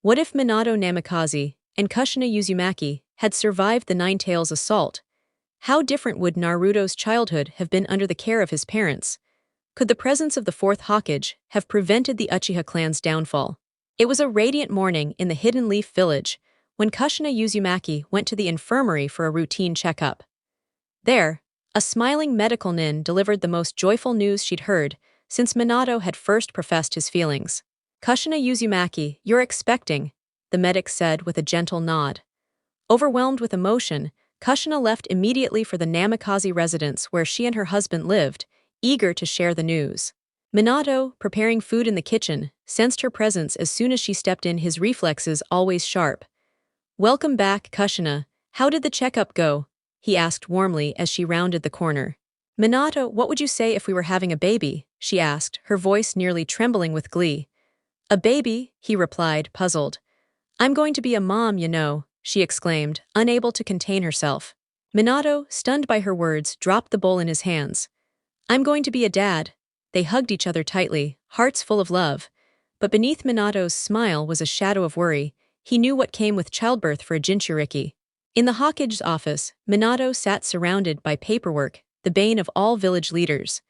What if Minato Namikaze and Kushina Uzumaki had survived the Nine Tails assault? How different would Naruto's childhood have been under the care of his parents? Could the presence of the fourth Hokage have prevented the Uchiha clan's downfall? It was a radiant morning in the Hidden Leaf village when Kushina Uzumaki went to the infirmary for a routine checkup. There, a smiling medical nin delivered the most joyful news she'd heard since Minato had first professed his feelings. "Kushina Uzumaki, you're expecting," the medic said with a gentle nod. Overwhelmed with emotion, Kushina left immediately for the Namikaze residence where she and her husband lived, eager to share the news. Minato, preparing food in the kitchen, sensed her presence as soon as she stepped in, his reflexes always sharp. "Welcome back, Kushina. How did the checkup go?" he asked warmly as she rounded the corner. "Minato, what would you say if we were having a baby?" she asked, her voice nearly trembling with glee. "A baby?" he replied, puzzled. "I'm going to be a mom, you know," she exclaimed, unable to contain herself. Minato, stunned by her words, dropped the bowl in his hands. "I'm going to be a dad." They hugged each other tightly, hearts full of love. But beneath Minato's smile was a shadow of worry. He knew what came with childbirth for a Jinchuriki. In the Hokage's office, Minato sat surrounded by paperwork, the bane of all village leaders.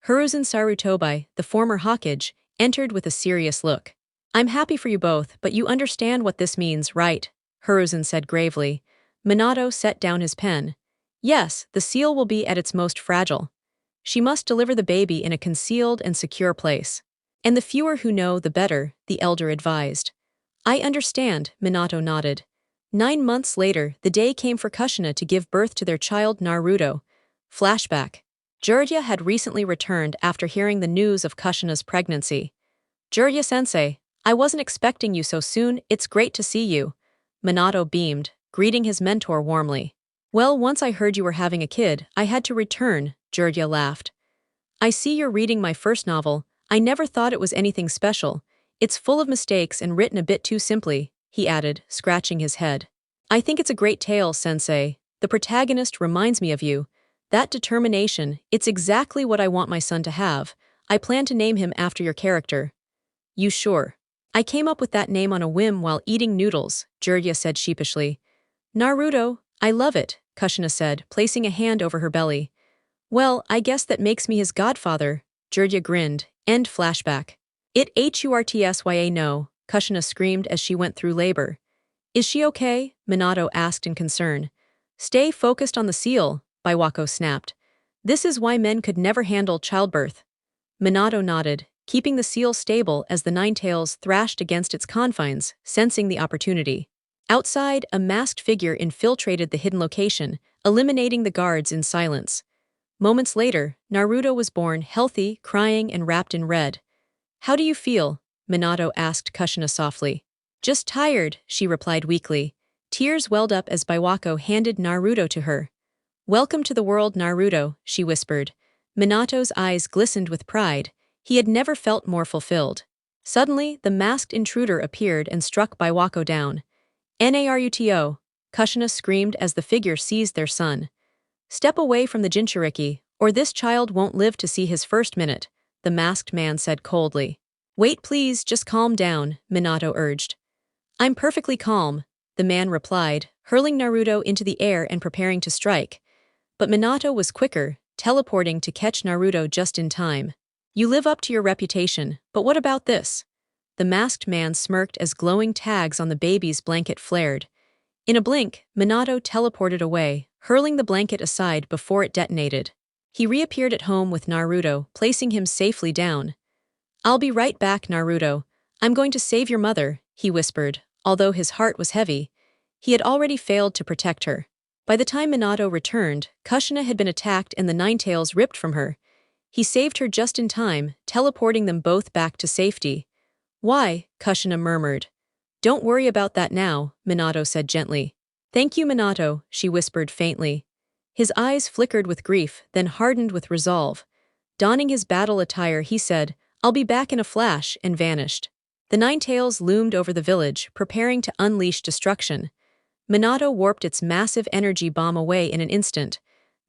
Hiruzen Sarutobi, the former Hokage, entered with a serious look. "I'm happy for you both, but you understand what this means, right?" Hiruzen said gravely. Minato set down his pen. "Yes, the seal will be at its most fragile. She must deliver the baby in a concealed and secure place. And the fewer who know, the better," the elder advised. "I understand," Minato nodded. 9 months later, the day came for Kushina to give birth to their child Naruto. Flashback. Jiraiya had recently returned after hearing the news of Kushina's pregnancy. "Jiraiya-sensei, I wasn't expecting you so soon. It's great to see you." Minato beamed, greeting his mentor warmly. "Well, once I heard you were having a kid, I had to return," Jiraiya laughed. "I see you're reading my first novel. I never thought it was anything special. It's full of mistakes and written a bit too simply," he added, scratching his head. "I think it's a great tale, sensei. The protagonist reminds me of you. That determination, it's exactly what I want my son to have. I plan to name him after your character." "You sure?" "I came up with that name on a whim while eating noodles," Jiraiya said sheepishly. "Naruto, I love it," Kushina said, placing a hand over her belly. "Well, I guess that makes me his godfather," Jiraiya grinned. End flashback. "It hurtsya no," Kushina screamed as she went through labor. "Is she okay?" Minato asked in concern. "Stay focused on the seal," Biwako snapped. "This is why men could never handle childbirth." Minato nodded, keeping the seal stable as the Nine Tails thrashed against its confines, sensing the opportunity. Outside, a masked figure infiltrated the hidden location, eliminating the guards in silence. Moments later, Naruto was born, healthy, crying, and wrapped in red. "How do you feel?" Minato asked Kushina softly. "Just tired," she replied weakly. Tears welled up as Biwako handed Naruto to her. "Welcome to the world, Naruto," she whispered. Minato's eyes glistened with pride. He had never felt more fulfilled. Suddenly, the masked intruder appeared and struck Biwako down. "Naruto!" Kushina screamed as the figure seized their son. "Step away from the Jinchuriki, or this child won't live to see his first minute," the masked man said coldly. "Wait please, just calm down," Minato urged. "I'm perfectly calm," the man replied, hurling Naruto into the air and preparing to strike. But Minato was quicker, teleporting to catch Naruto just in time. "You live up to your reputation, but what about this?" The masked man smirked as glowing tags on the baby's blanket flared. In a blink, Minato teleported away, hurling the blanket aside before it detonated. He reappeared at home with Naruto, placing him safely down. "I'll be right back, Naruto. I'm going to save your mother," he whispered, although his heart was heavy. He had already failed to protect her. By the time Minato returned, Kushina had been attacked and the Nine Tails ripped from her. He saved her just in time, teleporting them both back to safety. "Why?" Kushina murmured. "Don't worry about that now," Minato said gently. "Thank you, Minato," she whispered faintly. His eyes flickered with grief, then hardened with resolve. Donning his battle attire, he said, "I'll be back in a flash," and vanished. The Nine Tails loomed over the village, preparing to unleash destruction. Minato warped its massive energy bomb away in an instant.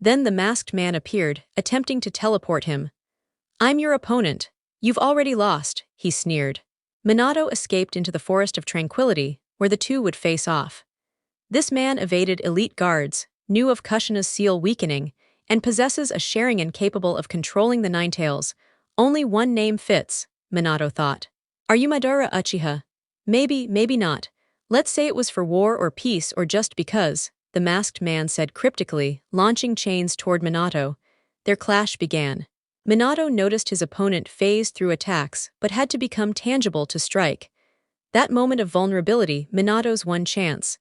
Then the masked man appeared, attempting to teleport him. "I'm your opponent. You've already lost," he sneered. Minato escaped into the Forest of Tranquility, where the two would face off. This man evaded elite guards, knew of Kushina's seal weakening, and possesses a Sharingan capable of controlling the Ninetales. Only one name fits, Minato thought. Are you Madara Uchiha? Maybe, maybe not. Let's say it was for war or peace or just because, the masked man said cryptically, launching chains toward Minato. Their clash began. Minato noticed his opponent phase through attacks but had to become tangible to strike. That moment of vulnerability, Minato's one chance.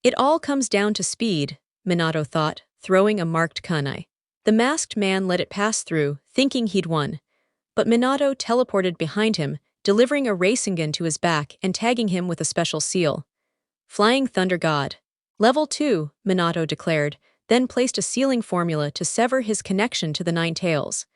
It all comes down to speed, Minato thought, throwing a marked kunai. The masked man let it pass through, thinking he'd won. But Minato teleported behind him, delivering a Rasengan to his back and tagging him with a special seal. Flying Thunder God. Level 2, Minato declared, then placed a sealing formula to sever his connection to the Ninetales.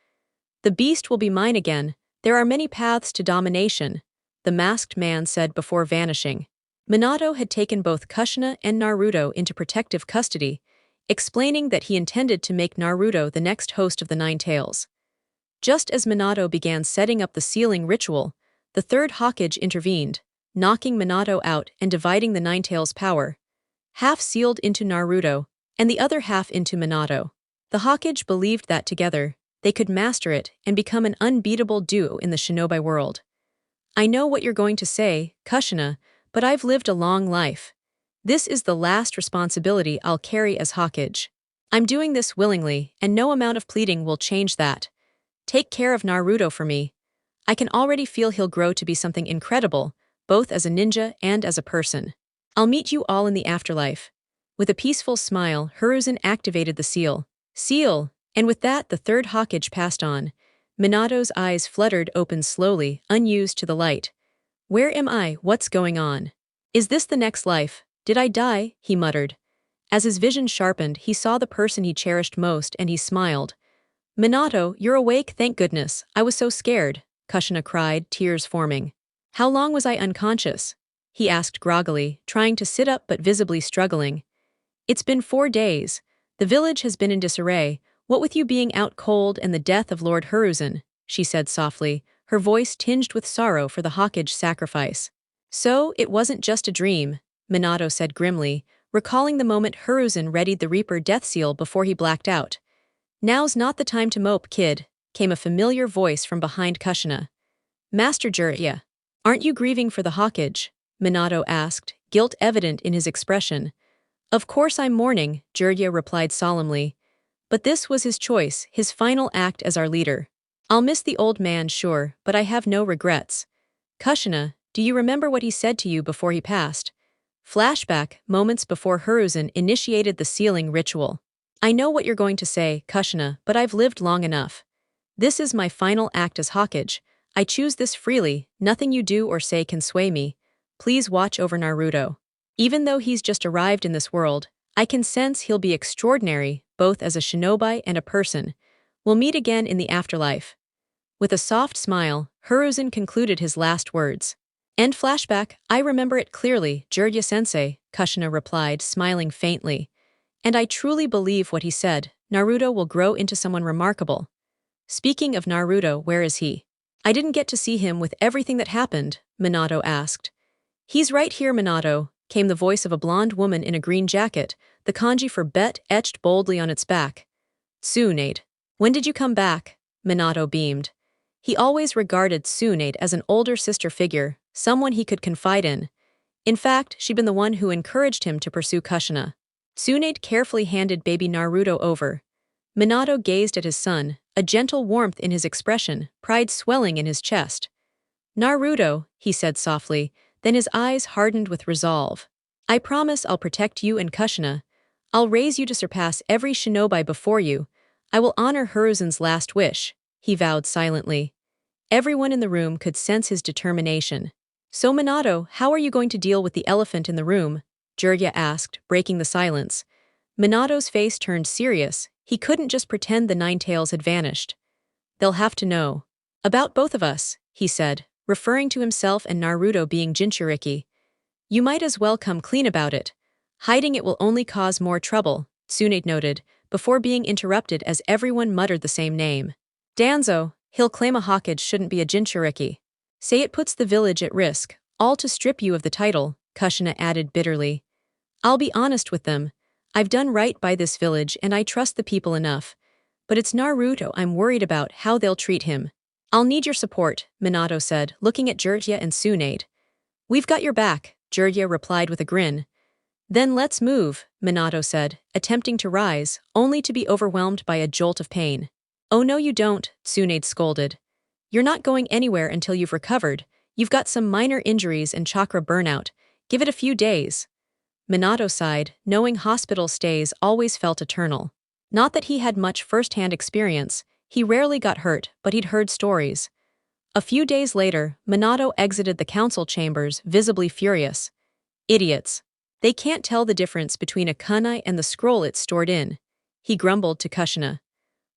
The beast will be mine again. There are many paths to domination, the masked man said before vanishing. Minato had taken both Kushina and Naruto into protective custody, explaining that he intended to make Naruto the next host of the Ninetales. Just as Minato began setting up the sealing ritual, the third Hokage intervened, knocking Minato out and dividing the Ninetales' power. Half sealed into Naruto, and the other half into Minato. The Hokage believed that together, they could master it and become an unbeatable duo in the shinobi world. I know what you're going to say, Kushina, but I've lived a long life. This is the last responsibility I'll carry as Hokage. I'm doing this willingly, and no amount of pleading will change that. Take care of Naruto for me. I can already feel he'll grow to be something incredible, both as a ninja and as a person. I'll meet you all in the afterlife. With a peaceful smile, Hiruzen activated the seal. Seal! And with that, the third Hokage passed on. Minato's eyes fluttered open slowly, unused to the light. Where am I? What's going on? Is this the next life? Did I die? He muttered. As his vision sharpened, he saw the person he cherished most and he smiled. Minato, you're awake, thank goodness. I was so scared, Kushina cried, tears forming. How long was I unconscious? He asked groggily, trying to sit up but visibly struggling. It's been 4 days. The village has been in disarray, what with you being out cold and the death of Lord Hiruzen, she said softly, her voice tinged with sorrow for the Hokage sacrifice. So, it wasn't just a dream, Minato said grimly, recalling the moment Hiruzen readied the Reaper death seal before he blacked out. Now's not the time to mope, kid, came a familiar voice from behind Kushina. Master Jiraiya, aren't you grieving for the Hokage? Minato asked, guilt evident in his expression. Of course I'm mourning, Jiraiya replied solemnly. But this was his choice, his final act as our leader. I'll miss the old man, sure, but I have no regrets. Kushina, do you remember what he said to you before he passed? Flashback, moments before Hiruzen initiated the sealing ritual. I know what you're going to say, Kushina, but I've lived long enough. This is my final act as Hokage. I choose this freely, nothing you do or say can sway me. Please watch over Naruto. Even though he's just arrived in this world, I can sense he'll be extraordinary, both as a shinobi and a person. We'll meet again in the afterlife. With a soft smile, Hiruzen concluded his last words. End flashback, I remember it clearly, Jiraiya-sensei, Kushina replied, smiling faintly. And I truly believe what he said, Naruto will grow into someone remarkable. Speaking of Naruto, where is he? I didn't get to see him with everything that happened, Minato asked. He's right here, Minato, came the voice of a blonde woman in a green jacket, the kanji for bet etched boldly on its back. Tsunade. When did you come back? Minato beamed. He always regarded Tsunade as an older sister figure, someone he could confide in. In fact, she'd been the one who encouraged him to pursue Kushina. Tsunade carefully handed baby Naruto over. Minato gazed at his son, a gentle warmth in his expression, pride swelling in his chest. Naruto, he said softly, then his eyes hardened with resolve. I promise I'll protect you and Kushina. I'll raise you to surpass every shinobi before you. I will honor Hiruzen's last wish, he vowed silently. Everyone in the room could sense his determination. So Minato, how are you going to deal with the elephant in the room? Jiraiya asked, breaking the silence. Minato's face turned serious. He couldn't just pretend the Ninetales had vanished. They'll have to know. About both of us, he said, referring to himself and Naruto being Jinchuriki. You might as well come clean about it. Hiding it will only cause more trouble, Tsunade noted, before being interrupted as everyone muttered the same name. Danzo, he'll claim a Hokage shouldn't be a Jinchuriki. Say it puts the village at risk, all to strip you of the title, Kushina added bitterly. I'll be honest with them. I've done right by this village and I trust the people enough. But it's Naruto I'm worried about how they'll treat him. I'll need your support, Minato said, looking at Jiraiya and Tsunade. We've got your back, Jiraiya replied with a grin. Then let's move, Minato said, attempting to rise, only to be overwhelmed by a jolt of pain. Oh no you don't, Tsunade scolded. You're not going anywhere until you've recovered. You've got some minor injuries and chakra burnout. Give it a few days. Minato sighed, knowing hospital stays always felt eternal. Not that he had much first-hand experience, he rarely got hurt, but he'd heard stories. A few days later, Minato exited the council chambers, visibly furious. Idiots. They can't tell the difference between a kunai and the scroll it's stored in. He grumbled to Kushina.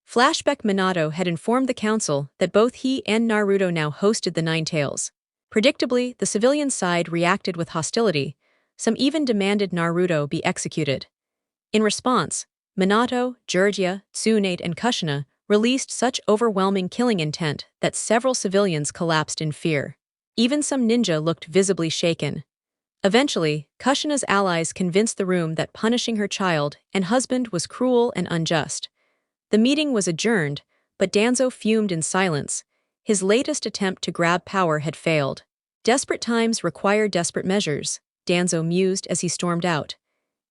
Flashback Minato had informed the council that both he and Naruto now hosted the Nine Tails. Predictably, the civilian side reacted with hostility. Some even demanded Naruto be executed. In response, Minato, Jiraiya, Tsunade, and Kushina released such overwhelming killing intent that several civilians collapsed in fear. Even some ninja looked visibly shaken. Eventually, Kushina's allies convinced the room that punishing her child and husband was cruel and unjust. The meeting was adjourned, but Danzo fumed in silence. His latest attempt to grab power had failed. Desperate times require desperate measures, Danzo mused as he stormed out.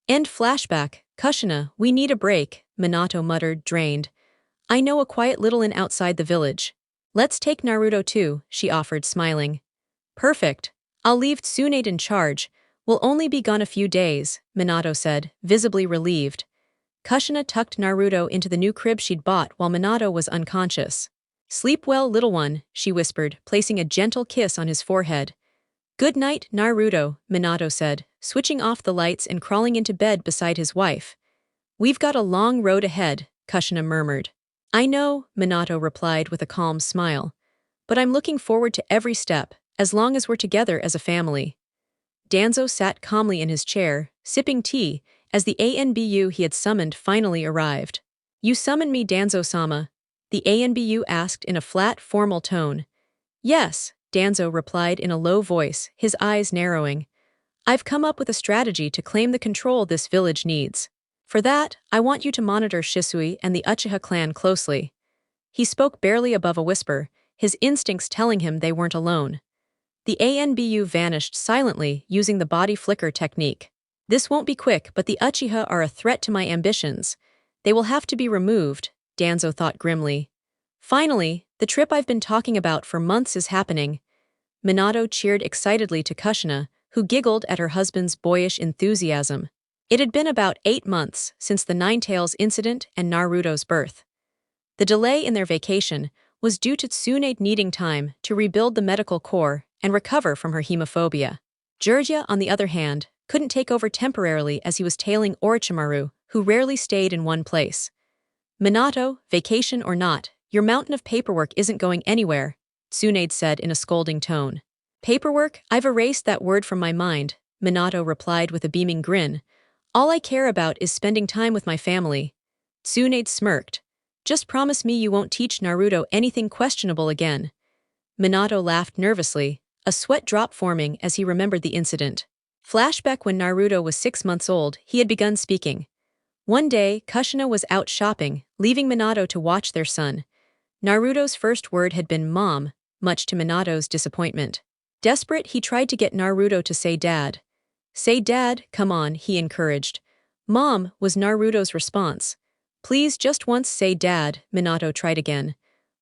End flashback, Kushina, we need a break, Minato muttered, drained. I know a quiet little inn outside the village. Let's take Naruto too, she offered, smiling. Perfect. I'll leave Tsunade in charge. We'll only be gone a few days, Minato said, visibly relieved. Kushina tucked Naruto into the new crib she'd bought while Minato was unconscious. Sleep well, little one, she whispered, placing a gentle kiss on his forehead. Good night, Naruto, Minato said, switching off the lights and crawling into bed beside his wife. We've got a long road ahead, Kushina murmured. I know, Minato replied with a calm smile. But I'm looking forward to every step, as long as we're together as a family. Danzo sat calmly in his chair, sipping tea, as the ANBU he had summoned finally arrived. You summon me, Danzo-sama? The ANBU asked in a flat, formal tone. Yes, Danzo replied in a low voice, his eyes narrowing. I've come up with a strategy to claim the control this village needs. For that, I want you to monitor Shisui and the Uchiha clan closely. He spoke barely above a whisper, his instincts telling him they weren't alone. The ANBU vanished silently using the body flicker technique. This won't be quick, but the Uchiha are a threat to my ambitions. They will have to be removed, Danzo thought grimly. Finally, the trip I've been talking about for months is happening. Minato cheered excitedly to Kushina, who giggled at her husband's boyish enthusiasm. It had been about 8 months since the Nine Tails incident and Naruto's birth. The delay in their vacation was due to Tsunade needing time to rebuild the medical corps and recover from her hemophobia. Jiraiya, on the other hand, couldn't take over temporarily as he was tailing Orochimaru, who rarely stayed in one place. Minato, vacation or not, your mountain of paperwork isn't going anywhere, Tsunade said in a scolding tone. Paperwork? I've erased that word from my mind, Minato replied with a beaming grin. All I care about is spending time with my family. Tsunade smirked. Just promise me you won't teach Naruto anything questionable again. Minato laughed nervously, a sweat drop forming as he remembered the incident. Flashback when Naruto was 6 months old, he had begun speaking. One day, Kushina was out shopping, leaving Minato to watch their son. Naruto's first word had been mom, much to Minato's disappointment. Desperate, he tried to get Naruto to say dad. Say dad, come on, he encouraged. Mom, was Naruto's response. Please just once say dad, Minato tried again.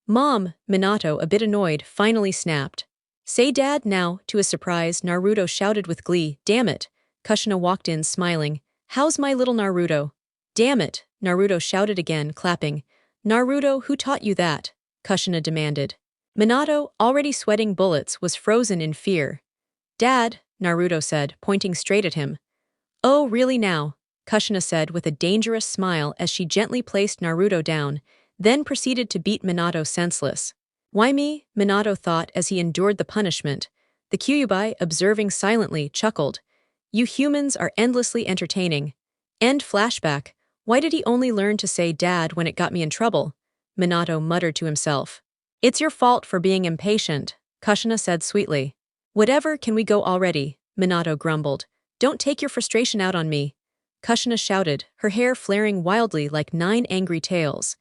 Mom, Minato, a bit annoyed, finally snapped. Say dad now, to his surprise, Naruto shouted with glee. Damn it. Kushina walked in, smiling. How's my little Naruto? Damn it, Naruto shouted again, clapping. Naruto, who taught you that? Kushina demanded. Minato, already sweating bullets, was frozen in fear. Dad, Naruto said, pointing straight at him. Oh, really now? Kushina said with a dangerous smile as she gently placed Naruto down, then proceeded to beat Minato senseless. Why me? Minato thought as he endured the punishment. The Kyuubi, observing silently, chuckled. You humans are endlessly entertaining. End flashback. Why did he only learn to say dad when it got me in trouble? Minato muttered to himself. It's your fault for being impatient, Kushina said sweetly. Whatever, can we go already? Minato grumbled. Don't take your frustration out on me. Kushina shouted, her hair flaring wildly like 9 angry tails.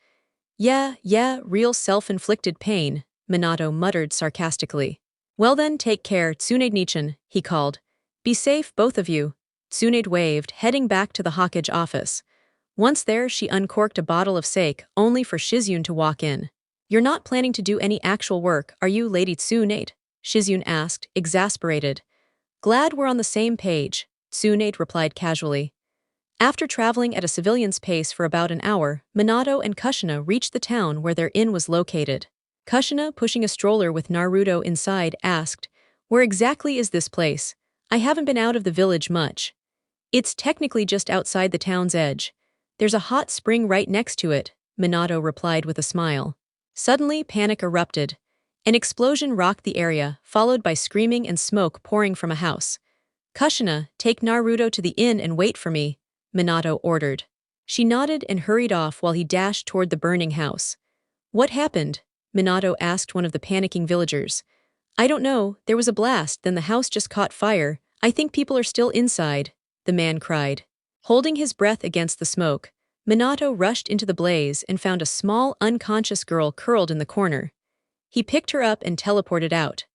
Yeah, real self-inflicted pain, Minato muttered sarcastically. Well then, take care, Tsunade-nichan, he called. Be safe, both of you. Tsunade waved, heading back to the Hokage office. Once there, she uncorked a bottle of sake, only for Shizune to walk in. You're not planning to do any actual work, are you, Lady Tsunade? Shizune asked, exasperated. Glad we're on the same page, Tsunade replied casually. After traveling at a civilian's pace for about an hour, Minato and Kushina reached the town where their inn was located. Kushina, pushing a stroller with Naruto inside, asked, Where exactly is this place? I haven't been out of the village much. It's technically just outside the town's edge. There's a hot spring right next to it, Minato replied with a smile. Suddenly, panic erupted. An explosion rocked the area, followed by screaming and smoke pouring from a house. Kushina, take Naruto to the inn and wait for me, Minato ordered. She nodded and hurried off while he dashed toward the burning house. What happened? Minato asked one of the panicking villagers. I don't know, there was a blast, then the house just caught fire. I think people are still inside, the man cried. Holding his breath against the smoke, Minato rushed into the blaze and found a small, unconscious girl curled in the corner. He picked her up and teleported out.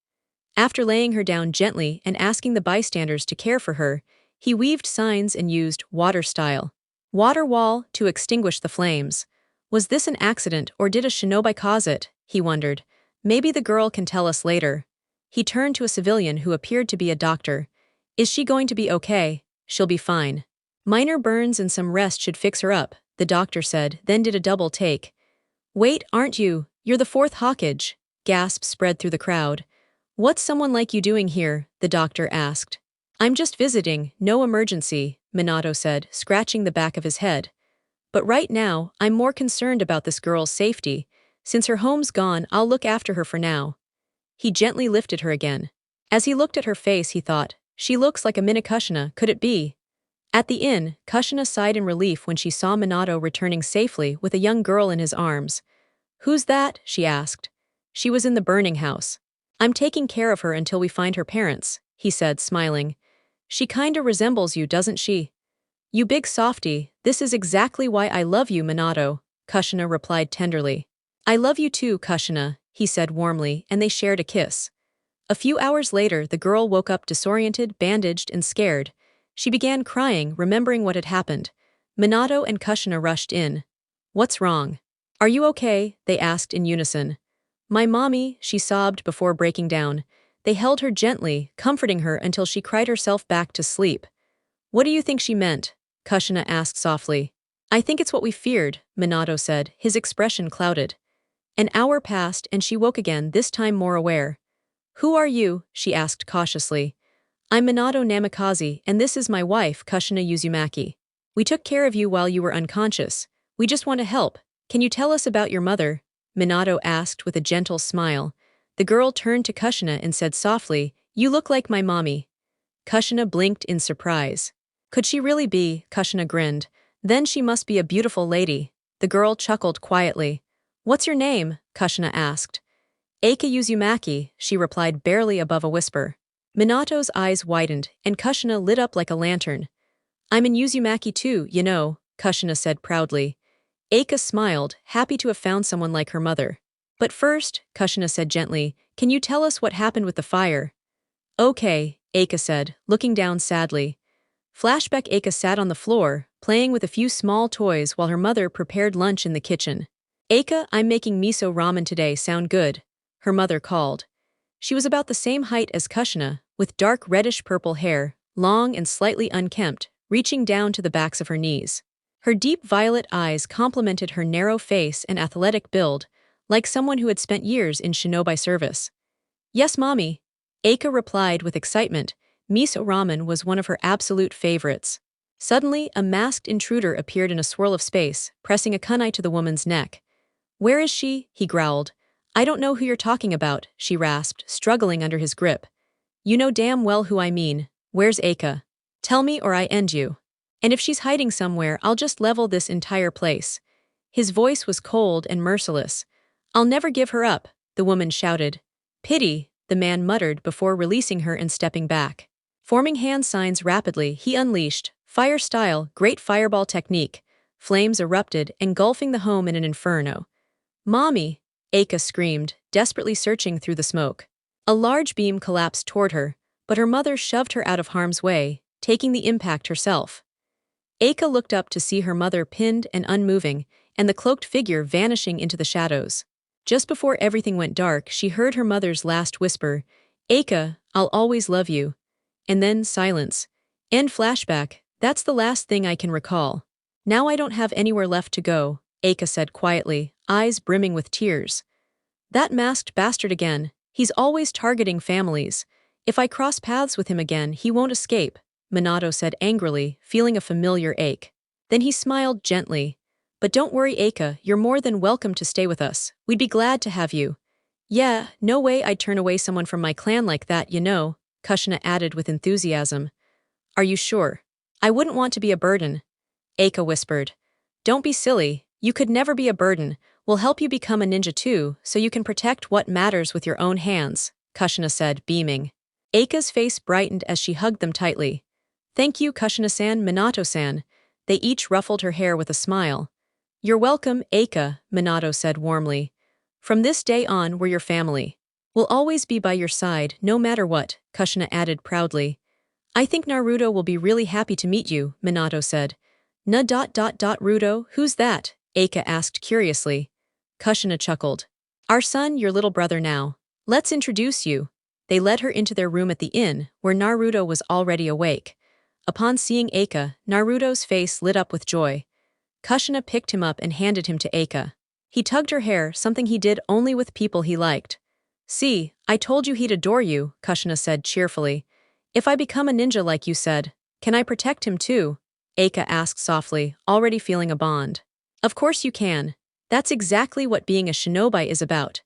After laying her down gently and asking the bystanders to care for her, he weaved signs and used water style. Water wall to extinguish the flames. Was this an accident or did a shinobi cause it? He wondered. Maybe the girl can tell us later. He turned to a civilian who appeared to be a doctor. Is she going to be okay? She'll be fine. Minor burns and some rest should fix her up, the doctor said, then did a double take. Wait, aren't you? You're the 4th Hokage. Gasps spread through the crowd. What's someone like you doing here? The doctor asked. I'm just visiting, no emergency, Minato said, scratching the back of his head. But right now, I'm more concerned about this girl's safety. Since her home's gone, I'll look after her for now. He gently lifted her again. As he looked at her face, he thought, she looks like a mini Kushina, could it be? At the inn, Kushina sighed in relief when she saw Minato returning safely with a young girl in his arms. Who's that? She asked. She was in the burning house. I'm taking care of her until we find her parents, he said, smiling. She kinda resembles you, doesn't she? You big softy, this is exactly why I love you, Minato, Kushina replied tenderly. I love you too, Kushina, he said warmly, and they shared a kiss. A few hours later, the girl woke up disoriented, bandaged, and scared. She began crying, remembering what had happened. Minato and Kushina rushed in. What's wrong? Are you okay? They asked in unison. My mommy, she sobbed before breaking down. They held her gently, comforting her until she cried herself back to sleep. What do you think she meant? Kushina asked softly. I think it's what we feared, Minato said, his expression clouded. An hour passed and she woke again, this time more aware. Who are you? She asked cautiously. I'm Minato Namikaze, and this is my wife, Kushina Uzumaki. We took care of you while you were unconscious. We just want to help. Can you tell us about your mother? Minato asked with a gentle smile. The girl turned to Kushina and said softly, You look like my mommy. Kushina blinked in surprise. Could she really be? Kushina grinned. Then she must be a beautiful lady. The girl chuckled quietly. What's your name? Kushina asked. Eika Uzumaki, she replied barely above a whisper. Minato's eyes widened, and Kushina lit up like a lantern. I'm in Uzumaki too, you know, Kushina said proudly. Eika smiled, happy to have found someone like her mother. But first, Kushina said gently, can you tell us what happened with the fire? Okay, Eika said, looking down sadly. Flashback. Eika sat on the floor, playing with a few small toys while her mother prepared lunch in the kitchen. Eika, I'm making miso ramen today, sound good? Her mother called. She was about the same height as Kushina, with dark reddish-purple hair, long and slightly unkempt, reaching down to the backs of her knees. Her deep violet eyes complemented her narrow face and athletic build, like someone who had spent years in shinobi service. Yes, Mommy, Eika replied with excitement. Miso ramen was one of her absolute favorites. Suddenly, a masked intruder appeared in a swirl of space, pressing a kunai to the woman's neck. Where is she? He growled. I don't know who you're talking about, she rasped, struggling under his grip. You know damn well who I mean. Where's Eika? Tell me or I end you. And if she's hiding somewhere, I'll just level this entire place. His voice was cold and merciless. I'll never give her up, the woman shouted. Pity, the man muttered before releasing her and stepping back. Forming hand signs rapidly, he unleashed, fire style, great fireball technique. Flames erupted, engulfing the home in an inferno. "Mommy!" Eika screamed, desperately searching through the smoke. A large beam collapsed toward her, but her mother shoved her out of harm's way, taking the impact herself. Eika looked up to see her mother pinned and unmoving, and the cloaked figure vanishing into the shadows. Just before everything went dark, she heard her mother's last whisper, "Eika, I'll always love you." And then silence. End flashback. That's the last thing I can recall. "Now I don't have anywhere left to go," Eika said quietly, eyes brimming with tears. "That masked bastard again. He's always targeting families. If I cross paths with him again, he won't escape," Minato said angrily, feeling a familiar ache. Then he smiled gently. "But don't worry, Eika, you're more than welcome to stay with us. We'd be glad to have you." "Yeah, no way I'd turn away someone from my clan like that, you know," Kushina added with enthusiasm. "Are you sure? I wouldn't want to be a burden," Eika whispered. "Don't be silly. You could never be a burden. We'll help you become a ninja too, so you can protect what matters with your own hands," Kushina said, beaming. Eika's face brightened as she hugged them tightly. "Thank you, Kushina-san, Minato-san." They each ruffled her hair with a smile. "You're welcome, Eika," Minato said warmly. "From this day on, we're your family. We'll always be by your side, no matter what," Kushina added proudly. "I think Naruto will be really happy to meet you," Minato said. Ruto, who's that?" Eika asked curiously. Kushina chuckled. "Our son, your little brother now. Let's introduce you." They led her into their room at the inn, where Naruto was already awake. Upon seeing Eika, Naruto's face lit up with joy. Kushina picked him up and handed him to Eika. He tugged her hair, something he did only with people he liked. "See, I told you he'd adore you," Kushina said cheerfully. "If I become a ninja like you said, can I protect him too?" Eika asked softly, already feeling a bond. "Of course you can. That's exactly what being a shinobi is about.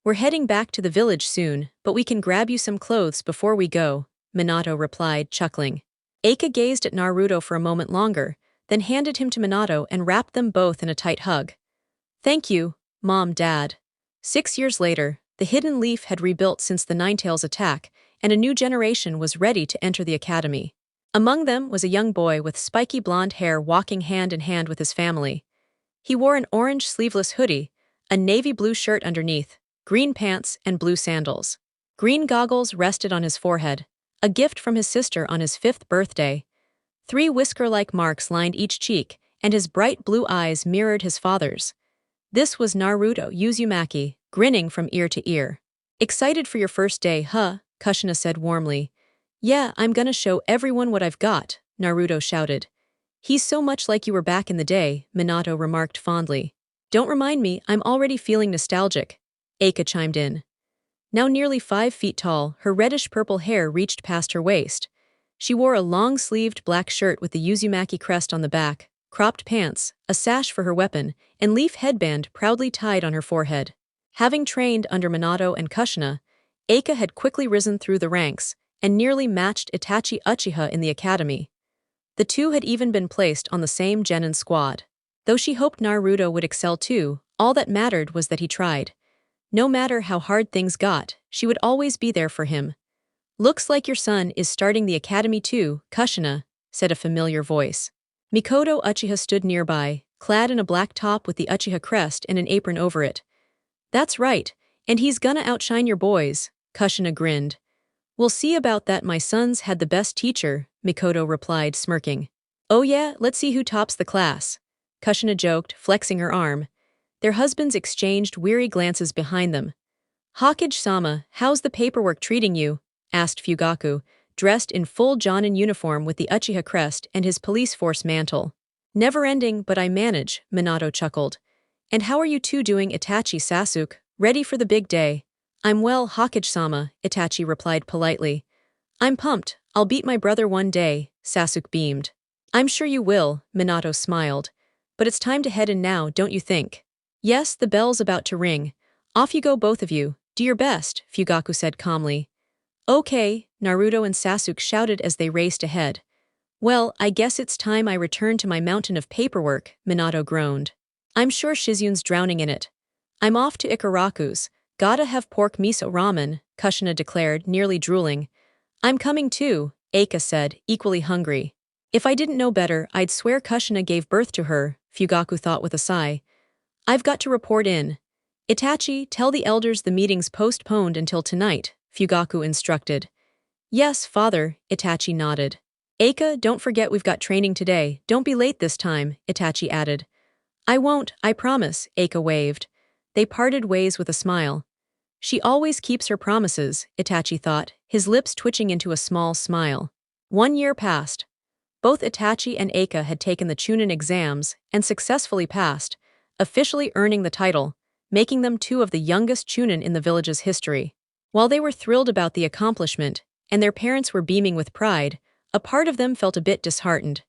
We're heading back to the village soon, but we can grab you some clothes before we go," Minato replied, chuckling. Eika gazed at Naruto for a moment longer, then handed him to Minato and wrapped them both in a tight hug. "Thank you, Mom, Dad." 6 years later, the Hidden Leaf had rebuilt since the Ninetales attack, and a new generation was ready to enter the academy. Among them was a young boy with spiky blonde hair walking hand in hand with his family. He wore an orange sleeveless hoodie, a navy blue shirt underneath, green pants, and blue sandals. Green goggles rested on his forehead, a gift from his sister on his 5th birthday. 3 whisker-like marks lined each cheek, and his bright blue eyes mirrored his father's. This was Naruto Uzumaki, grinning from ear to ear. "Excited for your first day, huh?" Kushina said warmly. "Yeah, I'm gonna show everyone what I've got," Naruto shouted. "He's so much like you were back in the day," Minato remarked fondly. "Don't remind me, I'm already feeling nostalgic," Eika chimed in. Now nearly 5 feet tall, her reddish-purple hair reached past her waist. She wore a long-sleeved black shirt with the Uzumaki crest on the back, cropped pants, a sash for her weapon, and leaf headband proudly tied on her forehead. Having trained under Minato and Kushina, Eika had quickly risen through the ranks and nearly matched Itachi Uchiha in the academy. The two had even been placed on the same genin squad. Though she hoped Naruto would excel too, all that mattered was that he tried. No matter how hard things got, she would always be there for him. "Looks like your son is starting the academy too, Kushina," said a familiar voice. Mikoto Uchiha stood nearby, clad in a black top with the Uchiha crest and an apron over it. "That's right, and he's gonna outshine your boys," Kushina grinned. "We'll see about that. My son's had the best teacher," Mikoto replied, smirking. "Oh yeah, let's see who tops the class," Kushina joked, flexing her arm. Their husbands exchanged weary glances behind them. "Hokage-sama, how's the paperwork treating you?" asked Fugaku, dressed in full Jonin uniform with the Uchiha crest and his police force mantle. "Never ending, but I manage," Minato chuckled. "And how are you two doing, Itachi Sasuke? Ready for the big day?" "I'm well, Hokage-sama," Itachi replied politely. "I'm pumped, I'll beat my brother one day," Sasuke beamed. "I'm sure you will," Minato smiled. "But it's time to head in now, don't you think?" "Yes, the bell's about to ring. Off you go, both of you. Do your best," Fugaku said calmly. "Okay," Naruto and Sasuke shouted as they raced ahead. "Well, I guess it's time I return to my mountain of paperwork," Minato groaned. "I'm sure Shizun's drowning in it. I'm off to Ikaraku's," Gotta have pork miso ramen, Kushina declared, nearly drooling. I'm coming too, Eika said, equally hungry. If I didn't know better, I'd swear Kushina gave birth to her, Fugaku thought with a sigh. I've got to report in. Itachi, tell the elders the meeting's postponed until tonight, Fugaku instructed. Yes, father, Itachi nodded. Eika, don't forget we've got training today, don't be late this time, Itachi added. I won't, I promise, Eika waved. They parted ways with a smile. She always keeps her promises, Itachi thought, his lips twitching into a small smile. 1 year passed. Both Itachi and Eika had taken the Chunin exams and successfully passed, officially earning the title, making them 2 of the youngest Chunin in the village's history. While they were thrilled about the accomplishment, and their parents were beaming with pride, a part of them felt a bit disheartened.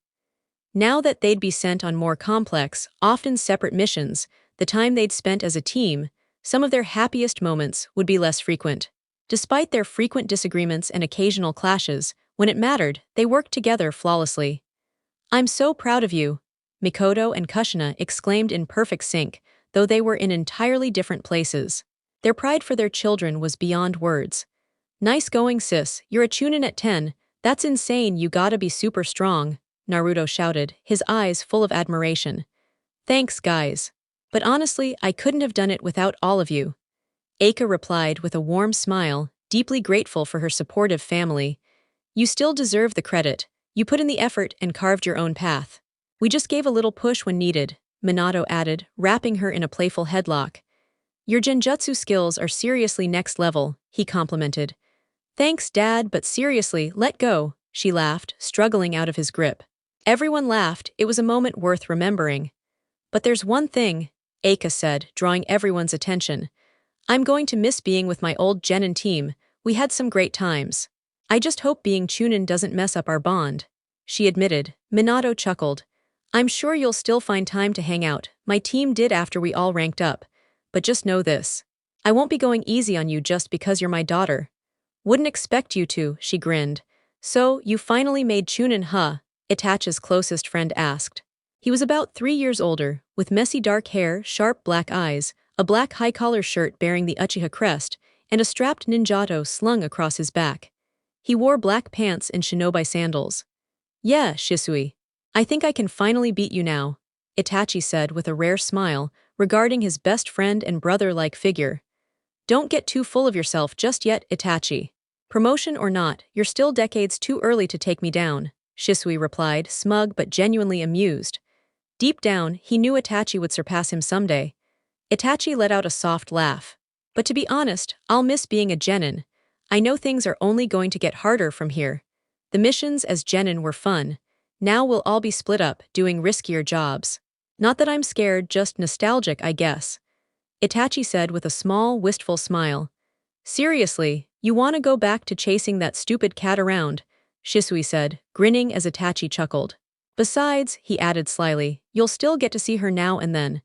Now that they'd be sent on more complex, often separate missions, the time they'd spent as a team, some of their happiest moments would be less frequent. Despite their frequent disagreements and occasional clashes, when it mattered, they worked together flawlessly. I'm so proud of you, Mikoto and Kushina exclaimed in perfect sync, though they were in entirely different places. Their pride for their children was beyond words. Nice going, sis, you're a Chunin at 10, that's insane, you gotta be super strong, Naruto shouted, his eyes full of admiration. Thanks, guys. But honestly, I couldn't have done it without all of you. Eika replied with a warm smile, deeply grateful for her supportive family. You still deserve the credit. You put in the effort and carved your own path. We just gave a little push when needed, Minato added, wrapping her in a playful headlock. Your genjutsu skills are seriously next level, he complimented. Thanks, Dad, but seriously, let go, she laughed, struggling out of his grip. Everyone laughed, it was a moment worth remembering. But there's one thing, Eika said, drawing everyone's attention. I'm going to miss being with my old genin team, we had some great times. I just hope being Chunin doesn't mess up our bond, she admitted. Minato chuckled. I'm sure you'll still find time to hang out, my team did after we all ranked up. But just know this. I won't be going easy on you just because you're my daughter. Wouldn't expect you to, she grinned. So, you finally made Chunin, huh? Itachi's closest friend asked. He was about 3 years older, with messy dark hair, sharp black eyes, a black high-collar shirt bearing the Uchiha crest, and a strapped ninjato slung across his back. He wore black pants and shinobi sandals. Yeah, Shisui. I think I can finally beat you now, Itachi said with a rare smile, regarding his best friend and brother-like figure. Don't get too full of yourself just yet, Itachi. Promotion or not, you're still decades too early to take me down, Shisui replied, smug but genuinely amused. Deep down, he knew Itachi would surpass him someday. Itachi let out a soft laugh. But to be honest, I'll miss being a genin. I know things are only going to get harder from here. The missions as genin were fun. Now we'll all be split up, doing riskier jobs. Not that I'm scared, just nostalgic, I guess. Itachi said with a small, wistful smile. Seriously, you want to go back to chasing that stupid cat around? Shisui said, grinning as Itachi chuckled. Besides, he added slyly, you'll still get to see her now and then.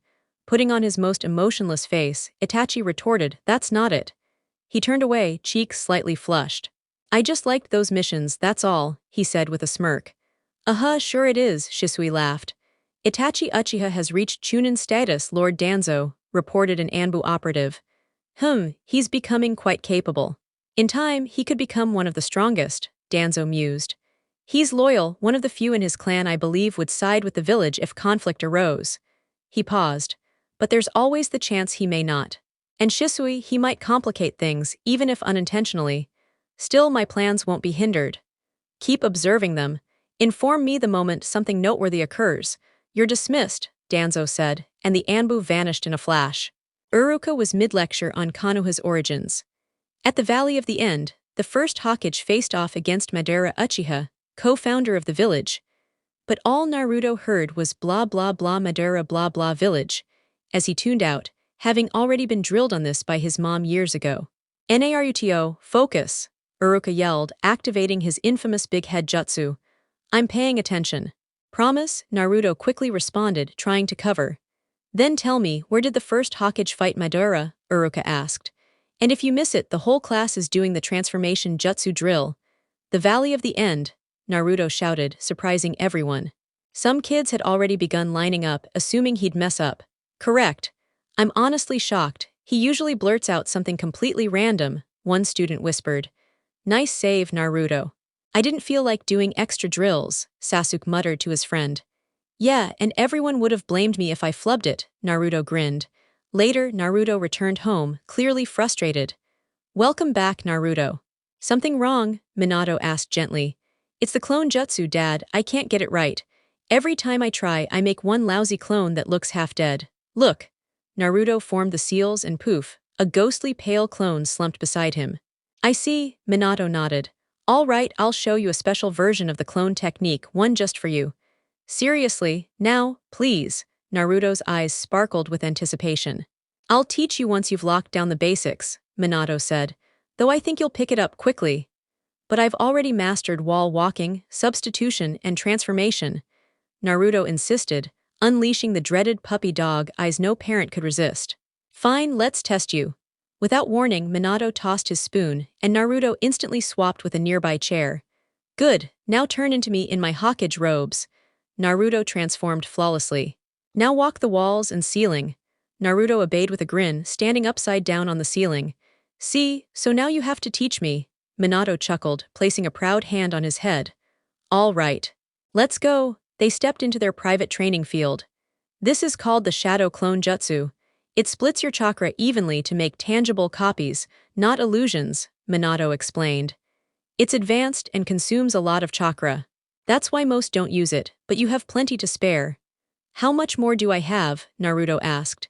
Putting on his most emotionless face, Itachi retorted, that's not it. He turned away, cheeks slightly flushed. I just liked those missions, that's all, he said with a smirk. Sure it is, Shisui laughed. Itachi Uchiha has reached Chunin status, Lord Danzo, reported an Anbu operative. He's becoming quite capable. In time, he could become one of the strongest, Danzo mused. He's loyal, one of the few in his clan I believe would side with the village if conflict arose. He paused. But there's always the chance he may not. And Shisui, he might complicate things, even if unintentionally. Still, my plans won't be hindered. Keep observing them. Inform me the moment something noteworthy occurs. You're dismissed, Danzo said, and the Anbu vanished in a flash. Uruka was mid-lecture on Konoha's origins. At the Valley of the End, the first Hokage faced off against Madara Uchiha, co-founder of the village. But all Naruto heard was blah blah blah Madara blah blah village, as he tuned out, having already been drilled on this by his mom years ago. Naruto, focus, Uruka yelled, activating his infamous big head jutsu. I'm paying attention. Promise, Naruto quickly responded, trying to cover. Then tell me, where did the first Hokage fight Madara? Uruka asked. And if you miss it, the whole class is doing the transformation jutsu drill. The Valley of the End, Naruto shouted, surprising everyone. Some kids had already begun lining up, assuming he'd mess up. Correct. I'm honestly shocked, He usually blurts out something completely random, one student whispered. Nice save, Naruto. I didn't feel like doing extra drills, Sasuke muttered to his friend. Yeah, and everyone would have blamed me if I flubbed it, Naruto grinned. Later, Naruto returned home, clearly frustrated. Welcome back, Naruto. Something wrong? Minato asked gently. It's the clone jutsu, Dad, I can't get it right. Every time I try, I make one lousy clone that looks half dead. Look. Naruto formed the seals and poof, a ghostly pale clone slumped beside him. I see, Minato nodded. All right, I'll show you a special version of the clone technique, one just for you. Seriously, now, please. Naruto's eyes sparkled with anticipation. I'll teach you once you've locked down the basics, Minato said, though I think you'll pick it up quickly. But I've already mastered wall walking, substitution, and transformation, Naruto insisted, unleashing the dreaded puppy dog eyes no parent could resist. Fine, let's test you. Without warning, Minato tossed his spoon, and Naruto instantly swapped with a nearby chair. Good, now turn into me in my Hokage robes. Naruto transformed flawlessly. Now walk the walls and ceiling. Naruto obeyed with a grin, standing upside down on the ceiling. See, so now you have to teach me. Minato chuckled, placing a proud hand on his head. All right. Let's go. They stepped into their private training field. This is called the Shadow Clone Jutsu. It splits your chakra evenly to make tangible copies, not illusions, Minato explained. It's advanced and consumes a lot of chakra. That's why most don't use it, but you have plenty to spare. How much more do I have? Naruto asked.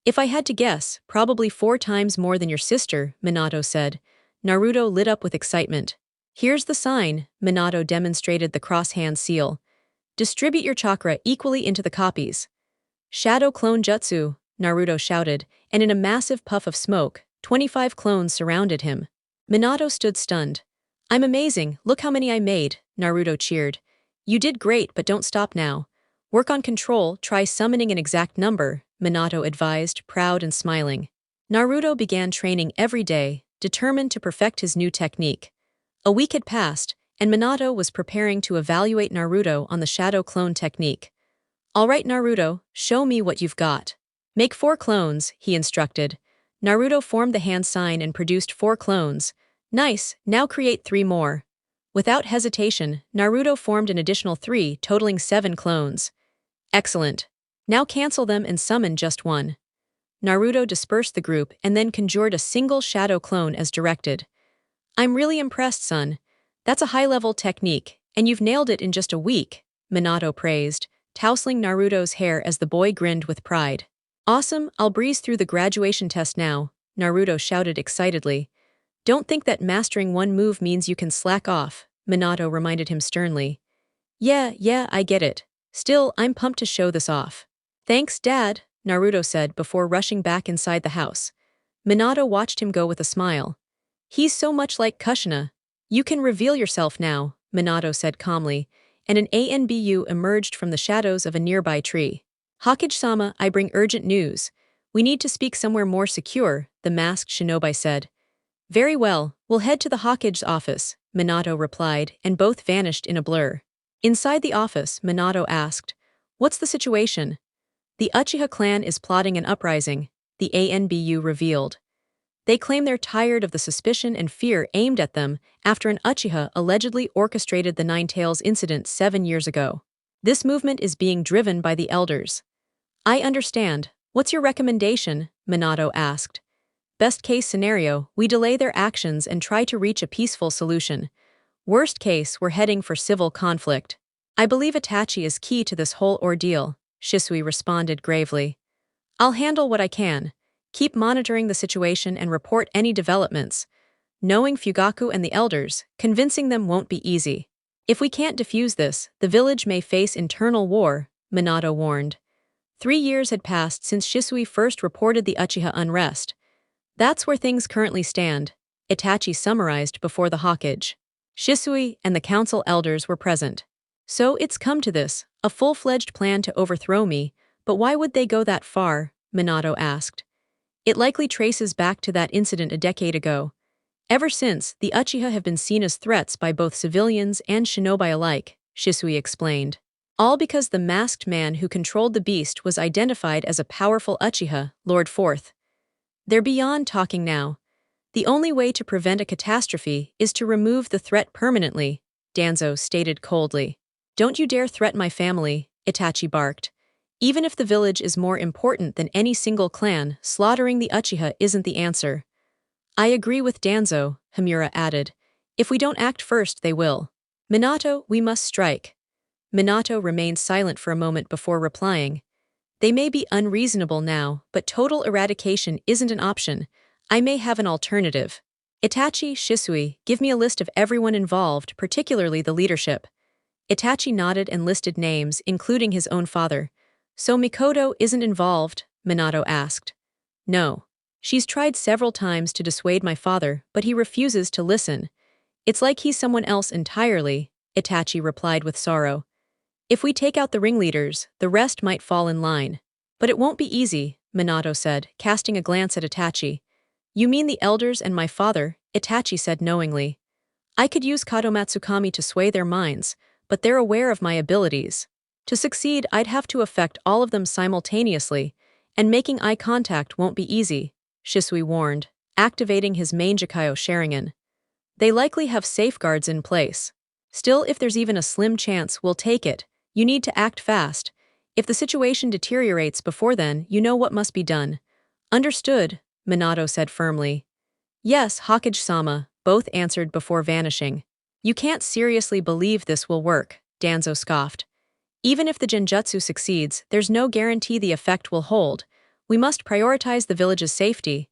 If I had to guess, probably 4 times more than your sister, Minato said. Naruto lit up with excitement. Here's the sign, Minato demonstrated the cross-hand seal. Distribute your chakra equally into the copies. Shadow Clone Jutsu, Naruto shouted, and in a massive puff of smoke, 25 clones surrounded him. Minato stood stunned. I'm amazing, look how many I made, Naruto cheered. You did great, but don't stop now. Work on control, try summoning an exact number, Minato advised, proud and smiling. Naruto began training every day, determined to perfect his new technique. A week had passed, and Minato was preparing to evaluate Naruto on the shadow clone technique. All right, Naruto, show me what you've got. Make 4 clones, he instructed. Naruto formed the hand sign and produced 4 clones. Nice, now create 3 more. Without hesitation, Naruto formed an additional 3, totaling 7 clones. Excellent. Now cancel them and summon just 1. Naruto dispersed the group and then conjured a single shadow clone as directed. I'm really impressed, son. That's a high-level technique, and you've nailed it in just a week, Minato praised, tousling Naruto's hair as the boy grinned with pride. Awesome, I'll breeze through the graduation test now, Naruto shouted excitedly. Don't think that mastering one move means you can slack off, Minato reminded him sternly. Yeah, I get it. Still, I'm pumped to show this off. Thanks, Dad, Naruto said before rushing back inside the house. Minato watched him go with a smile. He's so much like Kushina. You can reveal yourself now, Minato said calmly, and an ANBU emerged from the shadows of a nearby tree. Hokage-sama, I bring urgent news. We need to speak somewhere more secure, the masked shinobi said. Very well, we'll head to the Hokage's office, Minato replied, and both vanished in a blur. Inside the office, Minato asked, What's the situation? The Uchiha clan is plotting an uprising, the ANBU revealed. They claim they're tired of the suspicion and fear aimed at them after an Uchiha allegedly orchestrated the Nine Tails incident 7 years ago. This movement is being driven by the elders. I understand. What's your recommendation? Minato asked. Best case scenario, we delay their actions and try to reach a peaceful solution. Worst case, we're heading for civil conflict. I believe Itachi is key to this whole ordeal, Shisui responded gravely. I'll handle what I can. Keep monitoring the situation and report any developments. Knowing Fugaku and the elders, convincing them won't be easy. If we can't defuse this, the village may face internal war, Minato warned. 3 years had passed since Shisui first reported the Uchiha unrest. That's where things currently stand, Itachi summarized before the Hokage. Shisui and the council elders were present. So it's come to this, a full-fledged plan to overthrow me, but why would they go that far? Minato asked. It likely traces back to that incident a decade ago. Ever since, the Uchiha have been seen as threats by both civilians and shinobi alike, Shisui explained. All because the masked man who controlled the beast was identified as a powerful Uchiha, Lord Fourth. They're beyond talking now. The only way to prevent a catastrophe is to remove the threat permanently, Danzo stated coldly. Don't you dare threaten my family, Itachi barked. Even if the village is more important than any single clan, slaughtering the Uchiha isn't the answer. I agree with Danzo, Himura added. If we don't act first, they will. Minato, we must strike. Minato remained silent for a moment before replying. They may be unreasonable now, but total eradication isn't an option. I may have an alternative. Itachi, Shisui, give me a list of everyone involved, particularly the leadership. Itachi nodded and listed names, including his own father. So Mikoto isn't involved? Minato asked. No. She's tried several times to dissuade my father, but he refuses to listen. It's like he's someone else entirely, Itachi replied with sorrow. If we take out the ringleaders, the rest might fall in line. But it won't be easy, Minato said, casting a glance at Itachi. You mean the elders and my father, Itachi said knowingly. I could use Kato Matsukami to sway their minds, but they're aware of my abilities. To succeed, I'd have to affect all of them simultaneously, and making eye contact won't be easy, Shisui warned, activating his Mangekyo Sharingan. They likely have safeguards in place. Still, if there's even a slim chance, we'll take it. You need to act fast. If the situation deteriorates before then, you know what must be done. Understood, Minato said firmly. Yes, Hokage-sama, both answered before vanishing. You can't seriously believe this will work, Danzo scoffed. Even if the genjutsu succeeds, there's no guarantee the effect will hold. We must prioritize the village's safety.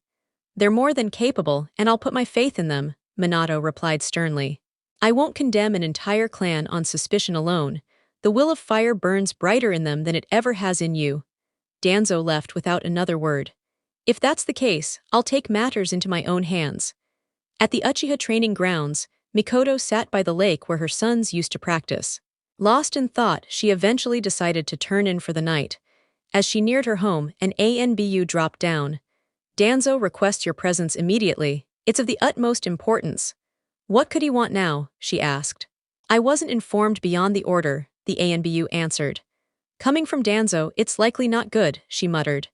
They're more than capable, and I'll put my faith in them, Minato replied sternly. I won't condemn an entire clan on suspicion alone. The will of fire burns brighter in them than it ever has in you. Danzo left without another word. If that's the case, I'll take matters into my own hands. At the Uchiha training grounds, Mikoto sat by the lake where her sons used to practice. Lost in thought, she eventually decided to turn in for the night. As she neared her home, an ANBU dropped down. Danzo requests your presence immediately. It's of the utmost importance. What could he want now? She asked. I wasn't informed beyond the order, the ANBU answered. Coming from Danzo, it's likely not good, she muttered.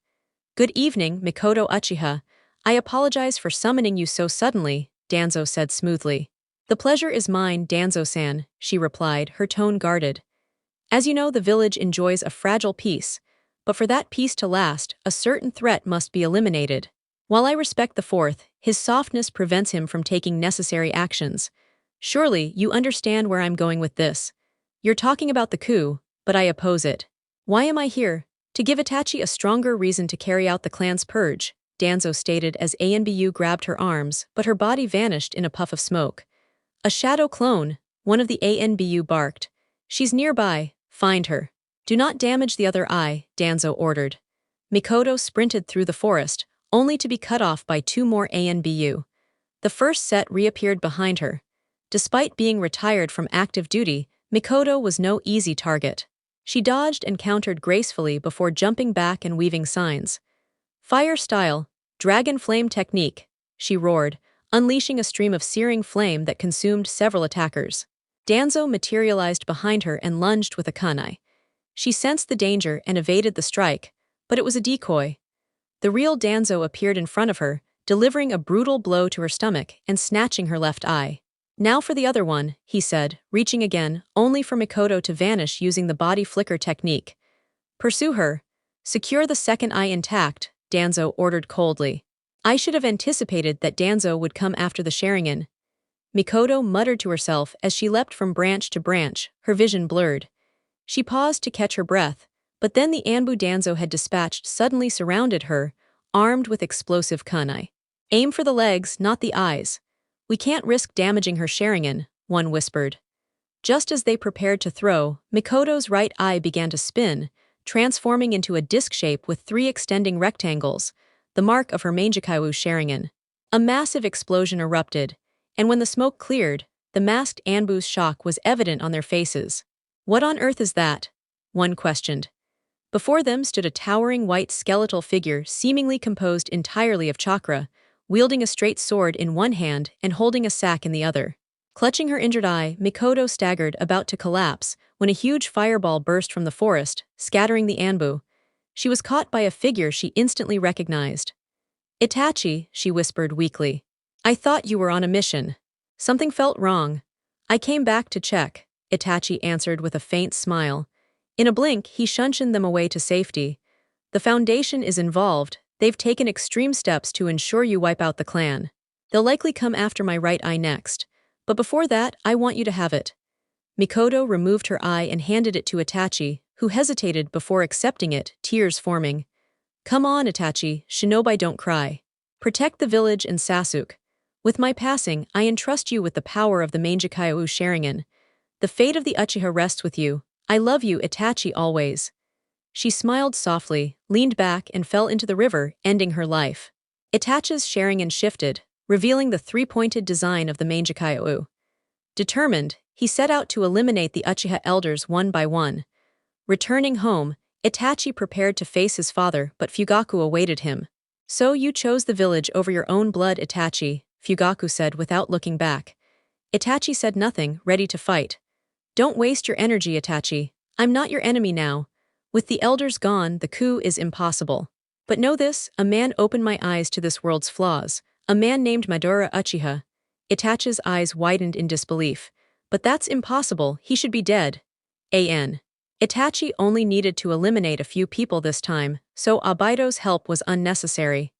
Good evening, Mikoto Uchiha. I apologize for summoning you so suddenly, Danzo said smoothly. The pleasure is mine, Danzo-san, she replied, her tone guarded. As you know, the village enjoys a fragile peace, but for that peace to last, a certain threat must be eliminated. While I respect the fourth, his softness prevents him from taking necessary actions. Surely, you understand where I'm going with this. You're talking about the coup, but I oppose it. Why am I here? To give Itachi a stronger reason to carry out the clan's purge, Danzo stated as ANBU grabbed her arms, but her body vanished in a puff of smoke. A shadow clone, one of the ANBU barked. She's nearby, find her. Do not damage the other eye, Danzo ordered. Mikoto sprinted through the forest, only to be cut off by two more ANBU. The first set reappeared behind her. Despite being retired from active duty, Mikoto was no easy target. She dodged and countered gracefully before jumping back and weaving signs. Fire style, dragon flame technique, she roared, unleashing a stream of searing flame that consumed several attackers. Danzo materialized behind her and lunged with a kunai. She sensed the danger and evaded the strike, but it was a decoy. The real Danzo appeared in front of her, delivering a brutal blow to her stomach and snatching her left eye. Now for the other one, he said, reaching again, only for Mikoto to vanish using the body flicker technique. Pursue her. Secure the second eye intact, Danzo ordered coldly. I should have anticipated that Danzo would come after the Sharingan. Mikoto muttered to herself as she leapt from branch to branch, her vision blurred. She paused to catch her breath, but then the Anbu Danzo had dispatched suddenly surrounded her, armed with explosive kunai. Aim for the legs, not the eyes. We can't risk damaging her Sharingan, one whispered. Just as they prepared to throw, Mikoto's right eye began to spin, transforming into a disc shape with three extending rectangles, the mark of her Mangekyo Sharingan. A massive explosion erupted, and when the smoke cleared, the masked Anbu's shock was evident on their faces. What on earth is that? One questioned. Before them stood a towering white skeletal figure seemingly composed entirely of chakra, wielding a straight sword in one hand and holding a sack in the other. Clutching her injured eye, Mikoto staggered, about to collapse, when a huge fireball burst from the forest, scattering the Anbu. She was caught by a figure she instantly recognized. Itachi, she whispered weakly. I thought you were on a mission. Something felt wrong. I came back to check, Itachi answered with a faint smile. In a blink, he shunshined them away to safety. The Foundation is involved. They've taken extreme steps to ensure you wipe out the clan. They'll likely come after my right eye next. But before that, I want you to have it. Mikoto removed her eye and handed it to Itachi, who hesitated before accepting it, tears forming. Come on, Itachi, shinobi, don't cry. Protect the village and Sasuke. With my passing, I entrust you with the power of the Mangekyou Sharingan. The fate of the Uchiha rests with you. I love you, Itachi, always. She smiled softly, leaned back and fell into the river, ending her life. Itachi's Sharingan shifted, revealing the three-pointed design of the Mangekyou. Determined, he set out to eliminate the Uchiha elders one by one. Returning home, Itachi prepared to face his father, but Fugaku awaited him. So you chose the village over your own blood, Itachi, Fugaku said without looking back. Itachi said nothing, ready to fight. Don't waste your energy, Itachi. I'm not your enemy now. With the elders gone, the coup is impossible. But know this, a man opened my eyes to this world's flaws. A man named Madara Uchiha. Itachi's eyes widened in disbelief. But that's impossible, he should be dead. Itachi only needed to eliminate a few people this time, so Obito's help was unnecessary.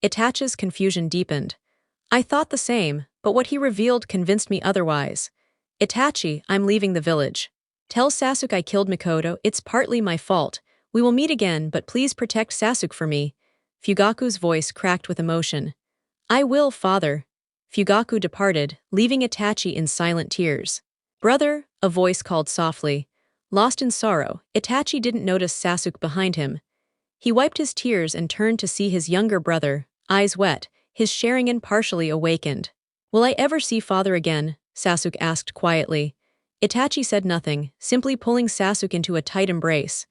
Itachi's confusion deepened. I thought the same, but what he revealed convinced me otherwise. Itachi, I'm leaving the village. Tell Sasuke I killed Mikoto, it's partly my fault. We will meet again, but please protect Sasuke for me. Fugaku's voice cracked with emotion. I will, father. Fugaku departed, leaving Itachi in silent tears. Brother, a voice called softly. Lost in sorrow, Itachi didn't notice Sasuke behind him. He wiped his tears and turned to see his younger brother, eyes wet, his Sharingan partially awakened. Will I ever see father again? Sasuke asked quietly. Itachi said nothing, simply pulling Sasuke into a tight embrace.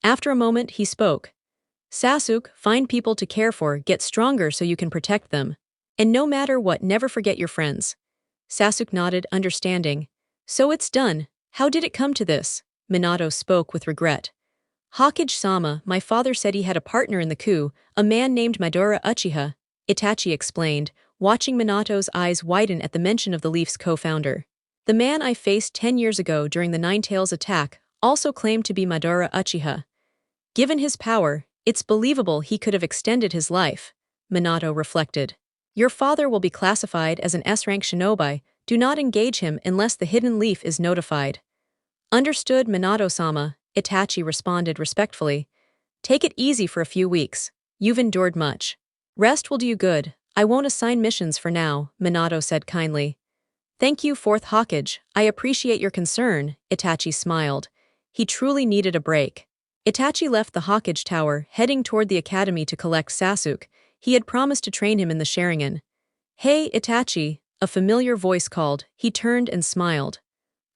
After a moment, he spoke. Sasuke, find people to care for, get stronger so you can protect them. And no matter what, never forget your friends. Sasuke nodded, understanding. So it's done. How did it come to this? Minato spoke with regret. Hokage-sama, my father said he had a partner in the coup, a man named Madara Uchiha, Itachi explained, watching Minato's eyes widen at the mention of the Leaf's co-founder. The man I faced 10 years ago during the Nine-Tails attack also claimed to be Madara Uchiha. Given his power, it's believable he could have extended his life, Minato reflected. Your father will be classified as an S-rank shinobi, do not engage him unless the hidden leaf is notified. Understood, Minato-sama, Itachi responded respectfully. Take it easy for a few weeks. You've endured much. Rest will do you good. I won't assign missions for now, Minato said kindly. Thank you, Fourth Hokage. I appreciate your concern, Itachi smiled. He truly needed a break. Itachi left the Hokage Tower, heading toward the academy to collect Sasuke. He had promised to train him in the Sharingan. Hey, Itachi, a familiar voice called. He turned and smiled.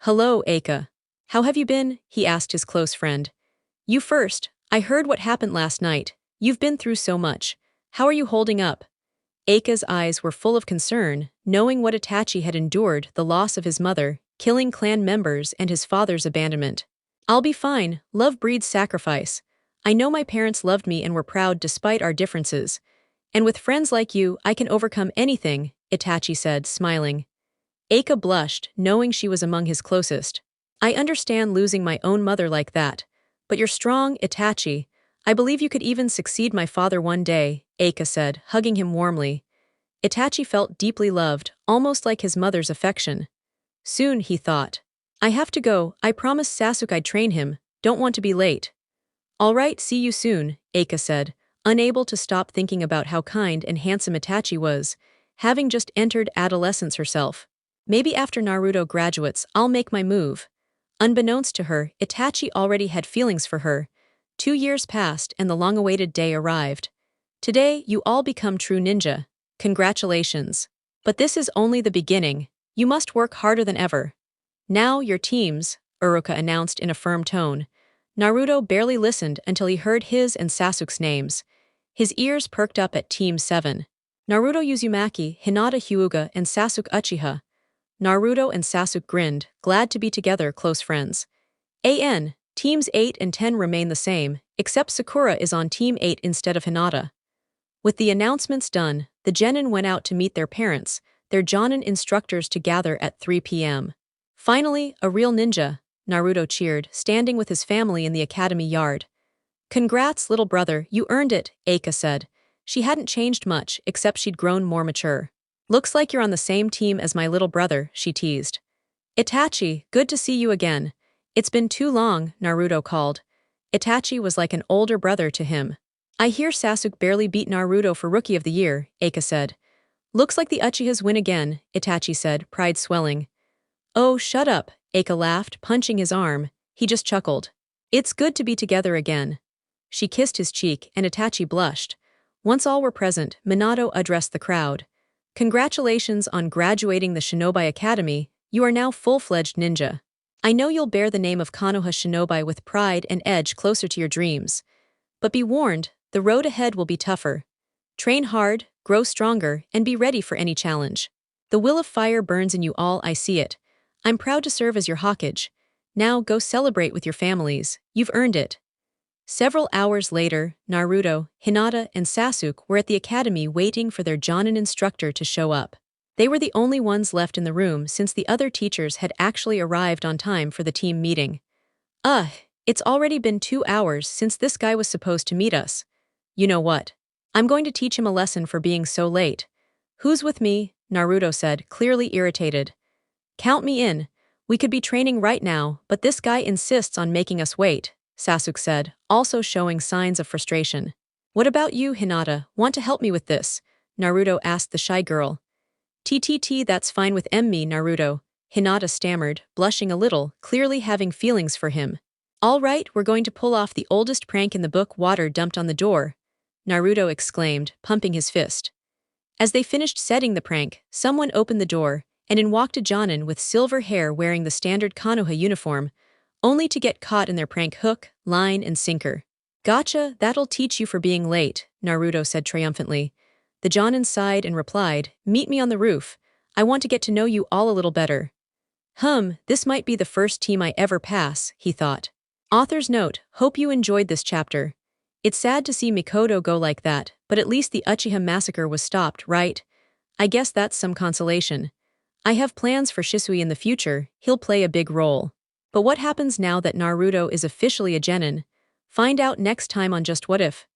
Hello, Eika. How have you been? He asked his close friend. You first. I heard what happened last night. You've been through so much. How are you holding up? Eika's eyes were full of concern, knowing what Itachi had endured, the loss of his mother, killing clan members, and his father's abandonment. I'll be fine. Love breeds sacrifice. I know my parents loved me and were proud despite our differences. And with friends like you, I can overcome anything, Itachi said, smiling. Eika blushed, knowing she was among his closest. I understand losing my own mother like that. But you're strong, Itachi. I believe you could even succeed my father one day, Eika said, hugging him warmly. Itachi felt deeply loved, almost like his mother's affection. Soon, he thought. I have to go. I promised Sasuke I'd train him. Don't want to be late. All right, see you soon, Eika said, unable to stop thinking about how kind and handsome Itachi was, having just entered adolescence herself. Maybe after Naruto graduates, I'll make my move. Unbeknownst to her, Itachi already had feelings for her. 2 years passed and the long-awaited day arrived. Today, you all become true ninja. Congratulations. But this is only the beginning. You must work harder than ever. Now, your teams, Uruka announced in a firm tone. Naruto barely listened until he heard his and Sasuke's names. His ears perked up at Team 7. Naruto Uzumaki, Hinata Hyuga, and Sasuke Uchiha. Naruto and Sasuke grinned, glad to be together, close friends. Teams 8 and 10 remain the same, except Sakura is on Team 8 instead of Hinata. With the announcements done, the genin went out to meet their parents, their jonin instructors to gather at 3 p.m. Finally, a real ninja, Naruto cheered, standing with his family in the academy yard. Congrats, little brother, you earned it, Eika said. She hadn't changed much, except she'd grown more mature. Looks like you're on the same team as my little brother, she teased. Itachi, good to see you again. It's been too long, Naruto called. Itachi was like an older brother to him. I hear Sasuke barely beat Naruto for Rookie of the Year, Eika said. Looks like the Uchihas win again, Itachi said, pride swelling. Oh, shut up, Eika laughed, punching his arm. He just chuckled. It's good to be together again. She kissed his cheek, and Itachi blushed. Once all were present, Minato addressed the crowd. Congratulations on graduating the Shinobi Academy, you are now full-fledged ninja. I know you'll bear the name of Konoha Shinobi with pride and edge closer to your dreams. But be warned, the road ahead will be tougher. Train hard, grow stronger, and be ready for any challenge. The will of fire burns in you all, I see it. I'm proud to serve as your Hokage. Now go celebrate with your families, you've earned it. Several hours later, Naruto, Hinata, and Sasuke were at the academy waiting for their jonin instructor to show up. They were the only ones left in the room since the other teachers had actually arrived on time for the team meeting. It's already been 2 hours since this guy was supposed to meet us. You know what? I'm going to teach him a lesson for being so late. Who's with me? Naruto said, clearly irritated. Count me in. We could be training right now, but this guy insists on making us wait, Sasuke said, also showing signs of frustration. What about you, Hinata? Want to help me with this? Naruto asked the shy girl. TTT, that's fine with me, Naruto, Hinata stammered, blushing a little, clearly having feelings for him. All right, we're going to pull off the oldest prank in the book, water dumped on the door, Naruto exclaimed, pumping his fist. As they finished setting the prank, someone opened the door, and in walked a jonin with silver hair wearing the standard Konoha uniform, only to get caught in their prank hook, line, and sinker. Gotcha, that'll teach you for being late, Naruto said triumphantly. The jonin sighed and replied, meet me on the roof. I want to get to know you all a little better. This might be the first team I ever pass, he thought. Author's note, hope you enjoyed this chapter. It's sad to see Mikoto go like that, but at least the Uchiha massacre was stopped, right? I guess that's some consolation. I have plans for Shisui in the future, he'll play a big role. But what happens now that Naruto is officially a genin? Find out next time on Just What If.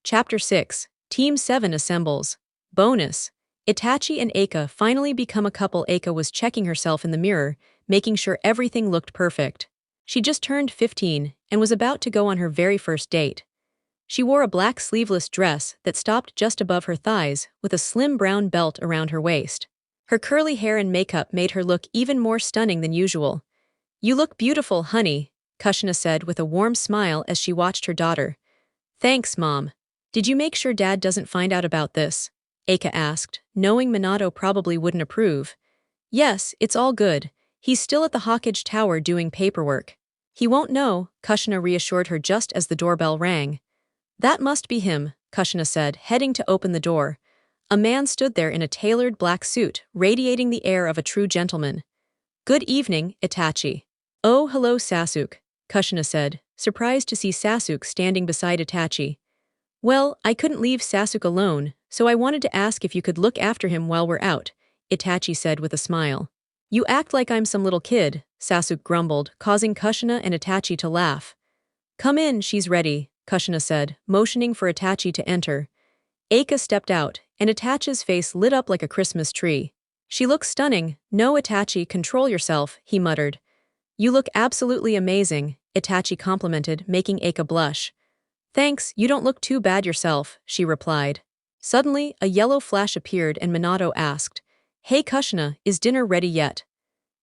Chapter 6, Team 7 assembles. Bonus. Itachi and Eika finally become a couple. Eika was checking herself in the mirror, making sure everything looked perfect. She just turned 15 and was about to go on her very first date. She wore a black sleeveless dress that stopped just above her thighs with a slim brown belt around her waist. Her curly hair and makeup made her look even more stunning than usual. You look beautiful, honey, Kushina said with a warm smile as she watched her daughter. Thanks, Mom. Did you make sure Dad doesn't find out about this? Eika asked, knowing Minato probably wouldn't approve. Yes, it's all good. He's still at the Hokage Tower doing paperwork. He won't know, Kushina reassured her just as the doorbell rang. That must be him, Kushina said, heading to open the door. A man stood there in a tailored black suit, radiating the air of a true gentleman. Good evening, Itachi. Oh, hello, Sasuke, Kushina said, surprised to see Sasuke standing beside Itachi. Well, I couldn't leave Sasuke alone, so I wanted to ask if you could look after him while we're out, Itachi said with a smile. You act like I'm some little kid, Sasuke grumbled, causing Kushina and Itachi to laugh. Come in, she's ready, Kushina said, motioning for Itachi to enter. Eika stepped out, and Itachi's face lit up like a Christmas tree. She looks stunning. No, Itachi, control yourself, he muttered. You look absolutely amazing, Itachi complimented, making Eika blush. Thanks, you don't look too bad yourself, she replied. Suddenly, a yellow flash appeared and Minato asked, Hey Kushina, is dinner ready yet?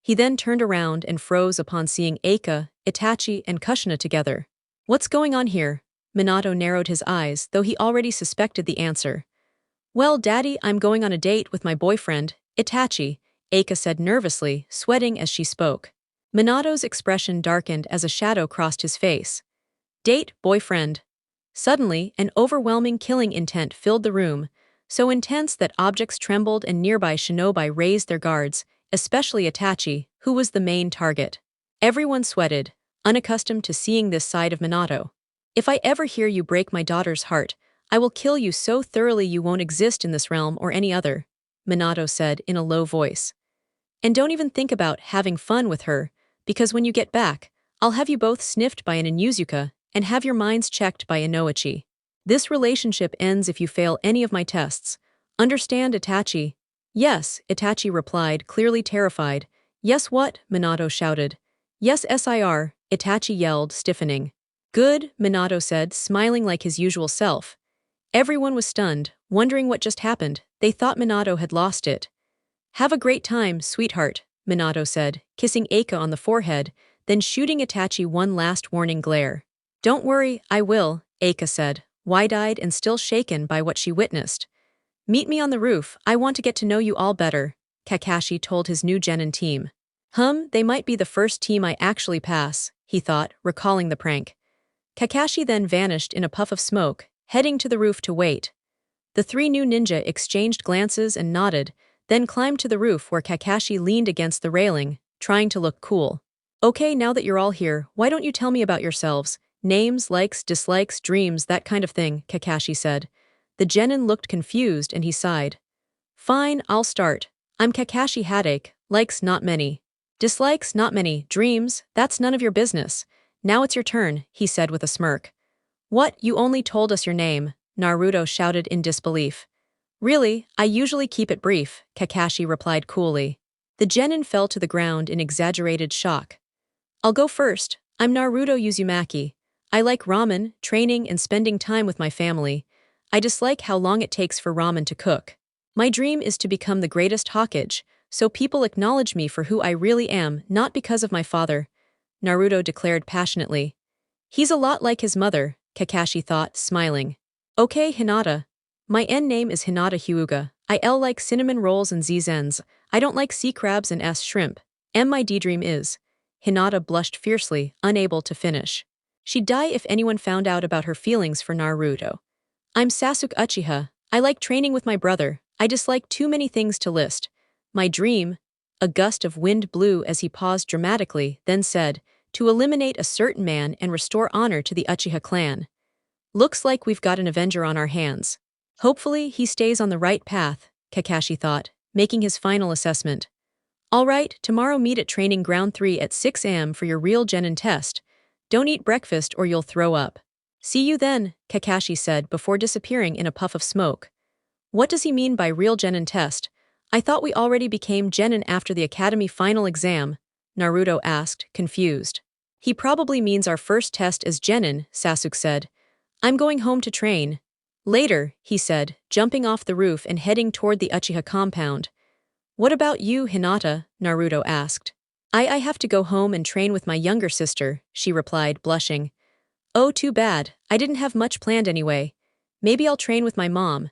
He then turned around and froze upon seeing Eika, Itachi, and Kushina together. What's going on here? Minato narrowed his eyes, though he already suspected the answer. Well, Daddy, I'm going on a date with my boyfriend, Itachi, Eika said nervously, sweating as she spoke. Minato's expression darkened as a shadow crossed his face. Date, boyfriend. Suddenly, an overwhelming killing intent filled the room, so intense that objects trembled and nearby shinobi raised their guards, especially Itachi, who was the main target. Everyone sweated, unaccustomed to seeing this side of Minato. If I ever hear you break my daughter's heart, I will kill you so thoroughly you won't exist in this realm or any other, Minato said in a low voice. And don't even think about having fun with her, because when you get back, I'll have you both sniffed by an Inuzuka and have your minds checked by Inoichi. This relationship ends if you fail any of my tests. Understand, Itachi? Yes, Itachi replied, clearly terrified. Yes what? Minato shouted. Yes sir, Itachi yelled, stiffening. Good, Minato said, smiling like his usual self. Everyone was stunned, wondering what just happened. They thought Minato had lost it. Have a great time, sweetheart, Minato said, kissing Eika on the forehead, then shooting Itachi one last warning glare. Don't worry, I will, Eika said, wide-eyed and still shaken by what she witnessed. Meet me on the roof, I want to get to know you all better, Kakashi told his new genin team. They might be the first team I actually pass, he thought, recalling the prank. Kakashi then vanished in a puff of smoke, heading to the roof to wait. The three new ninja exchanged glances and nodded, then climbed to the roof where Kakashi leaned against the railing, trying to look cool. Okay, now that you're all here, why don't you tell me about yourselves? Names, likes, dislikes, dreams, that kind of thing, Kakashi said. The genin looked confused and he sighed. Fine, I'll start. I'm Kakashi Hadake, likes not many. Dislikes not many, dreams, that's none of your business. Now it's your turn, he said with a smirk. What, you only told us your name, Naruto shouted in disbelief. Really, I usually keep it brief, Kakashi replied coolly. The genin fell to the ground in exaggerated shock. I'll go first, I'm Naruto Uzumaki. I like ramen, training, and spending time with my family. I dislike how long it takes for ramen to cook. My dream is to become the greatest Hokage, so people acknowledge me for who I really am, not because of my father, Naruto declared passionately. He's a lot like his mother, Kakashi thought, smiling. Okay, Hinata. My N name is Hinata Hyuga. I L like cinnamon rolls and Z-zens. I don't like sea crabs and S shrimp. M my D-dream is. Hinata blushed fiercely, unable to finish. She'd die if anyone found out about her feelings for Naruto. I'm Sasuke Uchiha. I like training with my brother. I dislike too many things to list. My dream. A gust of wind blew as he paused dramatically, then said, to eliminate a certain man and restore honor to the Uchiha clan. Looks like we've got an avenger on our hands. Hopefully he stays on the right path, Kakashi thought, making his final assessment. All right, tomorrow meet at Training Ground 3 at 6 a.m. for your real genin test. Don't eat breakfast or you'll throw up. See you then, Kakashi said before disappearing in a puff of smoke. What does he mean by real genin test? I thought we already became genin after the academy final exam, Naruto asked, confused. He probably means our first test as genin, Sasuke said. I'm going home to train. Later, he said, jumping off the roof and heading toward the Uchiha compound. What about you, Hinata? Naruto asked. I have to go home and train with my younger sister, she replied, blushing. Oh, too bad. I didn't have much planned anyway. Maybe I'll train with my mom.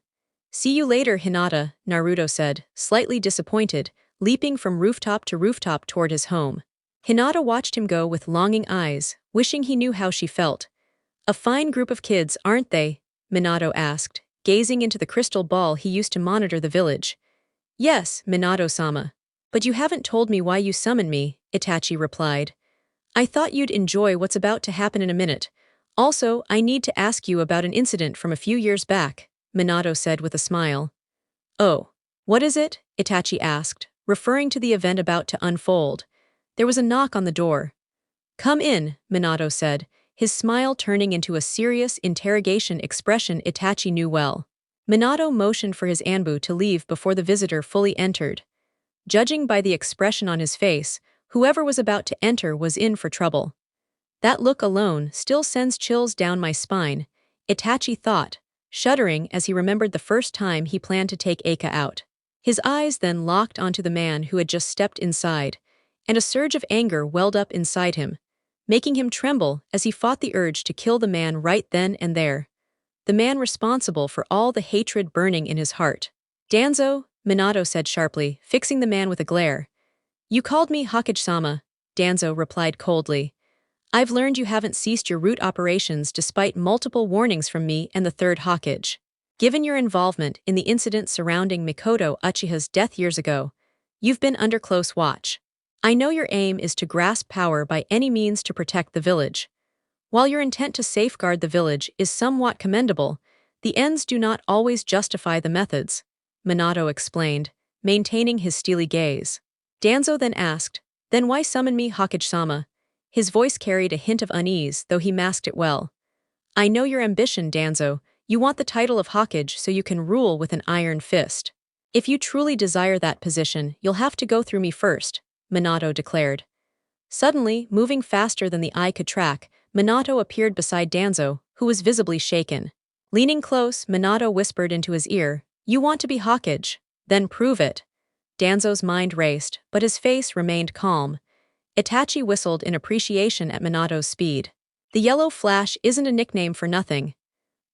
See you later, Hinata, Naruto said, slightly disappointed, leaping from rooftop to rooftop toward his home. Hinata watched him go with longing eyes, wishing he knew how she felt. A fine group of kids, aren't they? Minato asked, gazing into the crystal ball he used to monitor the village. Yes, Minato-sama. But you haven't told me why you summoned me, Itachi replied. I thought you'd enjoy what's about to happen in a minute. Also, I need to ask you about an incident from a few years back, Minato said with a smile. Oh, what is it? Itachi asked, referring to the event about to unfold. There was a knock on the door. Come in, Minato said, his smile turning into a serious interrogation expression Itachi knew well. Minato motioned for his Anbu to leave before the visitor fully entered. Judging by the expression on his face, whoever was about to enter was in for trouble. That look alone still sends chills down my spine, Itachi thought, shuddering as he remembered the first time he planned to take Eika out. His eyes then locked onto the man who had just stepped inside, and a surge of anger welled up inside him, making him tremble as he fought the urge to kill the man right then and there. The man responsible for all the hatred burning in his heart. Danzo, Minato said sharply, fixing the man with a glare. You called me Hokage-sama, Danzo replied coldly. I've learned you haven't ceased your root operations despite multiple warnings from me and the third Hokage. Given your involvement in the incident surrounding Mikoto Uchiha's death years ago, you've been under close watch. I know your aim is to grasp power by any means to protect the village. While your intent to safeguard the village is somewhat commendable, The ends do not always justify the methods, Minato explained, maintaining his steely gaze. Danzo then asked, "Then why summon me, Hokage-sama?" His voice carried a hint of unease, though he masked it well. "I know your ambition, Danzo. You want the title of Hokage so you can rule with an iron fist. If you truly desire that position, you'll have to go through me first," Minato declared. Suddenly, moving faster than the eye could track, Minato appeared beside Danzo, who was visibly shaken. Leaning close, Minato whispered into his ear, "You want to be Hokage? Then prove it." Danzo's mind raced, but his face remained calm. Itachi whistled in appreciation at Minato's speed. "The yellow flash isn't a nickname for nothing."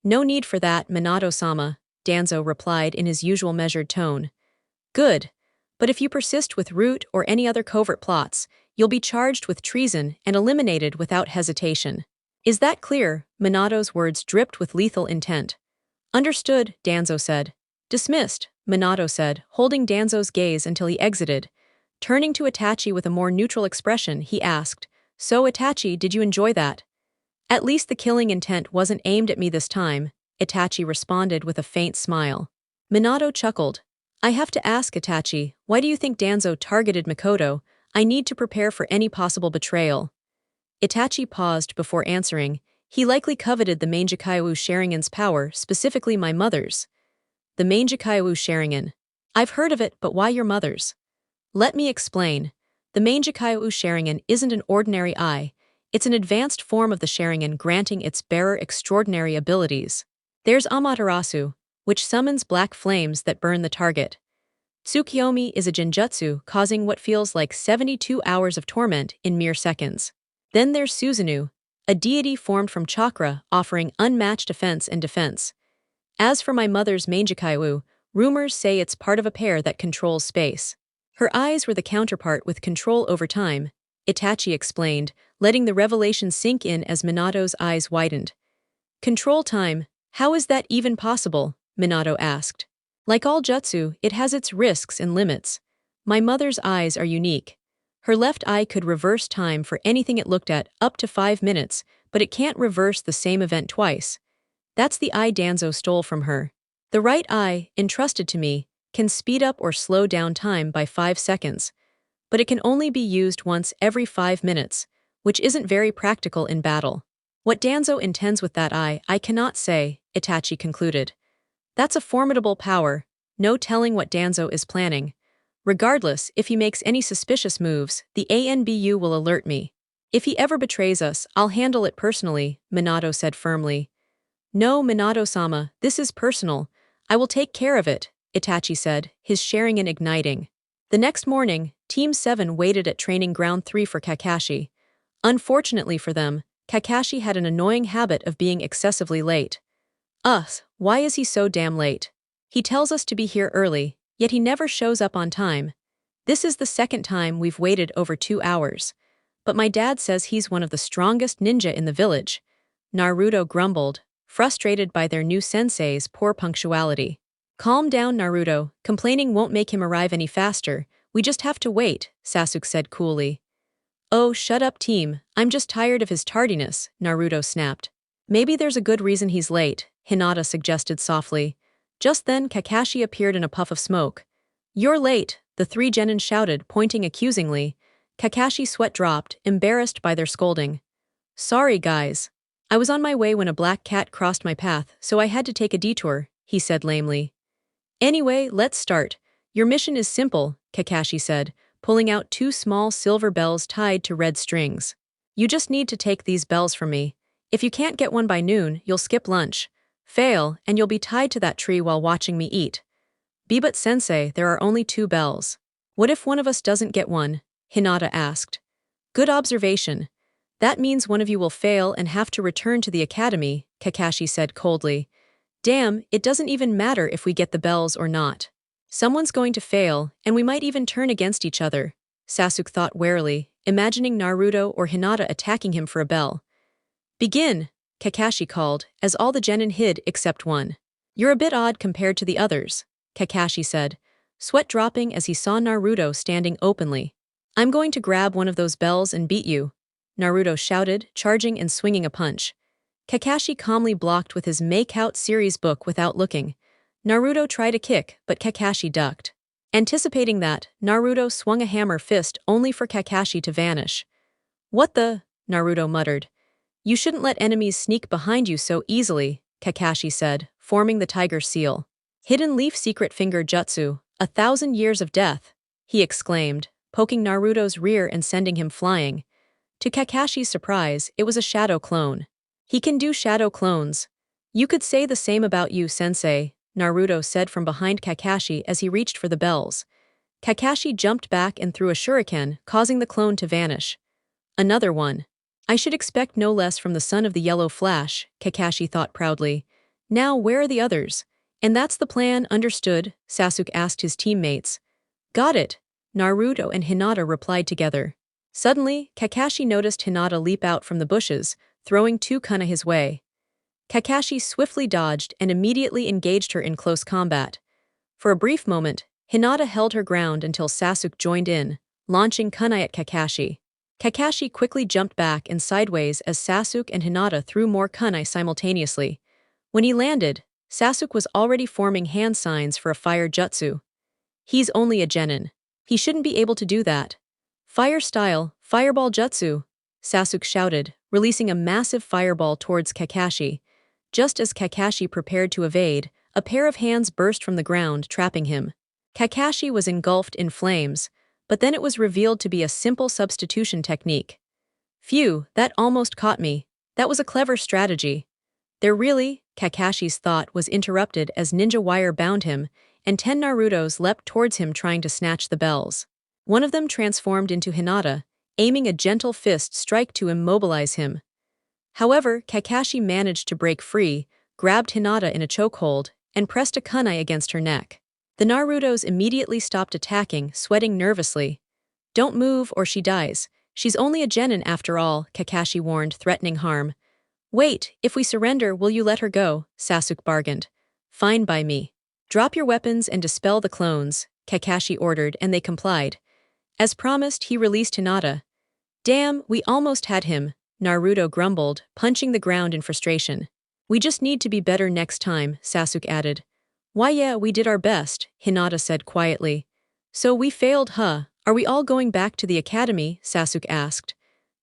"No need for that, Minato-sama," Danzo replied in his usual measured tone. "Good. But if you persist with Root or any other covert plots, you'll be charged with treason and eliminated without hesitation." "Is that clear?" Minato's words dripped with lethal intent. "Understood," Danzo said. "Dismissed," Minato said, holding Danzo's gaze until he exited. Turning to Itachi with a more neutral expression, he asked, "So, Itachi, did you enjoy that?" "At least the killing intent wasn't aimed at me this time," Itachi responded with a faint smile. Minato chuckled. "I have to ask, Itachi, why do you think Danzo targeted Mikoto? I need to prepare for any possible betrayal." Itachi paused before answering. "He likely coveted the Mangekyo Sharingan's power, specifically my mother's." "The Mangekyo Sharingan. I've heard of it, but why your mother's?" "Let me explain. The Mangekyo Sharingan isn't an ordinary eye. It's an advanced form of the Sharingan granting its bearer extraordinary abilities. There's Amaterasu, which summons black flames that burn the target. Tsukiyomi is a genjutsu causing what feels like 72 hours of torment in mere seconds. Then there's Susanoo, a deity formed from chakra offering unmatched offense and defense. As for my mother's Mangekyo, rumors say it's part of a pair that controls space. Her eyes were the counterpart with control over time," Itachi explained, letting the revelation sink in as Minato's eyes widened. "Control time? How is that even possible?" Minato asked. "Like all jutsu, it has its risks and limits. My mother's eyes are unique. Her left eye could reverse time for anything it looked at, up to 5 minutes, but it can't reverse the same event twice. That's the eye Danzo stole from her. The right eye, entrusted to me, can speed up or slow down time by 5 seconds, but it can only be used once every 5 minutes, which isn't very practical in battle. What Danzo intends with that eye, I cannot say," Itachi concluded. "That's a formidable power, no telling what Danzo is planning. Regardless, if he makes any suspicious moves, the ANBU will alert me. If he ever betrays us, I'll handle it personally," Minato said firmly. "No, Minato-sama, this is personal. I will take care of it," Itachi said, his Sharingan igniting. The next morning, Team 7 waited at Training Ground 3 for Kakashi. Unfortunately for them, Kakashi had an annoying habit of being excessively late. Why is he so damn late? He tells us to be here early, yet he never shows up on time. This is the second time we've waited over 2 hours. But my dad says he's one of the strongest ninja in the village," Naruto grumbled, frustrated by their new sensei's poor punctuality. "Calm down, Naruto, complaining won't make him arrive any faster, we just have to wait," Sasuke said coolly. "Oh, shut up, team, I'm just tired of his tardiness," Naruto snapped. "Maybe there's a good reason he's late," Hinata suggested softly. Just then Kakashi appeared in a puff of smoke. "You're late," the 3 genin shouted, pointing accusingly. Kakashi's sweat dropped, embarrassed by their scolding. "Sorry, guys. I was on my way when a black cat crossed my path, so I had to take a detour," he said lamely. "Anyway, let's start. Your mission is simple," Kakashi said, pulling out 2 small silver bells tied to red strings. "You just need to take these bells from me. If you can't get one by noon, you'll skip lunch. Fail, and you'll be tied to that tree while watching me eat." "But sensei, there are only 2 bells. What if one of us doesn't get one?" Hinata asked. "Good observation. That means one of you will fail and have to return to the academy," Kakashi said coldly. "Damn, it doesn't even matter if we get the bells or not. Someone's going to fail, and we might even turn against each other," Sasuke thought warily, imagining Naruto or Hinata attacking him for a bell. "Begin," Kakashi called, as all the genin hid except one. "You're a bit odd compared to the others," Kakashi said, sweat dropping as he saw Naruto standing openly. "I'm going to grab one of those bells and beat you," Naruto shouted, charging and swinging a punch. Kakashi calmly blocked with his Make-Out series book without looking. Naruto tried a kick, but Kakashi ducked. Anticipating that, Naruto swung a hammer fist only for Kakashi to vanish. "What the?" Naruto muttered. "You shouldn't let enemies sneak behind you so easily," Kakashi said, forming the tiger seal. "Hidden leaf secret finger jutsu, 1,000 years of death," he exclaimed, poking Naruto's rear and sending him flying. To Kakashi's surprise, it was a shadow clone. "He can do shadow clones. You could say the same about you, sensei," Naruto said from behind Kakashi as he reached for the bells. Kakashi jumped back and threw a shuriken, causing the clone to vanish. "Another one. I should expect no less from the son of the Yellow Flash," Kakashi thought proudly. "Now where are the others?" "And that's the plan, understood?" Sasuke asked his teammates. "Got it," Naruto and Hinata replied together. Suddenly, Kakashi noticed Hinata leap out from the bushes, throwing 2 kunai his way. Kakashi swiftly dodged and immediately engaged her in close combat. For a brief moment, Hinata held her ground until Sasuke joined in, launching kunai at Kakashi. Kakashi quickly jumped back and sideways as Sasuke and Hinata threw more kunai simultaneously. When he landed, Sasuke was already forming hand signs for a fire jutsu. "He's only a genin. He shouldn't be able to do that." "Fire style, fireball jutsu," Sasuke shouted, releasing a massive fireball towards Kakashi. Just as Kakashi prepared to evade, a pair of hands burst from the ground, trapping him. Kakashi was engulfed in flames, but then it was revealed to be a simple substitution technique. "Phew, that almost caught me. That was a clever strategy." "There really?" Kakashi's thought was interrupted as ninja wire bound him, and 10 Narutos leapt towards him trying to snatch the bells. One of them transformed into Hinata, aiming a gentle fist strike to immobilize him. However, Kakashi managed to break free, grabbed Hinata in a chokehold, and pressed a kunai against her neck. The Narutos immediately stopped attacking, sweating nervously. "Don't move or she dies. She's only a genin after all," Kakashi warned, threatening harm. "Wait, if we surrender, will you let her go?" Sasuke bargained. "Fine by me. Drop your weapons and dispel the clones," Kakashi ordered, and they complied. As promised, he released Hinata. "Damn, we almost had him," Naruto grumbled, punching the ground in frustration. "We just need to be better next time," Sasuke added. "Why yeah, we did our best," Hinata said quietly. "So we failed, huh? Are we all going back to the academy?" Sasuke asked.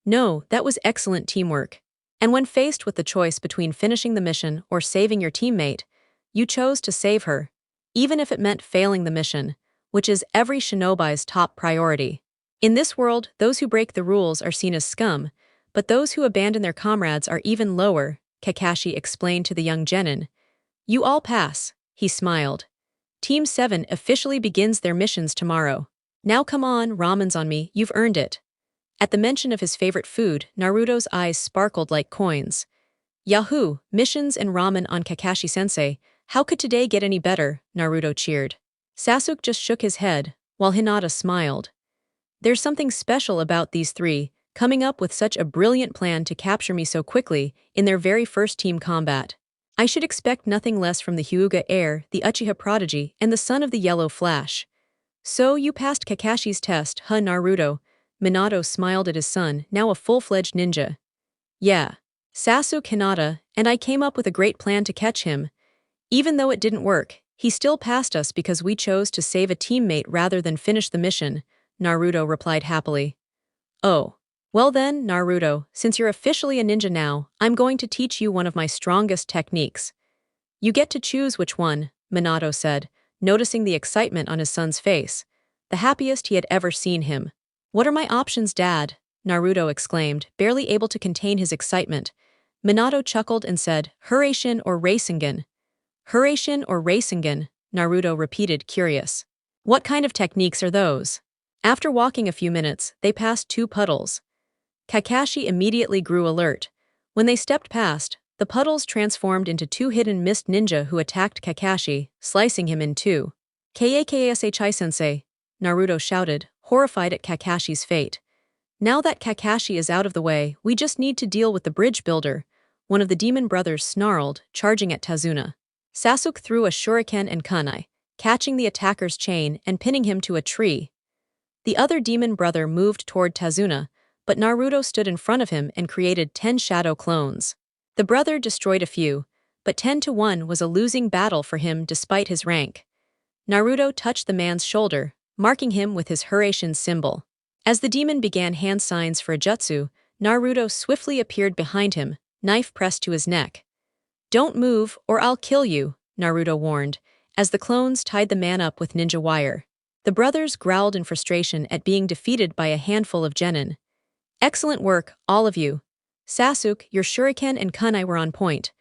"No, that was excellent teamwork. And when faced with the choice between finishing the mission or saving your teammate, you chose to save her, even if it meant failing the mission, which is every shinobi's top priority. In this world, those who break the rules are seen as scum, but those who abandon their comrades are even lower," Kakashi explained to the young genin. "You all pass," he smiled. "Team 7 officially begins their missions tomorrow. Now come on, ramen's on me, you've earned it." At the mention of his favorite food, Naruto's eyes sparkled like coins. "Yahoo! Missions and ramen on Kakashi-sensei. How could today get any better?" Naruto cheered. Sasuke just shook his head, while Hinata smiled. "There's something special about these three, coming up with such a brilliant plan to capture me so quickly in their very first team combat. I should expect nothing less from the Hyuga heir, the Uchiha prodigy, and the son of the Yellow Flash." "So you passed Kakashi's test, huh, Naruto?" Minato smiled at his son, now a full-fledged ninja. "Yeah. Sasuke, Hinata, and I came up with a great plan to catch him. Even though it didn't work, he still passed us because we chose to save a teammate rather than finish the mission," Naruto replied happily. "Oh. Well then, Naruto, since you're officially a ninja now, I'm going to teach you one of my strongest techniques." "You get to choose which one," Minato said, noticing the excitement on his son's face, the happiest he had ever seen him. "What are my options, Dad?" Naruto exclaimed, barely able to contain his excitement. Minato chuckled and said, "Huraishin or Rasengan?" "Huraishin or Rasengan," Naruto repeated, curious. "What kind of techniques are those?" After walking a few minutes, they passed 2 puddles. Kakashi immediately grew alert. When they stepped past, the puddles transformed into 2 hidden mist ninja who attacked Kakashi, slicing him in 2. "Kakashii-sensei," Naruto shouted, horrified at Kakashi's fate. "Now that Kakashi is out of the way, we just need to deal with the bridge builder," one of the demon brothers snarled, charging at Tazuna. Sasuke threw a shuriken and kunai, catching the attacker's chain and pinning him to a tree. The other demon brother moved toward Tazuna, but Naruto stood in front of him and created 10 shadow clones. The brother destroyed a few, but 10-1 was a losing battle for him despite his rank. Naruto touched the man's shoulder, marking him with his Hurricane symbol. As the demon began hand signs for a jutsu, Naruto swiftly appeared behind him, knife pressed to his neck. "Don't move, or I'll kill you," Naruto warned, as the clones tied the man up with ninja wire. The brothers growled in frustration at being defeated by a handful of genin. "Excellent work, all of you. Sasuke, your shuriken and kunai were on point.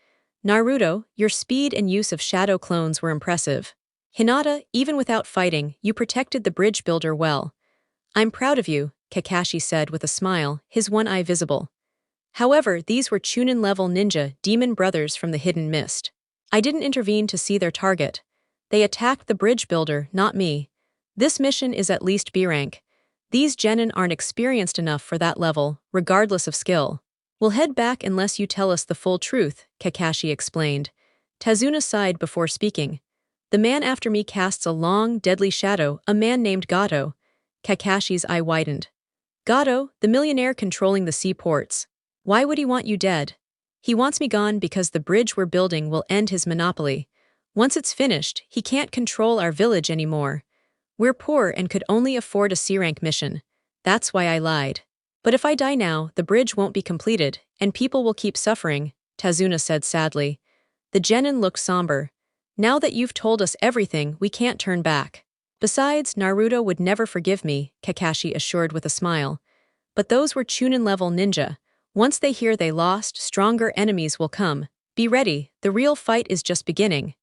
Naruto, your speed and use of shadow clones were impressive. Hinata, even without fighting, you protected the bridge builder well. I'm proud of you," Kakashi said with a smile, his one eye visible. However, these were Chunin-level ninja demon brothers from the hidden mist. "I didn't intervene to see their target. They attacked the bridge builder, not me. This mission is at least B rank. These genin aren't experienced enough for that level, regardless of skill. We'll head back unless you tell us the full truth," Kakashi explained. Tazuna sighed before speaking. "The man after me casts a long, deadly shadow, a man named Gato." Kakashi's eye widened. "Gato, the millionaire controlling the seaports. Why would he want you dead?" "He wants me gone because the bridge we're building will end his monopoly. Once it's finished, he can't control our village anymore. We're poor and could only afford a C-rank mission. That's why I lied. But if I die now, the bridge won't be completed, and people will keep suffering," Tazuna said sadly. The genin looked somber. "Now that you've told us everything, we can't turn back. Besides, Naruto would never forgive me," Kakashi assured with a smile. "But those were Chunin-level ninja. Once they hear they lost, stronger enemies will come. Be ready, the real fight is just beginning."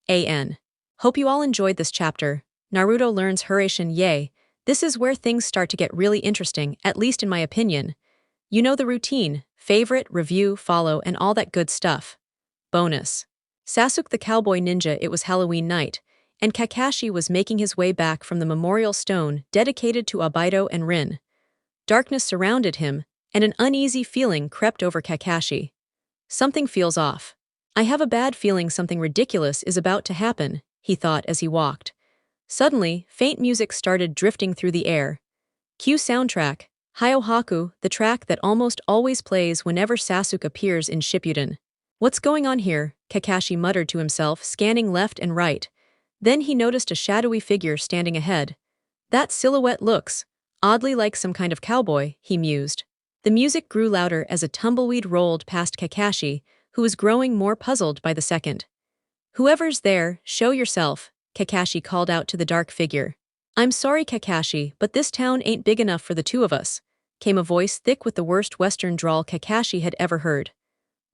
AN. Hope you all enjoyed this chapter. Naruto learns Hurricane, yay. This is where things start to get really interesting, at least in my opinion. You know the routine: favorite, review, follow, and all that good stuff. Bonus. Sasuke the cowboy ninja. It was Halloween night, and Kakashi was making his way back from the memorial stone dedicated to Obito and Rin. Darkness surrounded him, and an uneasy feeling crept over Kakashi. Something feels off. I have a bad feeling something ridiculous is about to happen, he thought as he walked. Suddenly, faint music started drifting through the air. Cue soundtrack, Haku, the track that almost always plays whenever Sasuke appears in Shippuden. What's going on here? Kakashi muttered to himself, scanning left and right. Then he noticed a shadowy figure standing ahead. That silhouette looks oddly like some kind of cowboy, he mused. The music grew louder as a tumbleweed rolled past Kakashi, who was growing more puzzled by the second. "Whoever's there, show yourself," Kakashi called out to the dark figure. "I'm sorry, Kakashi, but this town ain't big enough for the two of us," came a voice thick with the worst Western drawl Kakashi had ever heard.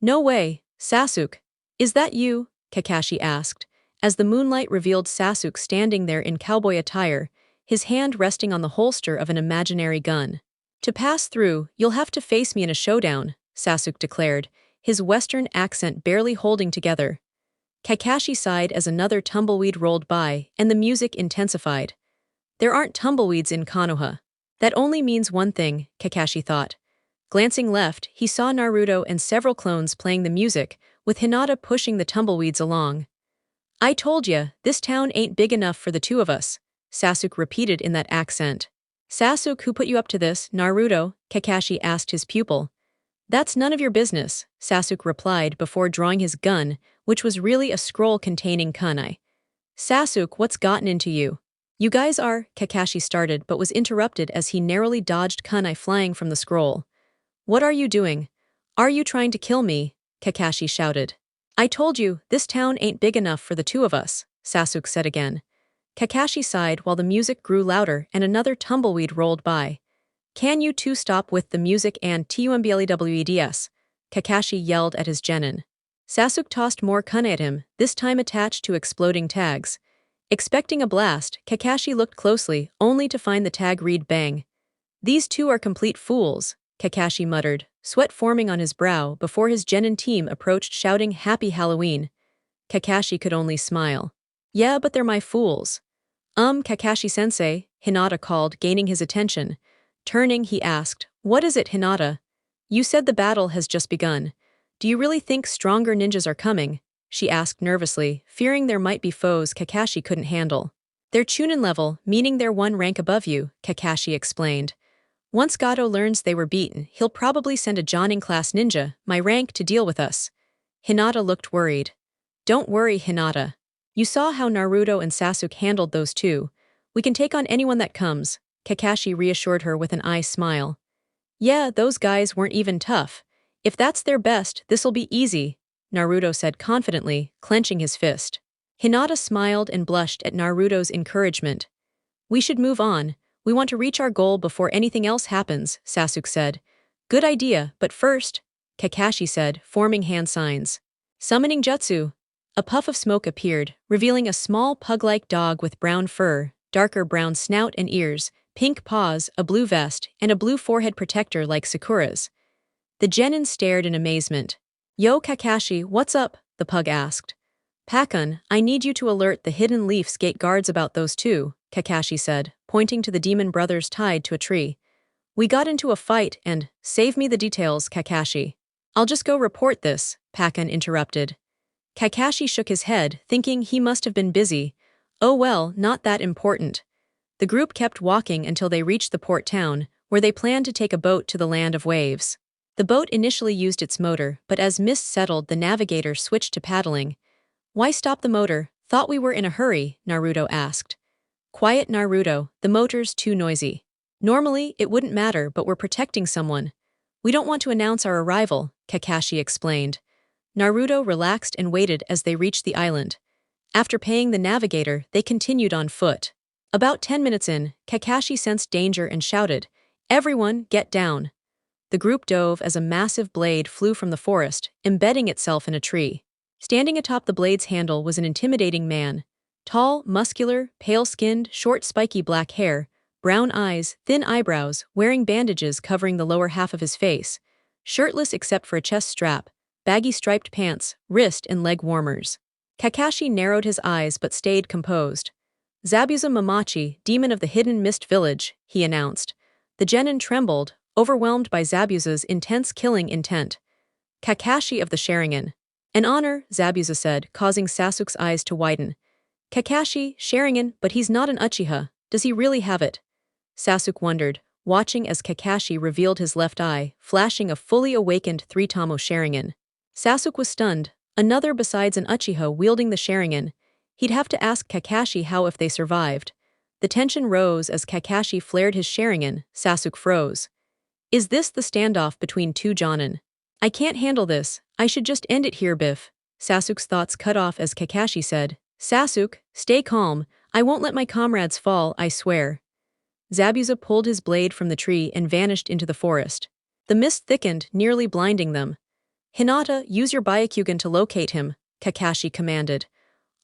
"No way, Sasuke. Is that you?" Kakashi asked, as the moonlight revealed Sasuke standing there in cowboy attire, his hand resting on the holster of an imaginary gun. "To pass through, you'll have to face me in a showdown," Sasuke declared, his Western accent barely holding together. Kakashi sighed as another tumbleweed rolled by, and the music intensified. There aren't tumbleweeds in Konoha. That only means one thing, Kakashi thought. Glancing left, he saw Naruto and several clones playing the music, with Hinata pushing the tumbleweeds along. "I told ya, this town ain't big enough for the two of us," Sasuke repeated in that accent. "Sasuke, who put you up to this, Naruto?" Kakashi asked his pupil. "That's none of your business," Sasuke replied before drawing his gun, which was really a scroll containing kunai. "Sasuke, what's gotten into you?" "You guys are," Kakashi started but was interrupted as he narrowly dodged kunai flying from the scroll. "What are you doing? Are you trying to kill me?" Kakashi shouted. "I told you, this town ain't big enough for the two of us," Sasuke said again. Kakashi sighed while the music grew louder and another tumbleweed rolled by. "Can you two stop with the music and tumbleweds?" Kakashi yelled at his genin. Sasuke tossed more kunai at him, this time attached to exploding tags. Expecting a blast, Kakashi looked closely, only to find the tag read "Bang." "These two are complete fools," Kakashi muttered, sweat forming on his brow before his genin team approached shouting "Happy Halloween." Kakashi could only smile. "Yeah, but they're my fools." Kakashi-sensei," Hinata called, gaining his attention. Turning, he asked, "What is it, Hinata?" "You said the battle has just begun. Do you really think stronger ninjas are coming?" she asked nervously, fearing there might be foes Kakashi couldn't handle. "They're Chunin level, meaning they're one rank above you," Kakashi explained. Once Gato learns they were beaten, he'll probably send a Jonin-class ninja, my rank, to deal with us. Hinata looked worried. Don't worry, Hinata. You saw how Naruto and Sasuke handled those two. We can take on anyone that comes, Kakashi reassured her with an eye smile. Yeah, those guys weren't even tough. If that's their best, this'll be easy, Naruto said confidently, clenching his fist. Hinata smiled and blushed at Naruto's encouragement. We should move on. We want to reach our goal before anything else happens, Sasuke said. Good idea, but first, Kakashi said, forming hand signs. Summoning jutsu. A puff of smoke appeared, revealing a small pug-like dog with brown fur, darker brown snout and ears, pink paws, a blue vest, and a blue forehead protector like Sakura's. The genin stared in amazement. Yo, Kakashi, what's up? The pug asked. Pakun, I need you to alert the Hidden Leaf's gate guards about those two, Kakashi said, pointing to the demon brothers tied to a tree. We got into a fight and, save me the details, Kakashi. I'll just go report this, Pakun interrupted. Kakashi shook his head, thinking he must have been busy. Oh well, not that important. The group kept walking until they reached the port town, where they planned to take a boat to the land of waves. The boat initially used its motor, but as mist settled, the navigator switched to paddling. Why stop the motor? Thought we were in a hurry, Naruto asked. Quiet, Naruto, the motor's too noisy. Normally, it wouldn't matter, but we're protecting someone. We don't want to announce our arrival, Kakashi explained. Naruto relaxed and waited as they reached the island. After paying the navigator, they continued on foot. About 10 minutes in, Kakashi sensed danger and shouted, Everyone, get down. The group dove as a massive blade flew from the forest, embedding itself in a tree. Standing atop the blade's handle was an intimidating man. Tall, muscular, pale-skinned, short spiky black hair, brown eyes, thin eyebrows, wearing bandages covering the lower half of his face, shirtless except for a chest strap, baggy striped pants, wrist and leg warmers. Kakashi narrowed his eyes but stayed composed. Zabuza Mamachi, demon of the Hidden Mist Village, he announced. The genin trembled, overwhelmed by Zabuza's intense killing intent. Kakashi of the Sharingan. An honor, Zabuza said, causing Sasuke's eyes to widen. Kakashi, Sharingan, but he's not an Uchiha. Does he really have it? Sasuke wondered, watching as Kakashi revealed his left eye, flashing a fully awakened three-tomo Sharingan. Sasuke was stunned. Another besides an Uchiha wielding the Sharingan. He'd have to ask Kakashi how if they survived. The tension rose as Kakashi flared his Sharingan. Sasuke froze. Is this the standoff between two Jonin? I can't handle this. I should just end it here, Biff. Sasuke's thoughts cut off as Kakashi said, Sasuke, stay calm. I won't let my comrades fall, I swear. Zabuza pulled his blade from the tree and vanished into the forest. The mist thickened, nearly blinding them. Hinata, use your Byakugan to locate him, Kakashi commanded.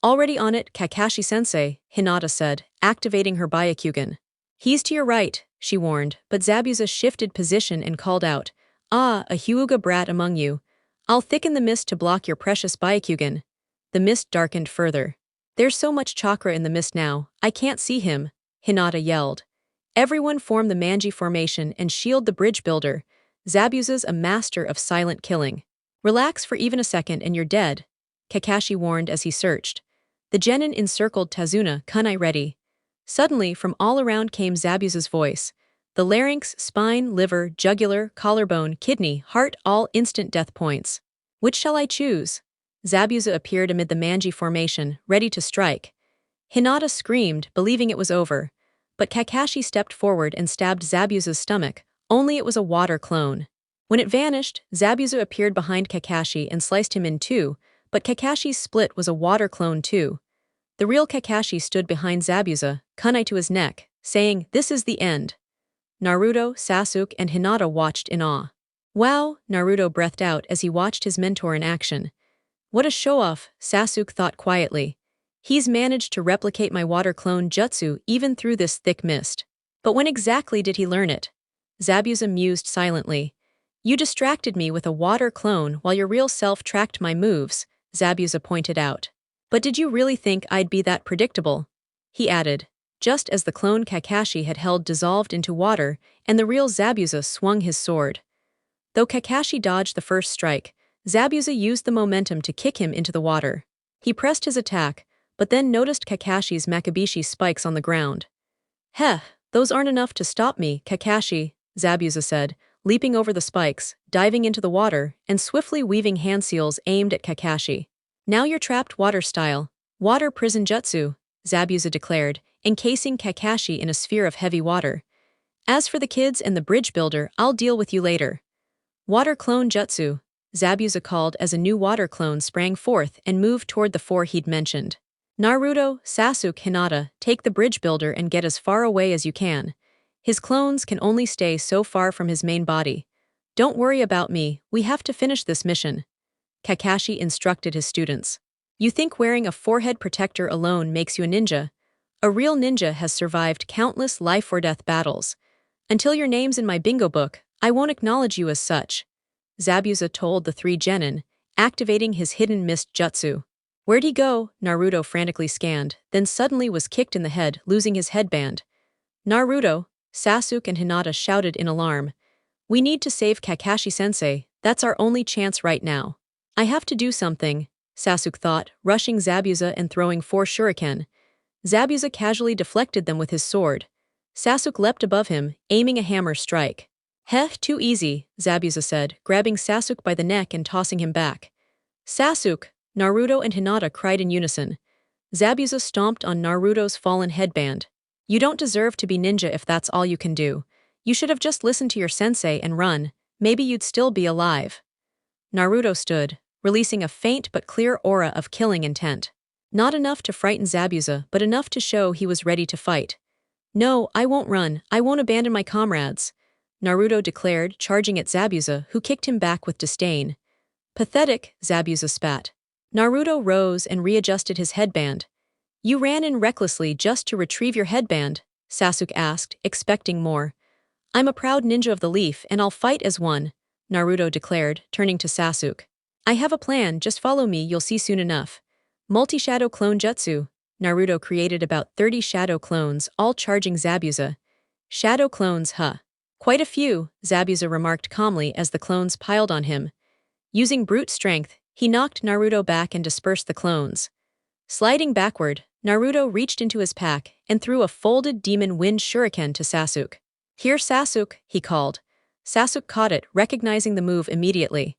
Already on it, Kakashi-sensei, Hinata said, activating her Byakugan. He's to your right, she warned, but Zabuza shifted position and called out, Ah, a Hyuga brat among you. I'll thicken the mist to block your precious Byakugan. The mist darkened further. There's so much chakra in the mist now, I can't see him, Hinata yelled. Everyone form the Manji formation and shield the bridge builder. Zabuza's a master of silent killing. Relax for even a second and you're dead, Kakashi warned as he searched. The genin encircled Tazuna, kunai ready. Suddenly, from all around came Zabuza's voice. The larynx, spine, liver, jugular, collarbone, kidney, heart, all instant death points. Which shall I choose? Zabuza appeared amid the Manji formation, ready to strike. Hinata screamed, believing it was over. But Kakashi stepped forward and stabbed Zabuza's stomach, only it was a water clone. When it vanished, Zabuza appeared behind Kakashi and sliced him in two, but Kakashi's split was a water clone too. The real Kakashi stood behind Zabuza, kunai to his neck, saying, This is the end. Naruto, Sasuke, and Hinata watched in awe. Wow, Naruto breathed out as he watched his mentor in action. What a show-off, Sasuke thought quietly. He's managed to replicate my water clone jutsu even through this thick mist. But when exactly did he learn it? Zabuza mused silently. You distracted me with a water clone while your real self tracked my moves, Zabuza pointed out. But did you really think I'd be that predictable? He added, just as the clone Kakashi had held dissolved into water and the real Zabuza swung his sword. Though Kakashi dodged the first strike, Zabuza used the momentum to kick him into the water. He pressed his attack, but then noticed Kakashi's Makabishi spikes on the ground. Heh, those aren't enough to stop me, Kakashi, Zabuza said, leaping over the spikes, diving into the water, and swiftly weaving hand seals aimed at Kakashi. Now you're trapped water style. Water prison jutsu, Zabuza declared, encasing Kakashi in a sphere of heavy water. As for the kids and the bridge builder, I'll deal with you later. Water clone jutsu, Zabuza called as a new water clone sprang forth and moved toward the four he'd mentioned. Naruto, Sasuke, Hinata, take the bridge builder and get as far away as you can. His clones can only stay so far from his main body. Don't worry about me, we have to finish this mission. Kakashi instructed his students. You think wearing a forehead protector alone makes you a ninja? A real ninja has survived countless life-or-death battles. Until your name's in my bingo book, I won't acknowledge you as such. Zabuza told the three genin, activating his hidden mist jutsu. Where'd he go? Naruto frantically scanned, then suddenly was kicked in the head, losing his headband. Naruto, Sasuke and Hinata shouted in alarm. We need to save Kakashi-sensei, that's our only chance right now. I have to do something, Sasuke thought, rushing Zabuza and throwing 4 shuriken. Zabuza casually deflected them with his sword. Sasuke leapt above him, aiming a hammer strike. Heh, too easy, Zabuza said, grabbing Sasuke by the neck and tossing him back. Sasuke, Naruto and Hinata cried in unison. Zabuza stomped on Naruto's fallen headband. You don't deserve to be ninja if that's all you can do. You should have just listened to your sensei and run, maybe you'd still be alive. Naruto stood, releasing a faint but clear aura of killing intent. Not enough to frighten Zabuza, but enough to show he was ready to fight. No, I won't run, I won't abandon my comrades, Naruto declared, charging at Zabuza, who kicked him back with disdain. Pathetic, Zabuza spat. Naruto rose and readjusted his headband. You ran in recklessly just to retrieve your headband, Sasuke asked, expecting more. I'm a proud ninja of the leaf and I'll fight as one, Naruto declared, turning to Sasuke. I have a plan, just follow me, you'll see soon enough. Multi-shadow clone jutsu. Naruto created about 30 shadow clones, all charging Zabuza. Shadow clones, huh? Quite a few, Zabuza remarked calmly as the clones piled on him. Using brute strength, he knocked Naruto back and dispersed the clones. Sliding backward, Naruto reached into his pack and threw a folded demon wind shuriken to Sasuke. Here, Sasuke, he called. Sasuke caught it, recognizing the move immediately.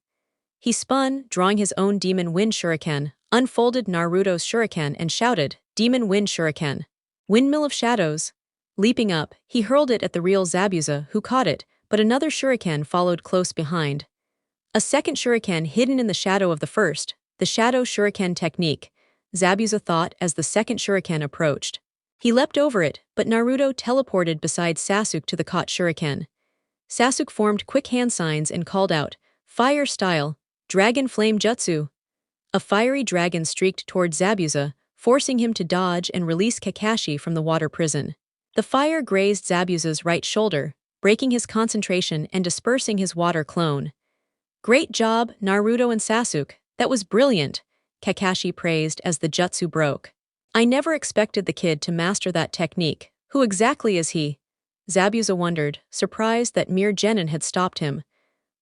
He spun, drawing his own demon wind shuriken, unfolded Naruto's shuriken and shouted, Demon wind shuriken. Windmill of shadows. Leaping up, he hurled it at the real Zabuza, who caught it, but another shuriken followed close behind. A second shuriken hidden in the shadow of the first, the shadow shuriken technique, Zabuza thought as the second shuriken approached. He leapt over it, but Naruto teleported beside Sasuke to the caught shuriken. Sasuke formed quick hand signs and called out, Fire style, Dragon Flame Jutsu. A fiery dragon streaked toward Zabuza, forcing him to dodge and release Kakashi from the water prison. The fire grazed Zabuza's right shoulder, breaking his concentration and dispersing his water clone. Great job, Naruto and Sasuke, that was brilliant, Kakashi praised as the jutsu broke. I never expected the kid to master that technique. Who exactly is he? Zabuza wondered, surprised that mere genin had stopped him.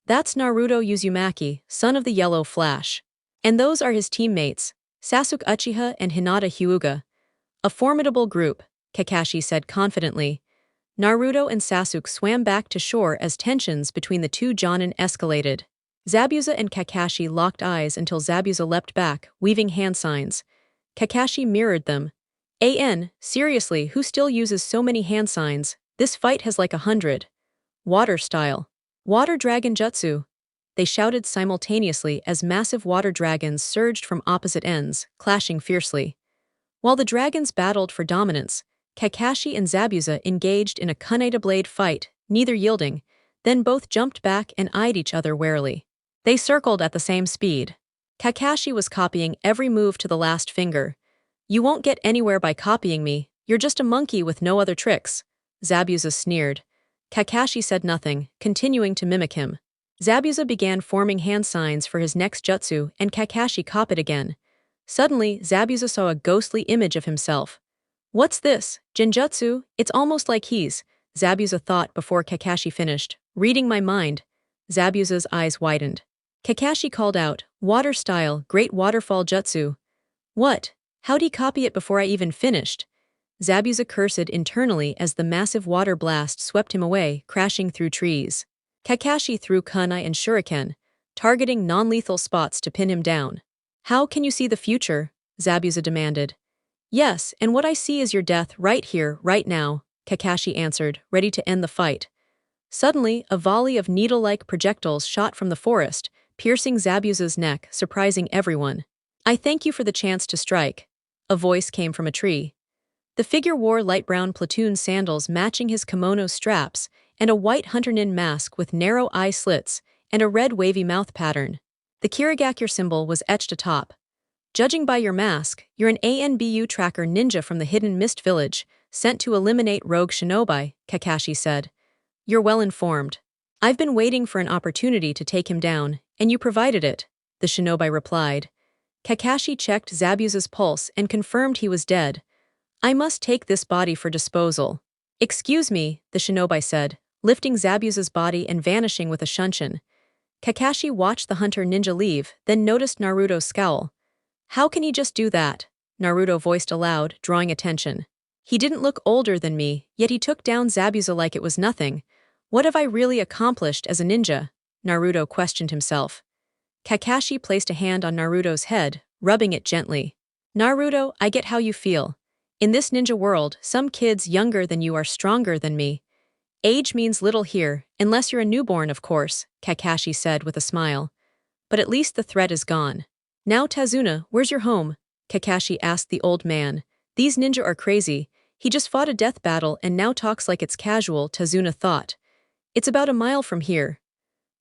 That's Naruto Uzumaki, son of the Yellow Flash. And those are his teammates, Sasuke Uchiha and Hinata Hyuga. A formidable group, Kakashi said confidently. Naruto and Sasuke swam back to shore as tensions between the two jonin escalated. Zabuza and Kakashi locked eyes until Zabuza leapt back, weaving hand signs. Kakashi mirrored them. Seriously, who still uses so many hand signs? This fight has like 100. Water style. Water dragon jutsu. They shouted simultaneously as massive water dragons surged from opposite ends, clashing fiercely. While the dragons battled for dominance, Kakashi and Zabuza engaged in a kunai blade fight, neither yielding, then both jumped back and eyed each other warily. They circled at the same speed. Kakashi was copying every move to the last finger. You won't get anywhere by copying me, you're just a monkey with no other tricks, Zabuza sneered. Kakashi said nothing, continuing to mimic him. Zabuza began forming hand signs for his next jutsu and Kakashi copied again. Suddenly, Zabuza saw a ghostly image of himself. What's this, Genjutsu? It's almost like he's, Zabuza thought before Kakashi finished, reading my mind. Zabuza's eyes widened. Kakashi called out, Water style, great waterfall jutsu. What? How'd he copy it before I even finished? Zabuza cursed internally as the massive water blast swept him away, crashing through trees. Kakashi threw kunai and shuriken, targeting non-lethal spots to pin him down. How can you see the future? Zabuza demanded. Yes, and what I see is your death right here, right now, Kakashi answered, ready to end the fight. Suddenly, a volley of needle-like projectiles shot from the forest, piercing Zabuza's neck, surprising everyone. I thank you for the chance to strike. A voice came from a tree. The figure wore light brown platoon sandals matching his kimono straps, and a white hunter-nin mask with narrow eye slits and a red wavy mouth pattern. The Kirigakure symbol was etched atop. Judging by your mask, you're an ANBU tracker ninja from the Hidden Mist Village, sent to eliminate rogue shinobi, Kakashi said. You're well informed. I've been waiting for an opportunity to take him down, and you provided it, the shinobi replied. Kakashi checked Zabuza's pulse and confirmed he was dead. I must take this body for disposal. Excuse me, the shinobi said, lifting Zabuza's body and vanishing with a shunshin. Kakashi watched the hunter ninja leave, then noticed Naruto's scowl. How can he just do that? Naruto voiced aloud, drawing attention. He didn't look older than me, yet he took down Zabuza like it was nothing. What have I really accomplished as a ninja? Naruto questioned himself. Kakashi placed a hand on Naruto's head, rubbing it gently. Naruto, I get how you feel. In this ninja world, some kids younger than you are stronger than me. Age means little here, unless you're a newborn, of course, Kakashi said with a smile. But at least the threat is gone. Now Tazuna, where's your home? Kakashi asked the old man. These ninja are crazy. He just fought a death battle and now talks like it's casual, Tazuna thought. It's about a mile from here.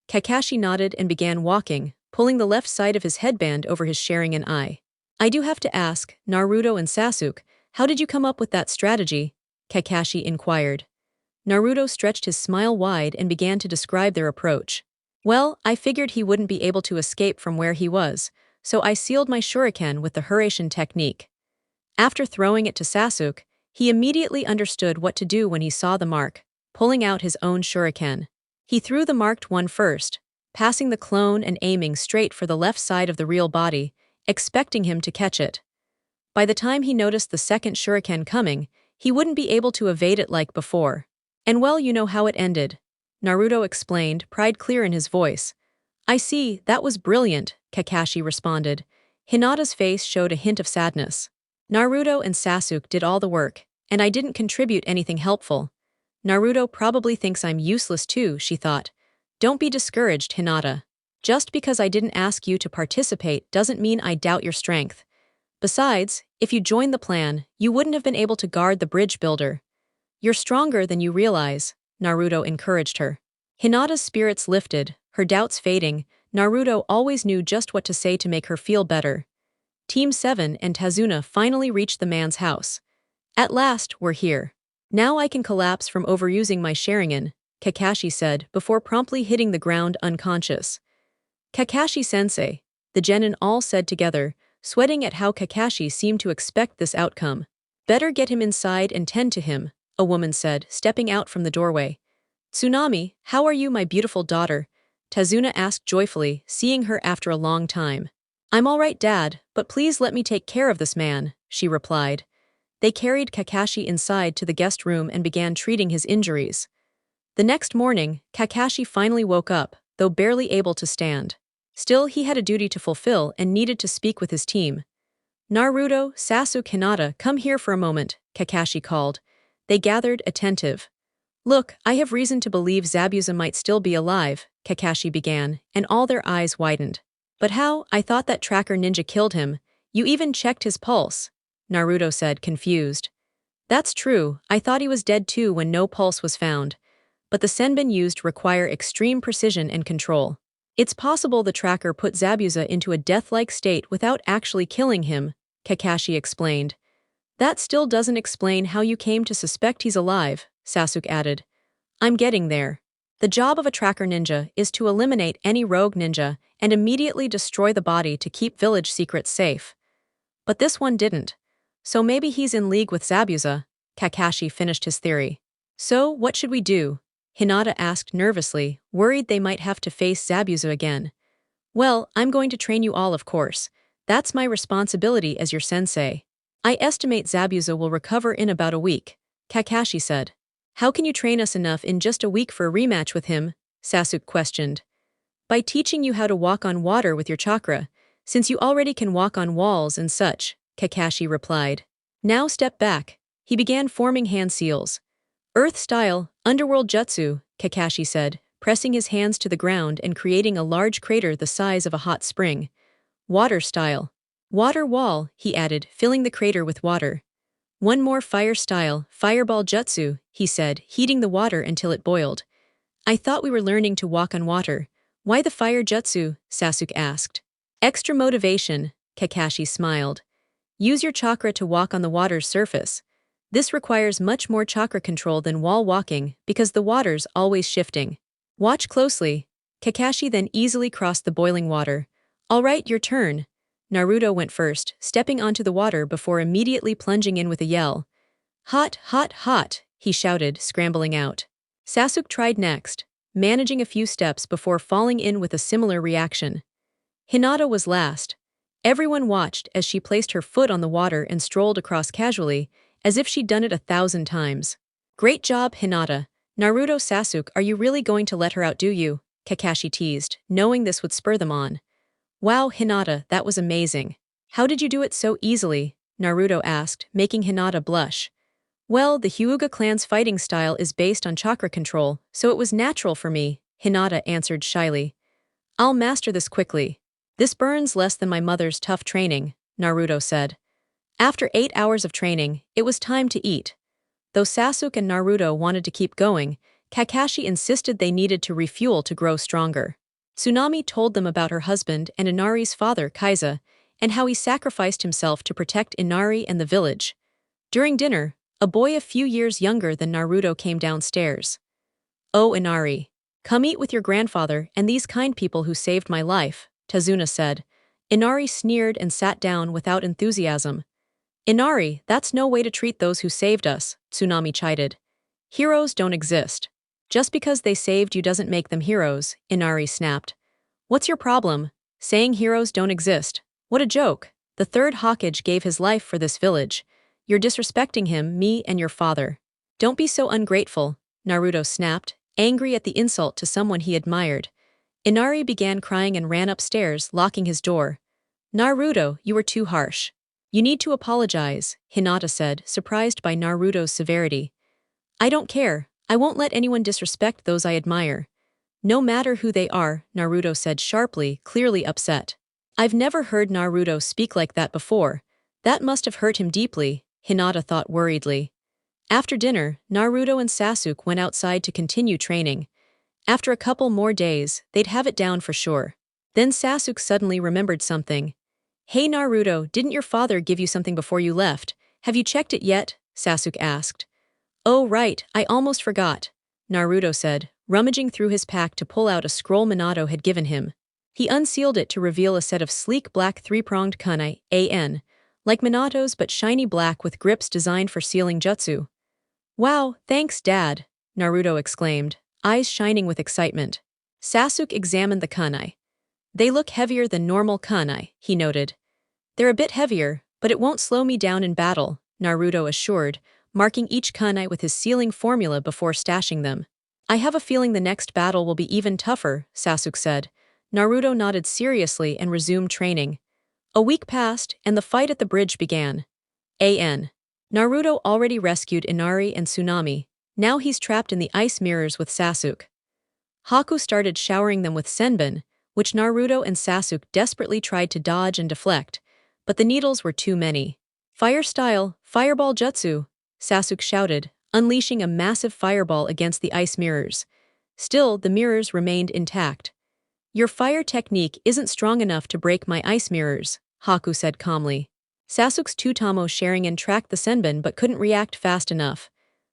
Kakashi nodded and began walking, pulling the left side of his headband over his Sharingan eye. I do have to ask, Naruto and Sasuke, how did you come up with that strategy? Kakashi inquired. Naruto stretched his smile wide and began to describe their approach. Well, I figured he wouldn't be able to escape from where he was, so I sealed my shuriken with the Hurashin technique. After throwing it to Sasuke, he immediately understood what to do when he saw the mark, pulling out his own shuriken. He threw the marked one first, passing the clone and aiming straight for the left side of the real body, expecting him to catch it. By the time he noticed the second shuriken coming, he wouldn't be able to evade it like before. And well, you know how it ended. Naruto explained, pride clear in his voice. I see, that was brilliant, Kakashi responded. Hinata's face showed a hint of sadness. Naruto and Sasuke did all the work, and I didn't contribute anything helpful. Naruto probably thinks I'm useless too, she thought. Don't be discouraged, Hinata. Just because I didn't ask you to participate doesn't mean I doubt your strength. Besides, if you joined the plan, you wouldn't have been able to guard the bridge builder. You're stronger than you realize, Naruto encouraged her. Hinata's spirits lifted, her doubts fading. Naruto always knew just what to say to make her feel better. Team 7 and Tazuna finally reached the man's house. At last, we're here. Now I can collapse from overusing my Sharingan, Kakashi said before promptly hitting the ground unconscious. Kakashi-sensei, the genin all said together, sweating at how Kakashi seemed to expect this outcome. Better get him inside and tend to him, a woman said, stepping out from the doorway. Tsunami, how are you, my beautiful daughter? Tazuna asked joyfully, seeing her after a long time. I'm all right, Dad, but please let me take care of this man, she replied. They carried Kakashi inside to the guest room and began treating his injuries. The next morning, Kakashi finally woke up, though barely able to stand. Still, he had a duty to fulfill and needed to speak with his team. Naruto, Sasuke, Hinata, come here for a moment, Kakashi called. They gathered, attentive. Look, I have reason to believe Zabuza might still be alive, Kakashi began, and all their eyes widened. But how? I thought that tracker ninja killed him. You even checked his pulse, Naruto said, confused. That's true, I thought he was dead too when no pulse was found. But the senbon used require extreme precision and control. It's possible the tracker put Zabuza into a death-like state without actually killing him, Kakashi explained. That still doesn't explain how you came to suspect he's alive, Sasuke added. I'm getting there. The job of a tracker ninja is to eliminate any rogue ninja and immediately destroy the body to keep village secrets safe. But this one didn't. So maybe he's in league with Zabuza, Kakashi finished his theory. So, what should we do? Hinata asked nervously, worried they might have to face Zabuza again. Well, I'm going to train you all, of course. That's my responsibility as your sensei. I estimate Zabuza will recover in about a week, Kakashi said. How can you train us enough in just a week for a rematch with him? Sasuke questioned. By teaching you how to walk on water with your chakra, since you already can walk on walls and such, Kakashi replied. Now step back. He began forming hand seals. Earth style, underworld jutsu, Kakashi said, pressing his hands to the ground and creating a large crater the size of a hot spring. Water style. Water wall, he added, filling the crater with water. One more fire style, fireball jutsu, he said, heating the water until it boiled. I thought we were learning to walk on water. Why the fire jutsu? Sasuke asked. Extra motivation, Kakashi smiled. Use your chakra to walk on the water's surface. This requires much more chakra control than wall walking because the water's always shifting. Watch closely. Kakashi then easily crossed the boiling water. All right, your turn. Naruto went first, stepping onto the water before immediately plunging in with a yell. Hot, hot, hot, he shouted, scrambling out. Sasuke tried next, managing a few steps before falling in with a similar reaction. Hinata was last. Everyone watched as she placed her foot on the water and strolled across casually, as if she'd done it 1,000 times. Great job, Hinata. Naruto Sasuke, are you really going to let her outdo you? Kakashi teased, knowing this would spur them on. Wow, Hinata, that was amazing. How did you do it so easily? Naruto asked, making Hinata blush. Well, the Hyuga clan's fighting style is based on chakra control, so it was natural for me, Hinata answered shyly. I'll master this quickly. This burns less than my mother's tough training, Naruto said. After 8 hours of training, it was time to eat. Though Sasuke and Naruto wanted to keep going, Kakashi insisted they needed to refuel to grow stronger. Tsunami told them about her husband and Inari's father, Kaiza, and how he sacrificed himself to protect Inari and the village. During dinner, a boy a few years younger than Naruto came downstairs. Oh, Inari. Come eat with your grandfather and these kind people who saved my life, Tazuna said. Inari sneered and sat down without enthusiasm. Inari, that's no way to treat those who saved us, Tsunami chided. Heroes don't exist. Just because they saved you doesn't make them heroes, Inari snapped. What's your problem? Saying heroes don't exist. What a joke. The third Hokage gave his life for this village. You're disrespecting him, me, and your father. Don't be so ungrateful, Naruto snapped, angry at the insult to someone he admired. Inari began crying and ran upstairs, locking his door. Naruto, you were too harsh. You need to apologize, Hinata said, surprised by Naruto's severity. I don't care. I won't let anyone disrespect those I admire. No matter who they are, Naruto said sharply, clearly upset. I've never heard Naruto speak like that before. That must have hurt him deeply, Hinata thought worriedly. After dinner, Naruto and Sasuke went outside to continue training. After a couple more days, they'd have it down for sure. Then Sasuke suddenly remembered something. Hey Naruto, didn't your father give you something before you left? Have you checked it yet? Sasuke asked. Oh right, I almost forgot, Naruto said, rummaging through his pack to pull out a scroll Minato had given him. He unsealed it to reveal a set of sleek black three-pronged kunai, AN, like Minato's but shiny black with grips designed for sealing jutsu. Wow, thanks Dad, Naruto exclaimed, eyes shining with excitement. Sasuke examined the kunai. They look heavier than normal kunai, he noted. They're a bit heavier, but it won't slow me down in battle, Naruto assured, marking each kunai with his sealing formula before stashing them. I have a feeling the next battle will be even tougher, Sasuke said. Naruto nodded seriously and resumed training. A week passed, and the fight at the bridge began. AN. Naruto already rescued Inari and Tsunami. Now he's trapped in the ice mirrors with Sasuke. Haku started showering them with senbon, which Naruto and Sasuke desperately tried to dodge and deflect, but the needles were too many. Fire style, fireball jutsu, Sasuke shouted, unleashing a massive fireball against the ice mirrors. Still, the mirrors remained intact. Your fire technique isn't strong enough to break my ice mirrors, Haku said calmly. Sasuke's Tutamo Sharingan tracked the senbon but couldn't react fast enough.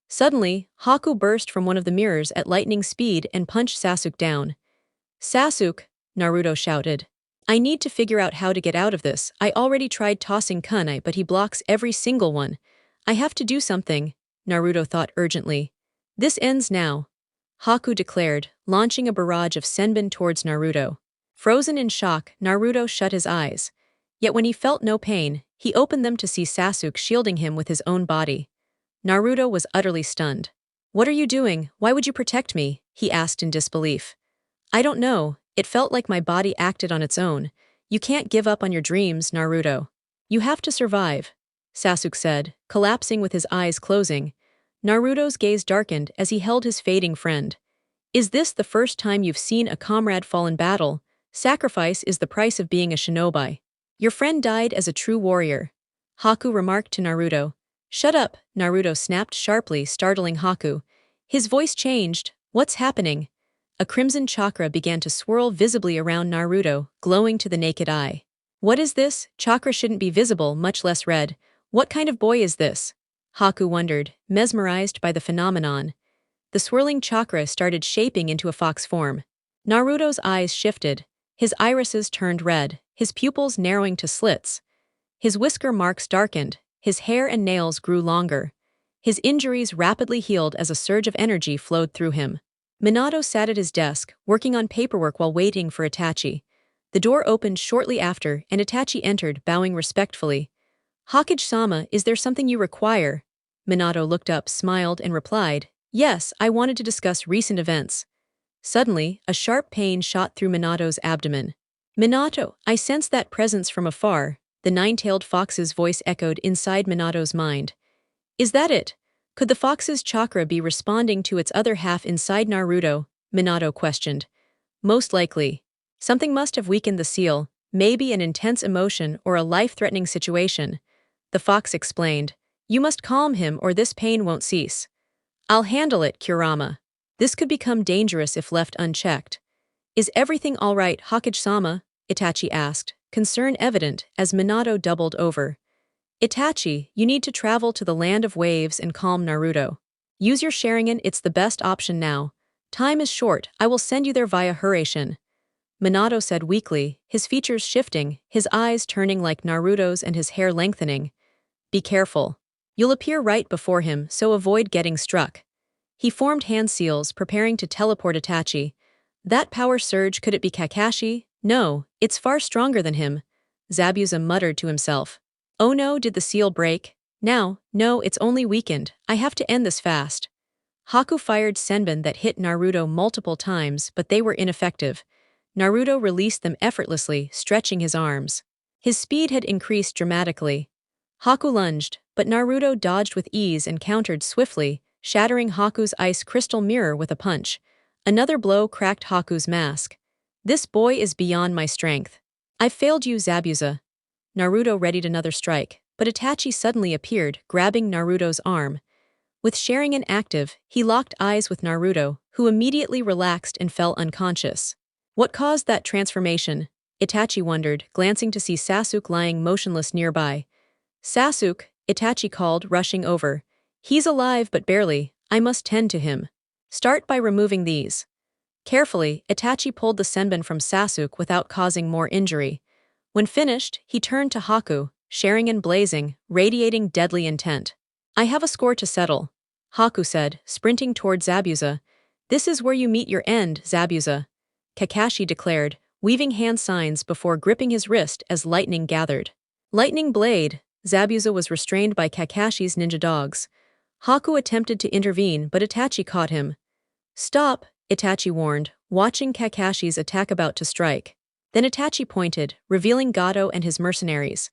Suddenly, Haku burst from one of the mirrors at lightning speed and punched Sasuke down. Sasuke, Naruto shouted. I need to figure out how to get out of this. I already tried tossing kunai but he blocks every single one. I have to do something, Naruto thought urgently. This ends now, Haku declared, launching a barrage of senbon towards Naruto. Frozen in shock, Naruto shut his eyes. Yet when he felt no pain, He opened them to see Sasuke shielding him with his own body. Naruto was utterly stunned. "What are you doing? Why would you protect me?" he asked in disbelief. "I don't know, it felt like my body acted on its own. You can't give up on your dreams, Naruto. You have to survive," Sasuke said, collapsing with his eyes closing. Naruto's gaze darkened as he held his fading friend. "Is this the first time you've seen a comrade fall in battle? Sacrifice is the price of being a shinobi. Your friend died as a true warrior," Haku remarked to Naruto. "Shut up," Naruto snapped sharply, startling Haku. His voice changed. "What's happening?" A crimson chakra began to swirl visibly around Naruto, glowing to the naked eye. "What is this? Chakra shouldn't be visible, much less red. What kind of boy is this?" Haku wondered, mesmerized by the phenomenon. The swirling chakra started shaping into a fox form. Naruto's eyes shifted. His irises turned red, his pupils narrowing to slits. His whisker marks darkened, his hair and nails grew longer. His injuries rapidly healed as a surge of energy flowed through him. Minato sat at his desk, working on paperwork while waiting for Itachi. The door opened shortly after, and Itachi entered, bowing respectfully. "Hokage-sama, is there something you require?" Minato looked up, smiled, and replied, "Yes, I wanted to discuss recent events." Suddenly, a sharp pain shot through Minato's abdomen. "Minato, I sense that presence from afar," the nine-tailed fox's voice echoed inside Minato's mind. "Is that it? Could the fox's chakra be responding to its other half inside Naruto?" Minato questioned. "Most likely. Something must have weakened the seal, maybe an intense emotion or a life-threatening situation," the fox explained. "You must calm him or this pain won't cease." "I'll handle it, Kurama. This could become dangerous if left unchecked." "Is everything all right, Hokage-sama?" Itachi asked, concern evident as Minato doubled over. "Itachi, you need to travel to the land of waves and calm Naruto. Use your Sharingan, it's the best option now. Time is short, I will send you there via Hurricane," Minato said weakly, his features shifting, his eyes turning like Naruto's and his hair lengthening. "Be careful. You'll appear right before him, so avoid getting struck." He formed hand seals, preparing to teleport Itachi. "That power surge, could it be Kakashi?" "No, it's far stronger than him," Zabuza muttered to himself. "Oh no, did the seal break? Now, no, it's only weakened. I have to end this fast." Haku fired senbon that hit Naruto multiple times, but they were ineffective. Naruto released them effortlessly, stretching his arms. His speed had increased dramatically. Haku lunged, but Naruto dodged with ease and countered swiftly, shattering Haku's ice crystal mirror with a punch. Another blow cracked Haku's mask. "This boy is beyond my strength. I've failed you, Zabuza." Naruto readied another strike, but Itachi suddenly appeared, grabbing Naruto's arm. With Sharingan active, he locked eyes with Naruto, who immediately relaxed and fell unconscious. What caused that transformation? Itachi wondered, glancing to see Sasuke lying motionless nearby. "Sasuke," Itachi called, rushing over. "He's alive but barely, I must tend to him. Start by removing these." Carefully, Itachi pulled the senbon from Sasuke without causing more injury. When finished, he turned to Haku, Sharingan blazing, radiating deadly intent. "I have a score to settle," Haku said, sprinting toward Zabuza. "This is where you meet your end, Zabuza," Kakashi declared, weaving hand signs before gripping his wrist as lightning gathered. "Lightning blade," Zabuza was restrained by Kakashi's ninja dogs. Haku attempted to intervene, but Itachi caught him. "Stop," Itachi warned, watching Kakashi's attack about to strike. Then Itachi pointed, revealing Gato and his mercenaries.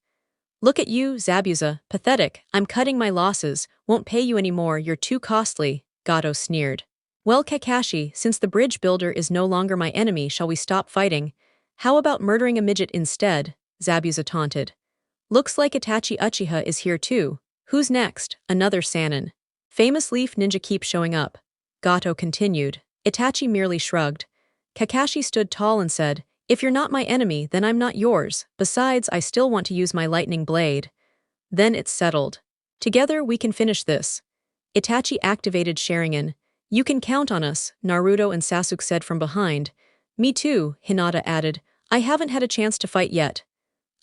"Look at you, Zabuza, pathetic, I'm cutting my losses, won't pay you anymore, you're too costly," Gato sneered. "Well, Kakashi, since the bridge builder is no longer my enemy, shall we stop fighting? How about murdering a midget instead?" Zabuza taunted. "Looks like Itachi Uchiha is here too. Who's next?" Another Sannin. "Famous leaf ninja keep showing up," Gato continued. Itachi merely shrugged. Kakashi stood tall and said, "If you're not my enemy, then I'm not yours. Besides, I still want to use my lightning blade." "Then it's settled. Together we can finish this." Itachi activated Sharingan. "You can count on us," Naruto and Sasuke said from behind. "Me too," Hinata added. "I haven't had a chance to fight yet."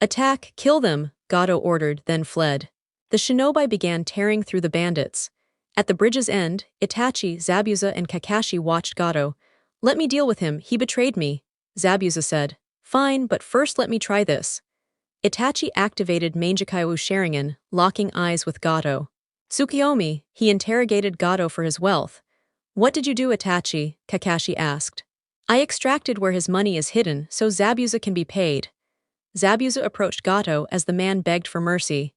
"Attack, kill them," Gato ordered, then fled. The shinobi began tearing through the bandits. At the bridge's end, Itachi, Zabuza and Kakashi watched Gato. "Let me deal with him, he betrayed me," Zabuza said. "Fine, but first let me try this." Itachi activated Mangekyo Sharingan, locking eyes with Gato. Tsukiyomi, he interrogated Gato for his wealth. What did you do, Itachi? Kakashi asked. I extracted where his money is hidden so Zabuza can be paid. Zabuza approached Gato as the man begged for mercy.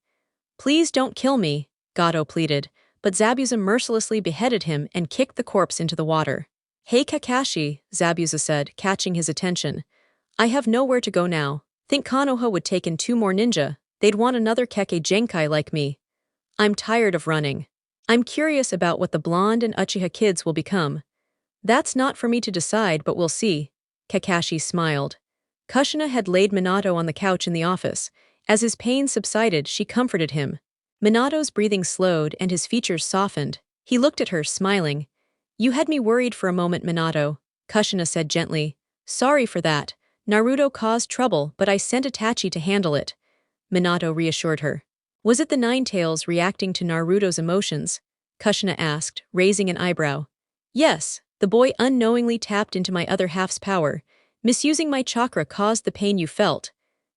Please don't kill me, Gato pleaded, but Zabuza mercilessly beheaded him and kicked the corpse into the water. Hey Kakashi, Zabuza said, catching his attention. I have nowhere to go now. Think Konoha would take in 2 more ninja, they'd want another Kekkei Genkai like me. I'm tired of running. I'm curious about what the blonde and Uchiha kids will become. That's not for me to decide, but we'll see. Kakashi smiled. Kushina had laid Minato on the couch in the office. As his pain subsided, she comforted him. Minato's breathing slowed and his features softened. He looked at her, smiling. You had me worried for a moment, Minato, Kushina said gently. Sorry for that. Naruto caused trouble, but I sent Itachi to handle it. Minato reassured her. Was it the Nine-Tails reacting to Naruto's emotions? Kushina asked, raising an eyebrow. Yes, the boy unknowingly tapped into my other half's power. Misusing my chakra caused the pain you felt.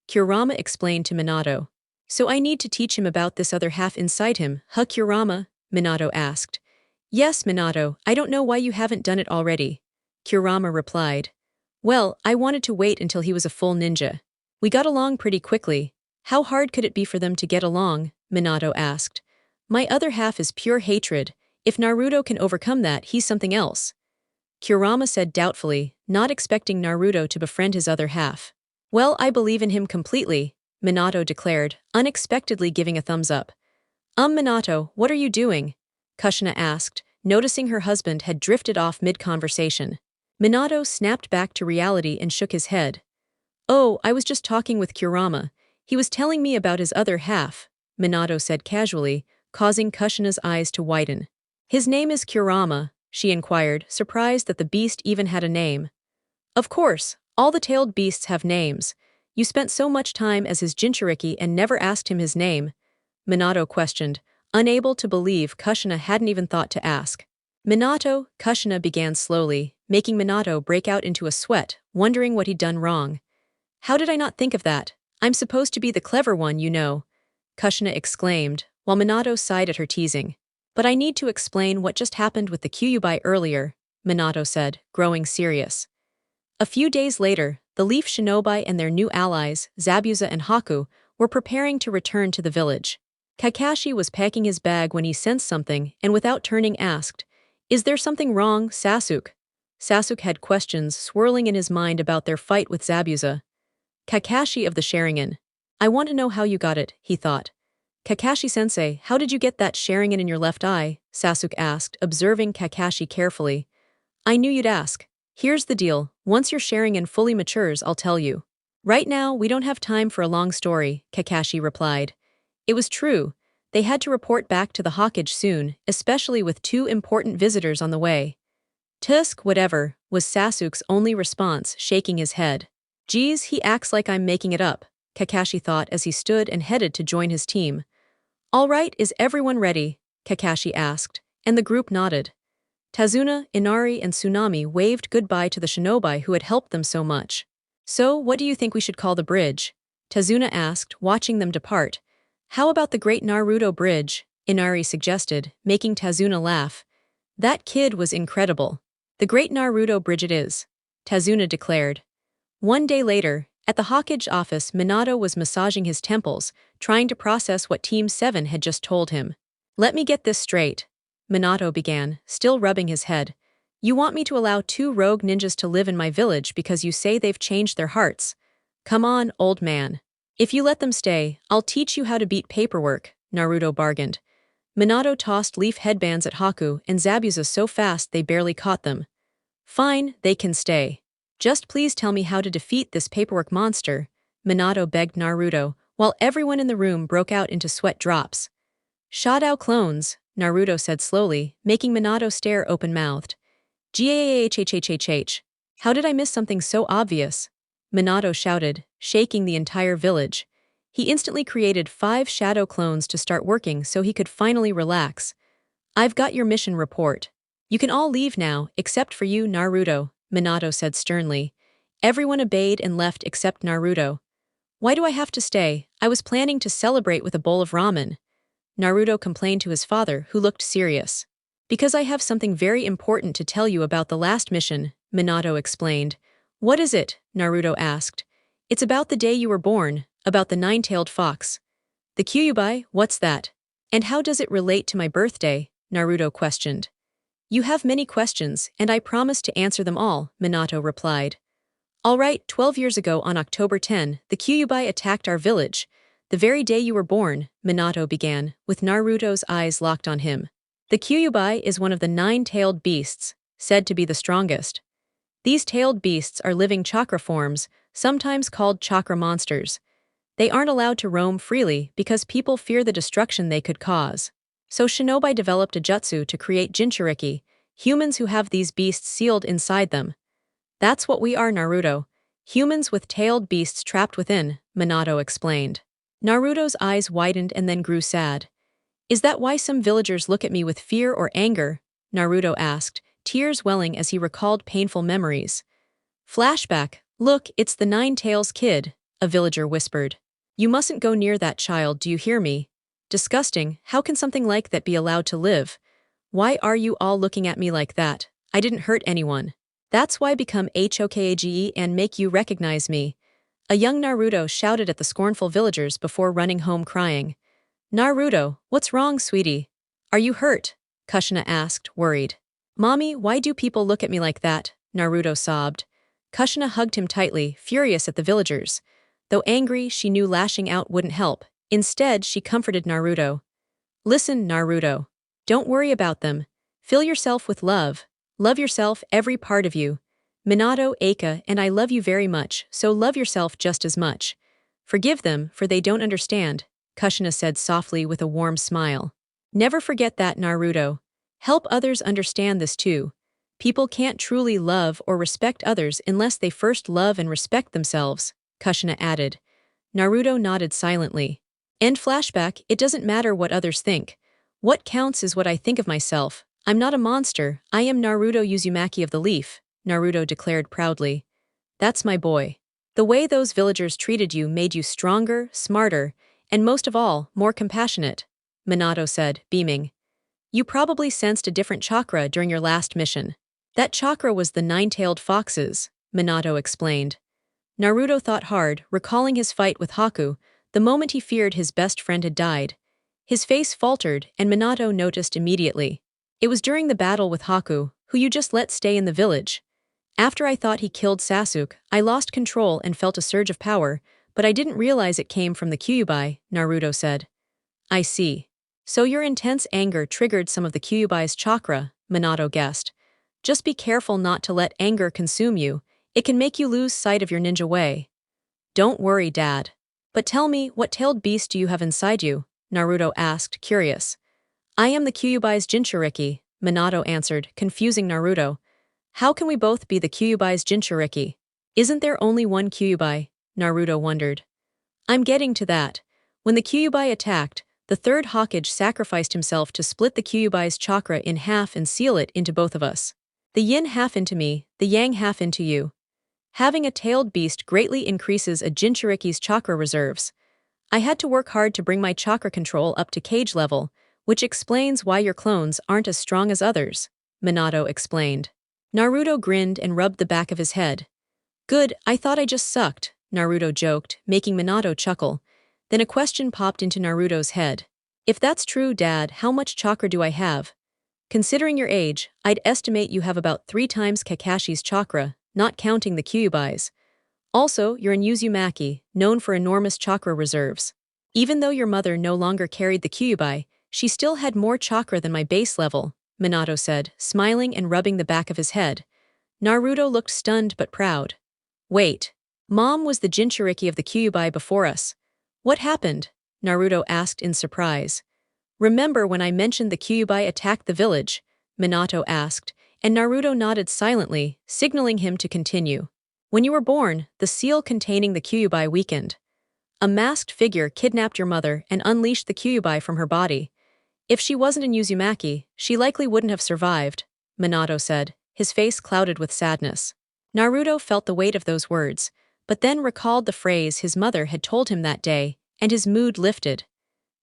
Kurama explained to Minato. So I need to teach him about this other half inside him, huh, Kurama? Minato asked. Yes, Minato, I don't know why you haven't done it already. Kurama replied. Well, I wanted to wait until he was a full ninja. We got along pretty quickly. How hard could it be for them to get along? Minato asked. My other half is pure hatred. If Naruto can overcome that, he's something else. Kurama said doubtfully, not expecting Naruto to befriend his other half. Well, I believe in him completely, Minato declared, unexpectedly giving a thumbs up. Minato, what are you doing? Kushina asked, noticing her husband had drifted off mid-conversation. Minato snapped back to reality and shook his head. Oh, I was just talking with Kurama. He was telling me about his other half, Minato said casually, causing Kushina's eyes to widen. His name is Kurama, she inquired, surprised that the beast even had a name. Of course, all the tailed beasts have names. You spent so much time as his Jinchuriki and never asked him his name, Minato questioned, unable to believe Kushina hadn't even thought to ask. Minato, Kushina began slowly, making Minato break out into a sweat, wondering what he'd done wrong. How did I not think of that? I'm supposed to be the clever one, you know, Kushina exclaimed, while Minato sighed at her teasing. But I need to explain what just happened with the Kyuubi earlier, Minato said, growing serious. A few days later, the Leaf Shinobi and their new allies, Zabuza and Haku, were preparing to return to the village. Kakashi was packing his bag when he sensed something and without turning asked, Is there something wrong, Sasuke? Sasuke had questions swirling in his mind about their fight with Zabuza. Kakashi of the Sharingan. I want to know how you got it, he thought. Kakashi-sensei, how did you get that Sharingan in your left eye? Sasuke asked, observing Kakashi carefully. I knew you'd ask. Here's the deal, once your Sharingan fully matures, I'll tell you. Right now, we don't have time for a long story, Kakashi replied. It was true. They had to report back to the Hokage soon, especially with 2 important visitors on the way. Tusk, whatever, was Sasuke's only response, shaking his head. Geez, he acts like I'm making it up, Kakashi thought as he stood and headed to join his team. All right, is everyone ready? Kakashi asked, and the group nodded. Tazuna, Inari, and Tsunami waved goodbye to the shinobi who had helped them so much. So, what do you think we should call the bridge? Tazuna asked, watching them depart. How about the Great Naruto Bridge? Inari suggested, making Tazuna laugh. That kid was incredible. The Great Naruto Bridge it is, Tazuna declared. One day later, at the Hokage office, Minato was massaging his temples, trying to process what Team 7 had just told him. Let me get this straight, Minato began, still rubbing his head. You want me to allow 2 rogue ninjas to live in my village because you say they've changed their hearts? Come on, old man. If you let them stay, I'll teach you how to beat paperwork, Naruto bargained. Minato tossed leaf headbands at Haku and Zabuza so fast they barely caught them. Fine, they can stay. Just please tell me how to defeat this paperwork monster, Minato begged Naruto, while everyone in the room broke out into sweat drops. Shadow clones, Naruto said slowly, making Minato stare open-mouthed. Gahhhhhhh. How did I miss something so obvious? Minato shouted, shaking the entire village. He instantly created 5 shadow clones to start working so he could finally relax. I've got your mission report. You can all leave now, except for you, Naruto, Minato said sternly. Everyone obeyed and left except Naruto. Why do I have to stay? I was planning to celebrate with a bowl of ramen. Naruto complained to his father, who looked serious. Because I have something very important to tell you about the last mission, Minato explained. What is it? Naruto asked. It's about the day you were born, about the nine-tailed fox. The Kyuubi, what's that? And how does it relate to my birthday? Naruto questioned. You have many questions, and I promise to answer them all, Minato replied. All right, 12 years ago on October 10, the Kyuubi attacked our village. The very day you were born, Minato began, with Naruto's eyes locked on him. The Kyuubi is one of the nine-tailed beasts, said to be the strongest. These tailed beasts are living chakra forms, sometimes called chakra monsters. They aren't allowed to roam freely because people fear the destruction they could cause. So Shinobi developed a jutsu to create Jinchuriki, humans who have these beasts sealed inside them. That's what we are, Naruto. Humans with tailed beasts trapped within, Minato explained. Naruto's eyes widened and then grew sad. Is that why some villagers look at me with fear or anger? Naruto asked, tears welling as he recalled painful memories. Flashback, look, it's the Nine-Tails kid, a villager whispered. You mustn't go near that child, do you hear me? Disgusting, how can something like that be allowed to live? Why are you all looking at me like that? I didn't hurt anyone. That's why I become Hokage and make you recognize me. A young Naruto shouted at the scornful villagers before running home crying. Naruto, what's wrong, sweetie? Are you hurt? Kushina asked, worried. Mommy, why do people look at me like that? Naruto sobbed. Kushina hugged him tightly, furious at the villagers. Though angry, she knew lashing out wouldn't help. Instead, she comforted Naruto. Listen, Naruto. Don't worry about them. Fill yourself with love. Love yourself, every part of you. Minato, Eika, and I love you very much, so love yourself just as much. Forgive them, for they don't understand, Kushina said softly with a warm smile. Never forget that, Naruto. Help others understand this too. People can't truly love or respect others unless they first love and respect themselves, Kushina added. Naruto nodded silently. End flashback, it doesn't matter what others think. What counts is what I think of myself. I'm not a monster, I am Naruto Uzumaki of the Leaf, Naruto declared proudly. That's my boy. The way those villagers treated you made you stronger, smarter, and most of all, more compassionate, Minato said, beaming. You probably sensed a different chakra during your last mission. That chakra was the nine-tailed fox's, Minato explained. Naruto thought hard, recalling his fight with Haku, the moment he feared his best friend had died. His face faltered, and Minato noticed immediately. It was during the battle with Haku, who you just let stay in the village. After I thought he killed Sasuke, I lost control and felt a surge of power, but I didn't realize it came from the Kyuubi, Naruto said. I see. So your intense anger triggered some of the Kyuubi's chakra, Minato guessed. Just be careful not to let anger consume you. It can make you lose sight of your ninja way. Don't worry, Dad. But tell me, what tailed beast do you have inside you? Naruto asked, curious. I am the Kyuubi's Jinchuriki, Minato answered, confusing Naruto. How can we both be the Kyuubi's Jinchuriki? Isn't there only one Kyuubi? Naruto wondered. I'm getting to that. When the Kyuubi attacked, the third Hokage sacrificed himself to split the Kyuubi's chakra in half and seal it into both of us. The yin half into me, the yang half into you. Having a tailed beast greatly increases a Jinchuriki's chakra reserves. I had to work hard to bring my chakra control up to cage level, which explains why your clones aren't as strong as others, Minato explained. Naruto grinned and rubbed the back of his head. Good, I thought I just sucked, Naruto joked, making Minato chuckle. Then a question popped into Naruto's head. If that's true, Dad, how much chakra do I have? Considering your age, I'd estimate you have about 3 times Kakashi's chakra, not counting the Kyuubi's. Also, you're an Uzumaki, known for enormous chakra reserves. Even though your mother no longer carried the Kyuubi, she still had more chakra than my base level, Minato said, smiling and rubbing the back of his head. Naruto looked stunned but proud. Wait. Mom was the Jinchuriki of the Kyuubi before us. What happened? Naruto asked in surprise. Remember when I mentioned the Kyuubi attacked the village? Minato asked, and Naruto nodded silently, signaling him to continue. When you were born, the seal containing the Kyuubi weakened. A masked figure kidnapped your mother and unleashed the Kyuubi from her body. If she wasn't an Uzumaki, she likely wouldn't have survived, Minato said, his face clouded with sadness. Naruto felt the weight of those words, but then recalled the phrase his mother had told him that day, and his mood lifted.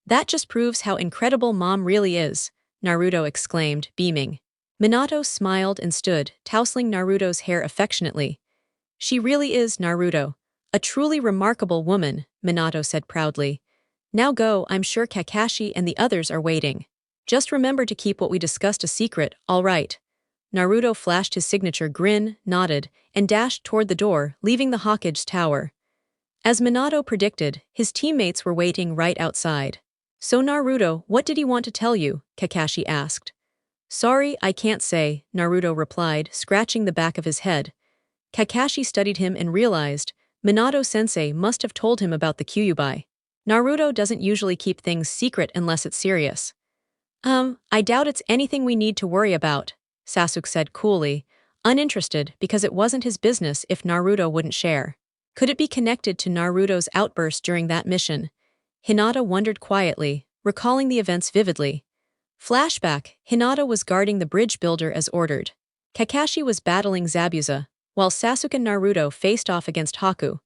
That just proves how incredible Mom really is, Naruto exclaimed, beaming. Minato smiled and stood, tousling Naruto's hair affectionately. She really is, Naruto. A truly remarkable woman, Minato said proudly. Now go, I'm sure Kakashi and the others are waiting. Just remember to keep what we discussed a secret, all right? Naruto flashed his signature grin, nodded, and dashed toward the door, leaving the Hokage's tower. As Minato predicted, his teammates were waiting right outside. So Naruto, what did he want to tell you? Kakashi asked. Sorry, I can't say, Naruto replied, scratching the back of his head. Kakashi studied him and realized, Minato-sensei must have told him about the Kyuubi. Naruto doesn't usually keep things secret unless it's serious. I doubt it's anything we need to worry about, Sasuke said coolly, uninterested because it wasn't his business if Naruto wouldn't share. Could it be connected to Naruto's outburst during that mission? Hinata wondered quietly, recalling the events vividly. Flashback, Hinata was guarding the bridge builder as ordered. Kakashi was battling Zabuza, while Sasuke and Naruto faced off against Haku.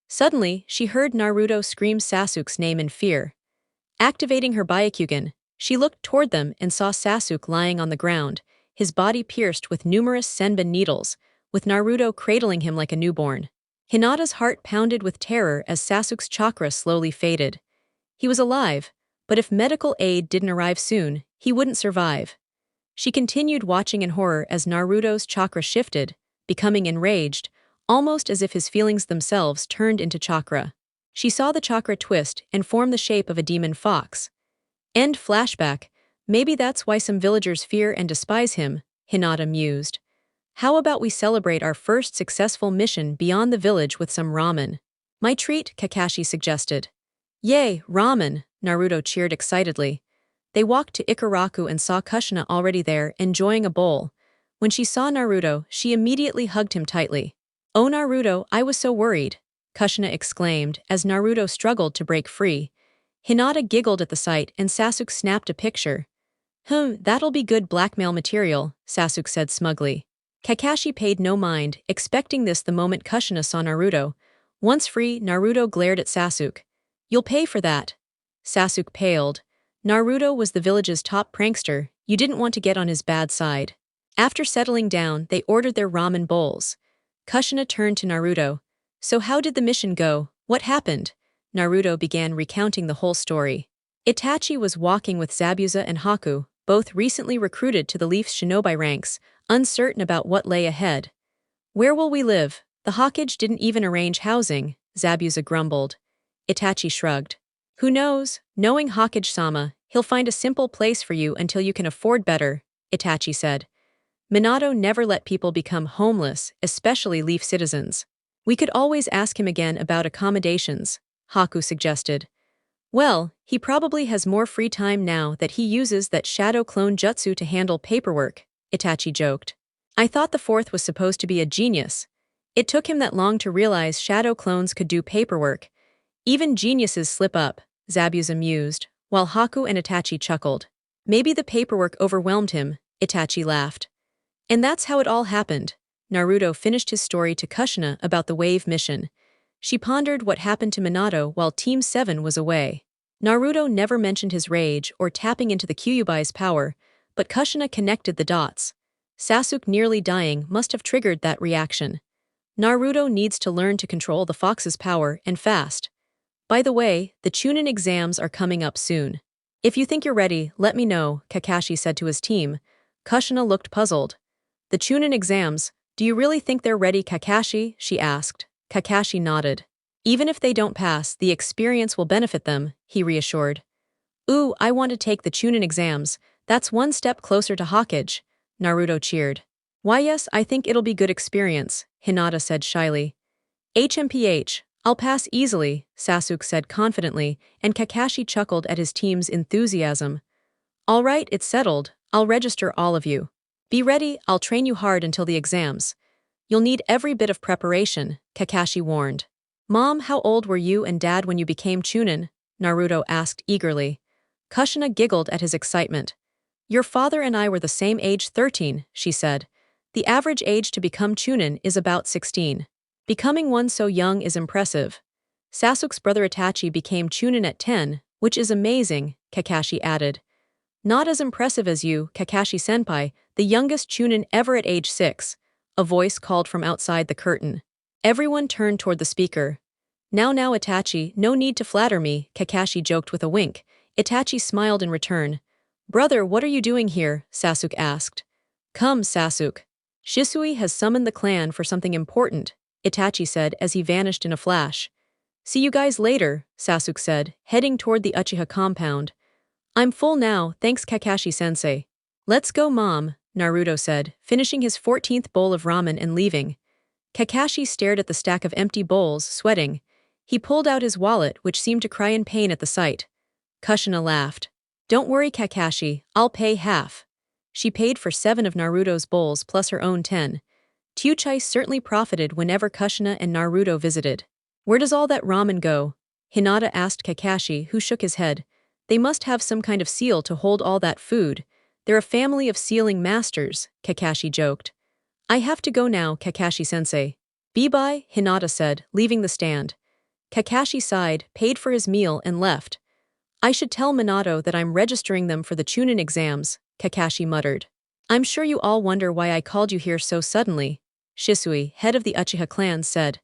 Suddenly, she heard Naruto scream Sasuke's name in fear. Activating her Byakugan, she looked toward them and saw Sasuke lying on the ground, his body pierced with numerous senbon needles, with Naruto cradling him like a newborn. Hinata's heart pounded with terror as Sasuke's chakra slowly faded. He was alive, but if medical aid didn't arrive soon, he wouldn't survive. She continued watching in horror as Naruto's chakra shifted, becoming enraged, almost as if his feelings themselves turned into chakra. She saw the chakra twist and form the shape of a demon fox. End flashback. Maybe that's why some villagers fear and despise him, Hinata mused. How about we celebrate our first successful mission beyond the village with some ramen? My treat, Kakashi suggested. Yay, ramen, Naruto cheered excitedly. They walked to Ikaraku and saw Kushina already there, enjoying a bowl. When she saw Naruto, she immediately hugged him tightly. Oh Naruto, I was so worried, Kushina exclaimed as Naruto struggled to break free. Hinata giggled at the sight and Sasuke snapped a picture. That'll be good blackmail material, Sasuke said smugly. Kakashi paid no mind, expecting this the moment Kushina saw Naruto. Once free, Naruto glared at Sasuke. You'll pay for that. Sasuke paled. Naruto was the village's top prankster, you didn't want to get on his bad side. After settling down, they ordered their ramen bowls. Kushina turned to Naruto. So how did the mission go? What happened? Naruto began recounting the whole story. Itachi was walking with Zabuza and Haku, both recently recruited to the Leaf's shinobi ranks, uncertain about what lay ahead. Where will we live? The Hokage didn't even arrange housing, Zabuza grumbled. Itachi shrugged. Who knows? Knowing Hokage-sama, he'll find a simple place for you until you can afford better, Itachi said. Minato never let people become homeless, especially Leaf citizens. We could always ask him again about accommodations, Haku suggested. Well, he probably has more free time now that he uses that shadow clone jutsu to handle paperwork, Itachi joked. I thought the fourth was supposed to be a genius. It took him that long to realize shadow clones could do paperwork. Even geniuses slip up, Zabuza mused, while Haku and Itachi chuckled. Maybe the paperwork overwhelmed him, Itachi laughed. And that's how it all happened. Naruto finished his story to Kushina about the wave mission. She pondered what happened to Minato while Team 7 was away. Naruto never mentioned his rage or tapping into the Kyuubi's power, but Kushina connected the dots. Sasuke nearly dying must have triggered that reaction. Naruto needs to learn to control the fox's power, and fast. By the way, the Chunin exams are coming up soon. If you think you're ready, let me know, Kakashi said to his team. Kushina looked puzzled. The Chunin exams, do you really think they're ready, Kakashi? She asked. Kakashi nodded. Even if they don't pass, the experience will benefit them, he reassured. Ooh, I want to take the Chunin exams. That's one step closer to Hokage, Naruto cheered. Why yes, I think it'll be good experience, Hinata said shyly. HMPH, I'll pass easily, Sasuke said confidently, and Kakashi chuckled at his team's enthusiasm. All right, it's settled. I'll register all of you. Be ready, I'll train you hard until the exams. You'll need every bit of preparation, Kakashi warned. Mom, how old were you and Dad when you became Chunin? Naruto asked eagerly. Kushina giggled at his excitement. Your father and I were the same age, 13, she said. The average age to become Chunin is about 16. Becoming one so young is impressive. Sasuke's brother Itachi became Chunin at 10, which is amazing, Kakashi added. Not as impressive as you, Kakashi-senpai, the youngest Chunin ever at age 6, a voice called from outside the curtain. Everyone turned toward the speaker. Now Itachi, no need to flatter me, Kakashi joked with a wink. Itachi smiled in return. Brother, what are you doing here? Sasuke asked. Come, Sasuke. Shisui has summoned the clan for something important, Itachi said as he vanished in a flash. See you guys later, Sasuke said, heading toward the Uchiha compound. I'm full now, thanks Kakashi-sensei. Let's go, Mom, Naruto said, finishing his 14th bowl of ramen and leaving. Kakashi stared at the stack of empty bowls, sweating. He pulled out his wallet, which seemed to cry in pain at the sight. Kushina laughed. Don't worry, Kakashi, I'll pay half. She paid for 7 of Naruto's bowls plus her own 10. Chuchai certainly profited whenever Kushina and Naruto visited. Where does all that ramen go? Hinata asked Kakashi, who shook his head. They must have some kind of seal to hold all that food. They're a family of sealing masters, Kakashi joked. I have to go now, Kakashi-sensei. Bye-bye, Hinata said, leaving the stand. Kakashi sighed, paid for his meal, and left. I should tell Minato that I'm registering them for the Chunin exams, Kakashi muttered. I'm sure you all wonder why I called you here so suddenly, Shisui, head of the Uchiha clan, said.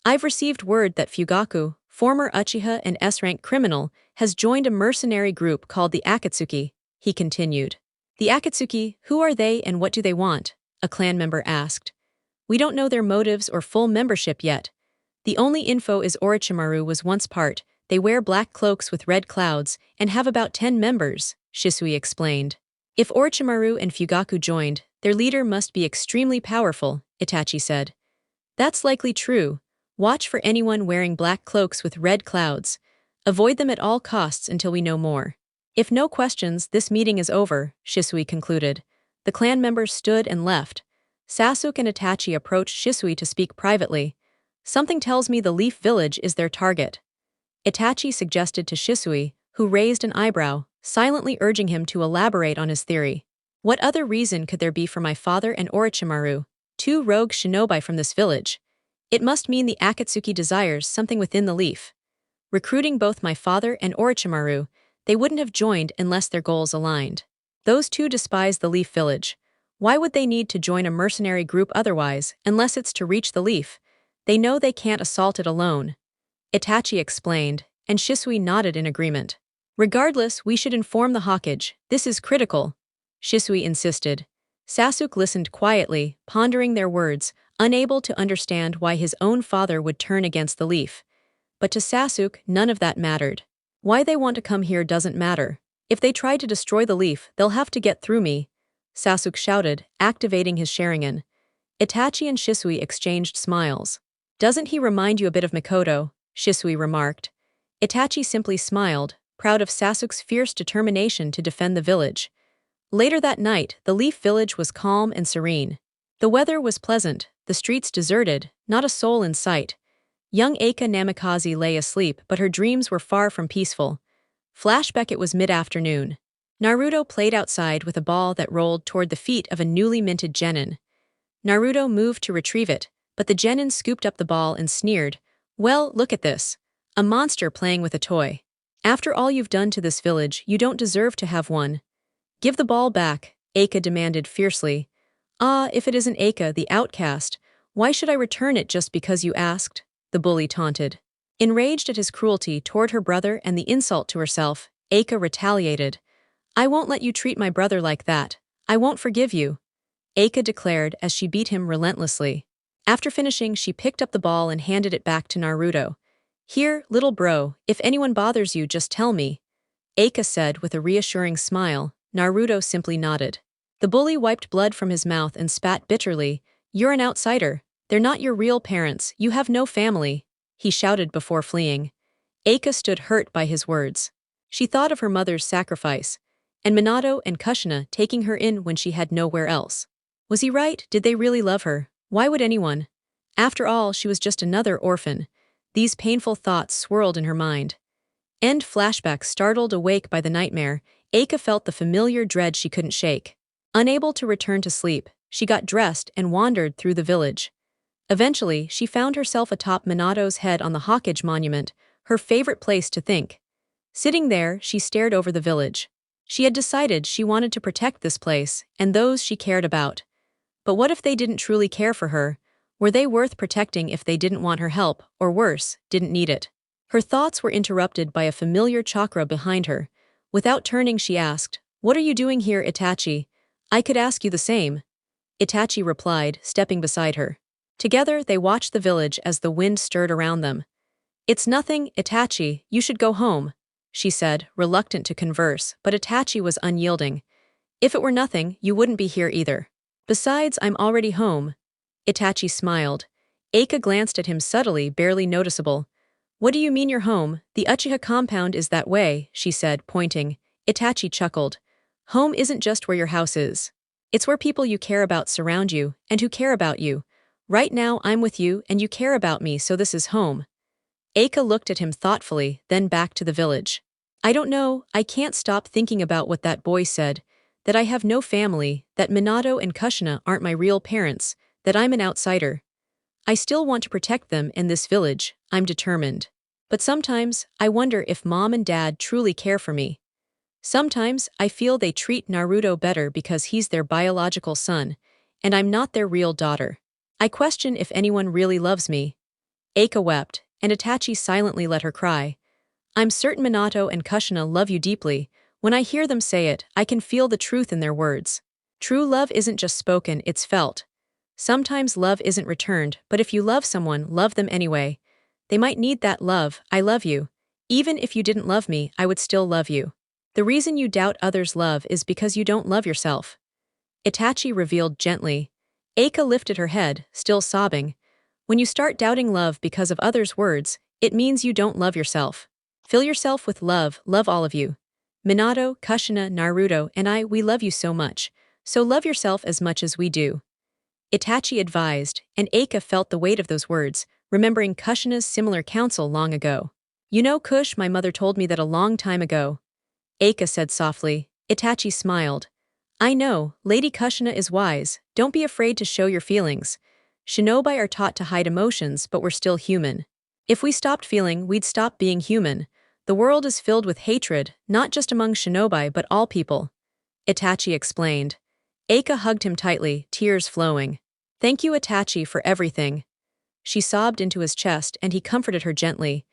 I've received word that Fugaku, former Uchiha and S-rank criminal, has joined a mercenary group called the Akatsuki, he continued. The Akatsuki, who are they and what do they want? A clan member asked. We don't know their motives or full membership yet. The only info is Orochimaru was once part. They wear black cloaks with red clouds and have about 10 members, Shisui explained. If Orochimaru and Fugaku joined, their leader must be extremely powerful, Itachi said. That's likely true. Watch for anyone wearing black cloaks with red clouds. Avoid them at all costs until we know more. If no questions, this meeting is over, Shisui concluded. The clan members stood and left. Sasuke and Itachi approached Shisui to speak privately. Something tells me the Leaf Village is their target. Itachi suggested to Shisui, who raised an eyebrow, silently urging him to elaborate on his theory. What other reason could there be for my father and Orochimaru, 2 rogue shinobi from this village? It must mean the Akatsuki desires something within the leaf. Recruiting both my father and Orochimaru, they wouldn't have joined unless their goals aligned. Those 2 despise the Leaf Village. Why would they need to join a mercenary group otherwise, unless it's to reach the leaf? They know they can't assault it alone. Itachi explained, and Shisui nodded in agreement. Regardless, we should inform the Hokage. This is critical, Shisui insisted. Sasuke listened quietly, pondering their words, unable to understand why his own father would turn against the leaf. But to Sasuke, none of that mattered. Why they want to come here doesn't matter. If they try to destroy the leaf, they'll have to get through me, Sasuke shouted, activating his Sharingan. Itachi and Shisui exchanged smiles. Doesn't he remind you a bit of Mikoto? Shisui remarked. Itachi simply smiled, proud of Sasuke's fierce determination to defend the village. Later that night, the Leaf Village was calm and serene. The weather was pleasant, the streets deserted, not a soul in sight. Young Eika Namikaze lay asleep, but her dreams were far from peaceful. Flashback: it was mid-afternoon. Naruto played outside with a ball that rolled toward the feet of a newly minted genin. Naruto moved to retrieve it, but the genin scooped up the ball and sneered, "Well, look at this. A monster playing with a toy. After all you've done to this village, you don't deserve to have one." "Give the ball back," Eika demanded fiercely. "Ah, if it isn't Eika, the outcast, why should I return it just because you asked?" the bully taunted. Enraged at his cruelty toward her brother and the insult to herself, Eika retaliated. "I won't let you treat my brother like that. I won't forgive you," Eika declared as she beat him relentlessly. After finishing, she picked up the ball and handed it back to Naruto. "Here, little bro, if anyone bothers you, just tell me," Eika said with a reassuring smile. Naruto simply nodded. The bully wiped blood from his mouth and spat bitterly. "You're an outsider. They're not your real parents, you have no family," he shouted before fleeing. Eika stood hurt by his words. She thought of her mother's sacrifice, and Minato and Kushina taking her in when she had nowhere else. Was he right? Did they really love her? Why would anyone? After all, she was just another orphan. These painful thoughts swirled in her mind. End flashback. Startled awake by the nightmare, Eika felt the familiar dread she couldn't shake. Unable to return to sleep, she got dressed and wandered through the village. Eventually, she found herself atop Minato's head on the Hokage monument, her favorite place to think. Sitting there, she stared over the village. She had decided she wanted to protect this place and those she cared about. But what if they didn't truly care for her? Were they worth protecting if they didn't want her help, or worse, didn't need it? Her thoughts were interrupted by a familiar chakra behind her. Without turning, she asked, "What are you doing here, Itachi? I could ask you the same." Itachi replied, stepping beside her. Together, they watched the village as the wind stirred around them. "It's nothing, Itachi, you should go home," she said, reluctant to converse, but Itachi was unyielding. "If it were nothing, you wouldn't be here either. Besides, I'm already home." Itachi smiled. Eika glanced at him subtly, barely noticeable. "What do you mean you're home? The Uchiha compound is that way," she said, pointing. Itachi chuckled. "Home isn't just where your house is. It's where people you care about surround you, and who care about you. Right now I'm with you and you care about me, so this is home." Eika looked at him thoughtfully, then back to the village. "I don't know, I can't stop thinking about what that boy said, that I have no family, that Minato and Kushina aren't my real parents, that I'm an outsider. I still want to protect them in this village, I'm determined. But sometimes, I wonder if Mom and Dad truly care for me. Sometimes, I feel they treat Naruto better because he's their biological son, and I'm not their real daughter. I question if anyone really loves me." Eika wept, and Itachi silently let her cry. "I'm certain Minato and Kushina love you deeply. When I hear them say it, I can feel the truth in their words. True love isn't just spoken, it's felt. Sometimes love isn't returned, but if you love someone, love them anyway. They might need that love, I love you. Even if you didn't love me, I would still love you. The reason you doubt others' love is because you don't love yourself." Itachi revealed gently. Eika lifted her head, still sobbing. "When you start doubting love because of others' words, it means you don't love yourself. Fill yourself with love, love all of you. Minato, Kushina, Naruto, and we love you so much. So love yourself as much as we do." Itachi advised, and Eika felt the weight of those words, remembering Kushina's similar counsel long ago. "You know, Kush, my mother told me that a long time ago." Eika said softly. Itachi smiled. "I know, Lady Kushina is wise, don't be afraid to show your feelings. Shinobi are taught to hide emotions, but we're still human. If we stopped feeling, we'd stop being human. The world is filled with hatred, not just among shinobi but all people." Itachi explained. Eika hugged him tightly, tears flowing. "Thank you, Itachi, for everything." She sobbed into his chest and he comforted her gently.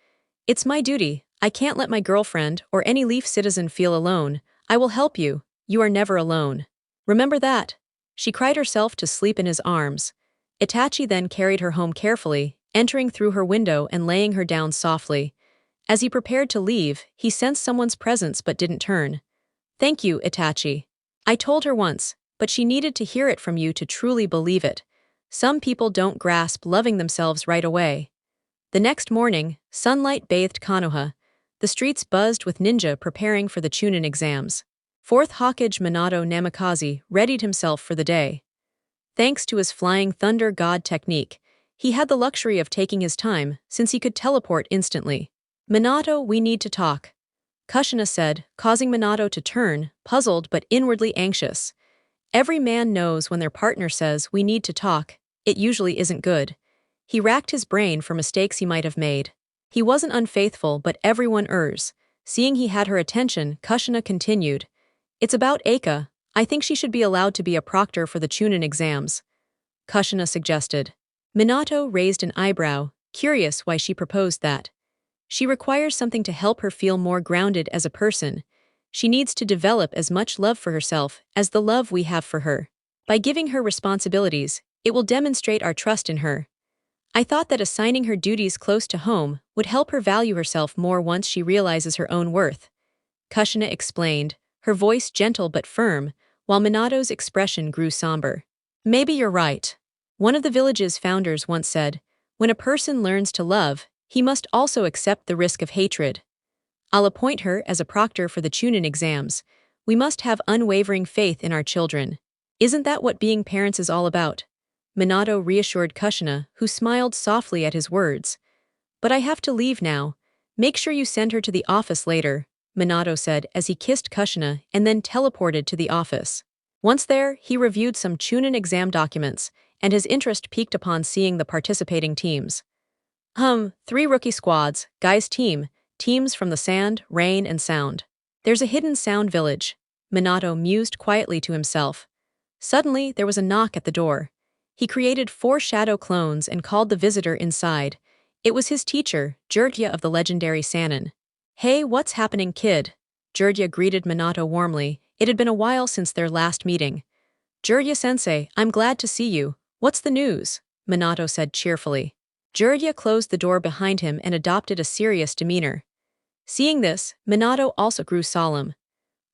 "It's my duty. I can't let my girlfriend or any Leaf citizen feel alone. I will help you. You are never alone. Remember that." She cried herself to sleep in his arms. Itachi then carried her home carefully, entering through her window and laying her down softly. As he prepared to leave, he sensed someone's presence but didn't turn. "Thank you, Itachi. I told her once, but she needed to hear it from you to truly believe it. Some people don't grasp loving themselves right away." The next morning, sunlight bathed Konoha. The streets buzzed with ninja preparing for the Chunin exams. Fourth Hokage Minato Namikaze readied himself for the day. Thanks to his flying thunder god technique, he had the luxury of taking his time since he could teleport instantly. "Minato, we need to talk," Kushina said, causing Minato to turn, puzzled but inwardly anxious. Every man knows when their partner says, "We need to talk," it usually isn't good. He racked his brain for mistakes he might have made. He wasn't unfaithful, but everyone errs. Seeing he had her attention, Kushina continued. "It's about Eika. I think she should be allowed to be a proctor for the Chunin exams," Kushina suggested. Minato raised an eyebrow, curious why she proposed that. "She requires something to help her feel more grounded as a person. She needs to develop as much love for herself as the love we have for her. By giving her responsibilities, it will demonstrate our trust in her. I thought that assigning her duties close to home would help her value herself more once she realizes her own worth," Kushina explained, her voice gentle but firm, while Minato's expression grew somber. "Maybe you're right. One of the village's founders once said, when a person learns to love, he must also accept the risk of hatred. I'll appoint her as a proctor for the Chunin exams. We must have unwavering faith in our children. Isn't that what being parents is all about?" Minato reassured Kushina, who smiled softly at his words. "But I have to leave now. Make sure you send her to the office later," Minato said as he kissed Kushina and then teleported to the office. Once there, he reviewed some Chunin exam documents and his interest peaked upon seeing the participating teams. 3 rookie squads, guys teams from the sand, rain, and sound. There's a hidden sound village, Minato mused quietly to himself. Suddenly, there was a knock at the door. He created 4 shadow clones and called the visitor inside. It was his teacher, Jiraiya of the legendary Sannin. "Hey, what's happening, kid?" Jiraiya greeted Minato warmly. It had been a while since their last meeting. "Jiraiya-sensei, I'm glad to see you. What's the news?" Minato said cheerfully. Jiraiya closed the door behind him and adopted a serious demeanor. Seeing this, Minato also grew solemn.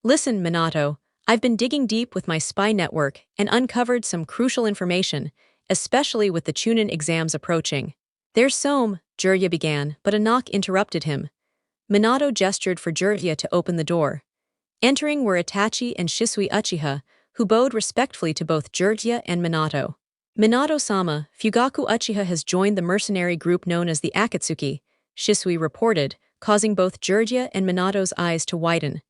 "Listen, Minato, I've been digging deep with my spy network and uncovered some crucial information, especially with the Chunin exams approaching." "There's some," Jiraiya began, but a knock interrupted him. Minato gestured for Jiraiya to open the door. Entering were Itachi and Shisui Uchiha, who bowed respectfully to both Jiraiya and Minato. "Minato-sama, Fugaku Uchiha has joined the mercenary group known as the Akatsuki," Shisui reported, causing both Jiraiya and Minato's eyes to widen.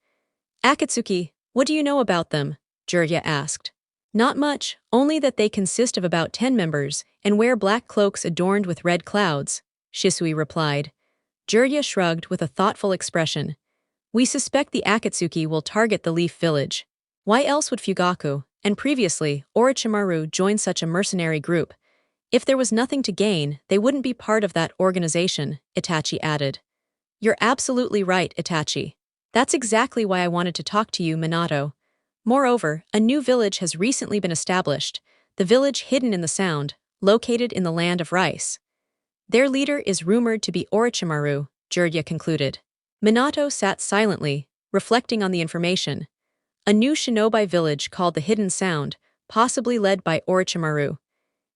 "Akatsuki, what do you know about them?" Jiraiya asked. "Not much, only that they consist of about 10 members and wear black cloaks adorned with red clouds," Shisui replied. Jiraiya shrugged with a thoughtful expression. "We suspect the Akatsuki will target the Leaf Village. Why else would Fugaku, and previously Orochimaru, join such a mercenary group? If there was nothing to gain, they wouldn't be part of that organization," Itachi added. "You're absolutely right, Itachi. That's exactly why I wanted to talk to you, Minato. Moreover, a new village has recently been established, the village hidden in the Sound, located in the land of rice. Their leader is rumored to be Orochimaru," Jiraiya concluded. Minato sat silently, reflecting on the information. A new shinobi village called the Hidden Sound, possibly led by Orochimaru.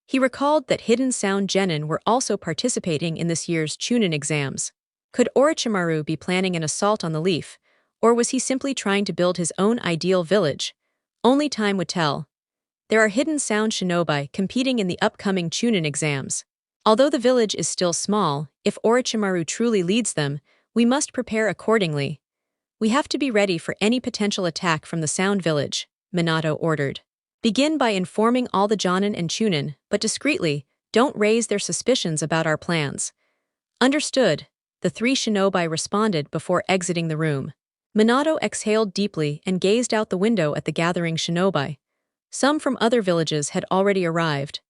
He recalled that Hidden Sound genin were also participating in this year's Chunin exams. Could Orochimaru be planning an assault on the Leaf, or was he simply trying to build his own ideal village? Only time would tell. There are Hidden Sound shinobi competing in the upcoming Chunin exams. Although the village is still small, if Orochimaru truly leads them, we must prepare accordingly. "We have to be ready for any potential attack from the Sound Village," Minato ordered. "Begin by informing all the Jonin and Chunin, but discreetly, don't raise their suspicions about our plans." "Understood," the 3 shinobi responded before exiting the room. Minato exhaled deeply and gazed out the window at the gathering shinobi. Some from other villages had already arrived.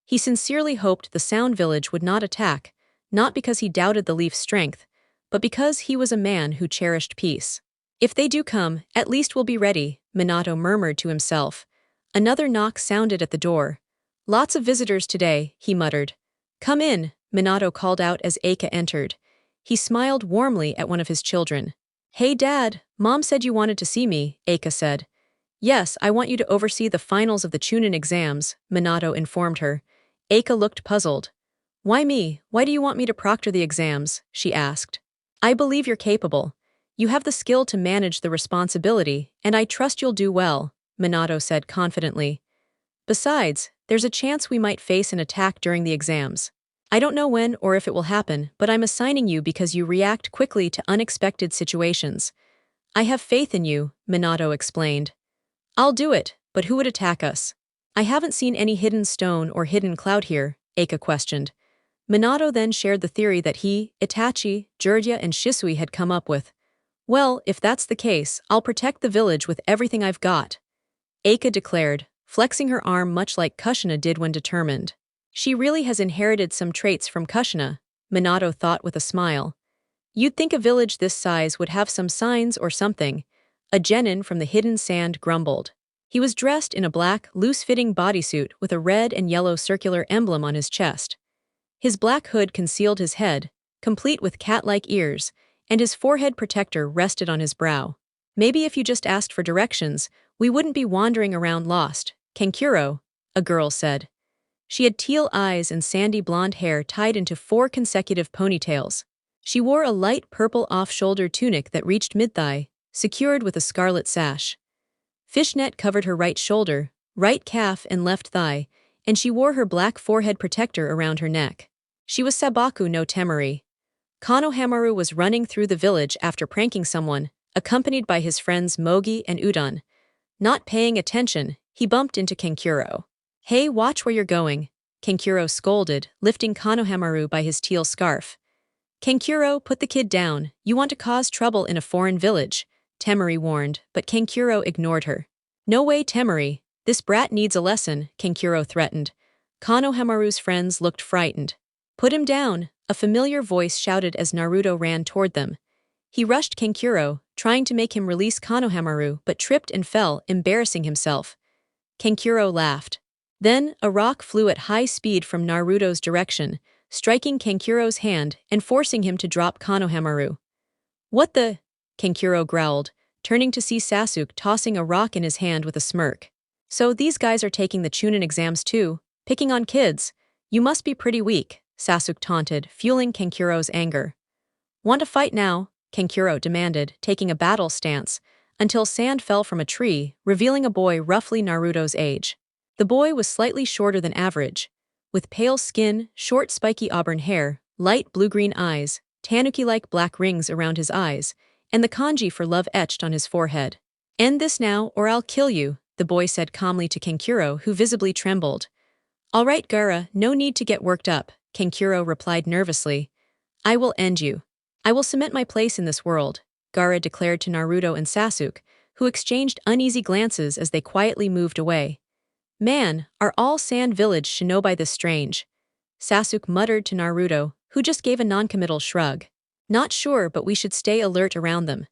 He sincerely hoped the Sound Village would not attack, not because he doubted the Leaf's strength, but because he was a man who cherished peace. "If they do come, at least we'll be ready," Minato murmured to himself. Another knock sounded at the door. "Lots of visitors today," he muttered. "Come in," Minato called out as Eika entered. He smiled warmly at one of his children. "Hey Dad, Mom said you wanted to see me," Eika said. "Yes, I want you to oversee the finals of the Chunin exams," Minato informed her. Eika looked puzzled. "Why me? Why do you want me to proctor the exams?" she asked. "I believe you're capable. You have the skill to manage the responsibility, and I trust you'll do well," Minato said confidently. "Besides, there's a chance we might face an attack during the exams. I don't know when or if it will happen, but I'm assigning you because you react quickly to unexpected situations. I have faith in you," Minato explained. "I'll do it, but who would attack us?" "I haven't seen any hidden stone or hidden cloud here," Eika questioned. Minato then shared the theory that he, Itachi, Jiraiya, and Shisui had come up with. "Well, if that's the case, I'll protect the village with everything I've got," Eika declared, flexing her arm much like Kushina did when determined. "She really has inherited some traits from Kushina," Minato thought with a smile. "You'd think a village this size would have some signs or something," a genin from the Hidden Sand grumbled. He was dressed in a black, loose-fitting bodysuit with a red and yellow circular emblem on his chest. His black hood concealed his head, complete with cat-like ears, and his forehead protector rested on his brow. "Maybe if you just asked for directions, we wouldn't be wandering around lost, Kankuro," a girl said. She had teal eyes and sandy blonde hair tied into 4 consecutive ponytails. She wore a light purple off-shoulder tunic that reached mid-thigh, secured with a scarlet sash. Fishnet covered her right shoulder, right calf and left thigh, and she wore her black forehead protector around her neck. She was Sabaku no Temari. Konohamaru was running through the village after pranking someone, accompanied by his friends Mogi and Udon. Not paying attention, he bumped into Kankuro. Hey, watch where you're going, Kankuro scolded, lifting Konohamaru by his teal scarf. Kankuro, put the kid down. You want to cause trouble in a foreign village, Temari warned, but Kankuro ignored her. No way, Temari. This brat needs a lesson, Kankuro threatened. Konohamaru's friends looked frightened. Put him down, a familiar voice shouted as Naruto ran toward them. He rushed Kankuro, trying to make him release Konohamaru, but tripped and fell, embarrassing himself. Kankuro laughed. Then, a rock flew at high speed from Naruto's direction, striking Kankuro's hand and forcing him to drop Konohamaru. What the? Kankuro growled, turning to see Sasuke tossing a rock in his hand with a smirk. So these guys are taking the Chunin exams too, picking on kids. You must be pretty weak, Sasuke taunted, fueling Kankuro's anger. Want to fight now? Kankuro demanded, taking a battle stance, until sand fell from a tree, revealing a boy roughly Naruto's age. The boy was slightly shorter than average, with pale skin, short spiky auburn hair, light blue-green eyes, tanuki-like black rings around his eyes, and the kanji for love etched on his forehead. End this now or I'll kill you, the boy said calmly to Kankuro, who visibly trembled. All right, Gaara, no need to get worked up, Kankuro replied nervously. I will end you. I will cement my place in this world, Gaara declared to Naruto and Sasuke, who exchanged uneasy glances as they quietly moved away. Man, are all Sand Village shinobi this strange? Sasuke muttered to Naruto, who just gave a noncommittal shrug. Not sure, but we should stay alert around them.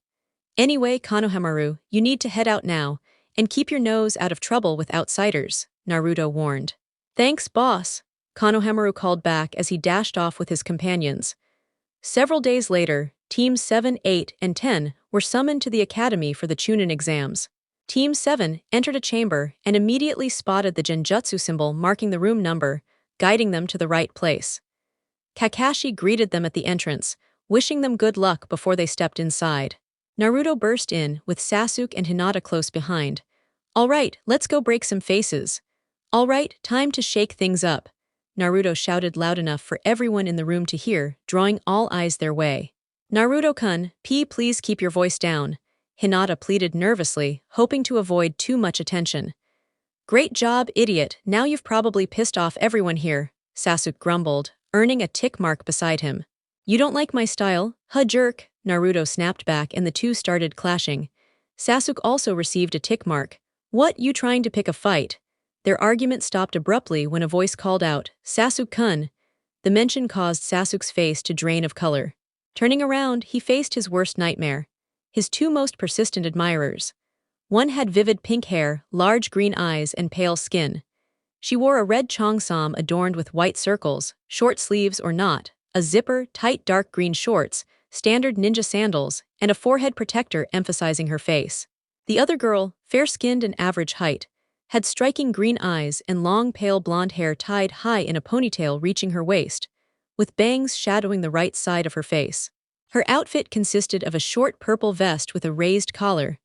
Anyway, Konohamaru, you need to head out now, and keep your nose out of trouble with outsiders, Naruto warned. Thanks, boss, Konohamaru called back as he dashed off with his companions. Several days later, Teams 7, 8, and 10 were summoned to the academy for the Chunin exams. Team 7 entered a chamber and immediately spotted the genjutsu symbol marking the room number, guiding them to the right place. Kakashi greeted them at the entrance, wishing them good luck before they stepped inside. Naruto burst in, with Sasuke and Hinata close behind. All right, let's go break some faces. All right, time to shake things up, Naruto shouted loud enough for everyone in the room to hear, drawing all eyes their way. Naruto-kun, please keep your voice down, Hinata pleaded nervously, hoping to avoid too much attention. Great job, idiot, now you've probably pissed off everyone here, Sasuke grumbled, earning a tick mark beside him. You don't like my style, huh jerk, Naruto snapped back and the two started clashing. Sasuke also received a tick mark. What, you trying to pick a fight? Their argument stopped abruptly when a voice called out, Sasuke-kun. The mention caused Sasuke's face to drain of color. Turning around, he faced his worst nightmare. His two most persistent admirers. One had vivid pink hair, large green eyes, and pale skin. She wore a red cheongsam adorned with white circles, short sleeves or not, a zipper, tight dark green shorts, standard ninja sandals, and a forehead protector emphasizing her face. The other girl, fair-skinned and average height, had striking green eyes and long pale blonde hair tied high in a ponytail reaching her waist, with bangs shadowing the right side of her face. Her outfit consisted of a short purple vest with a raised collar,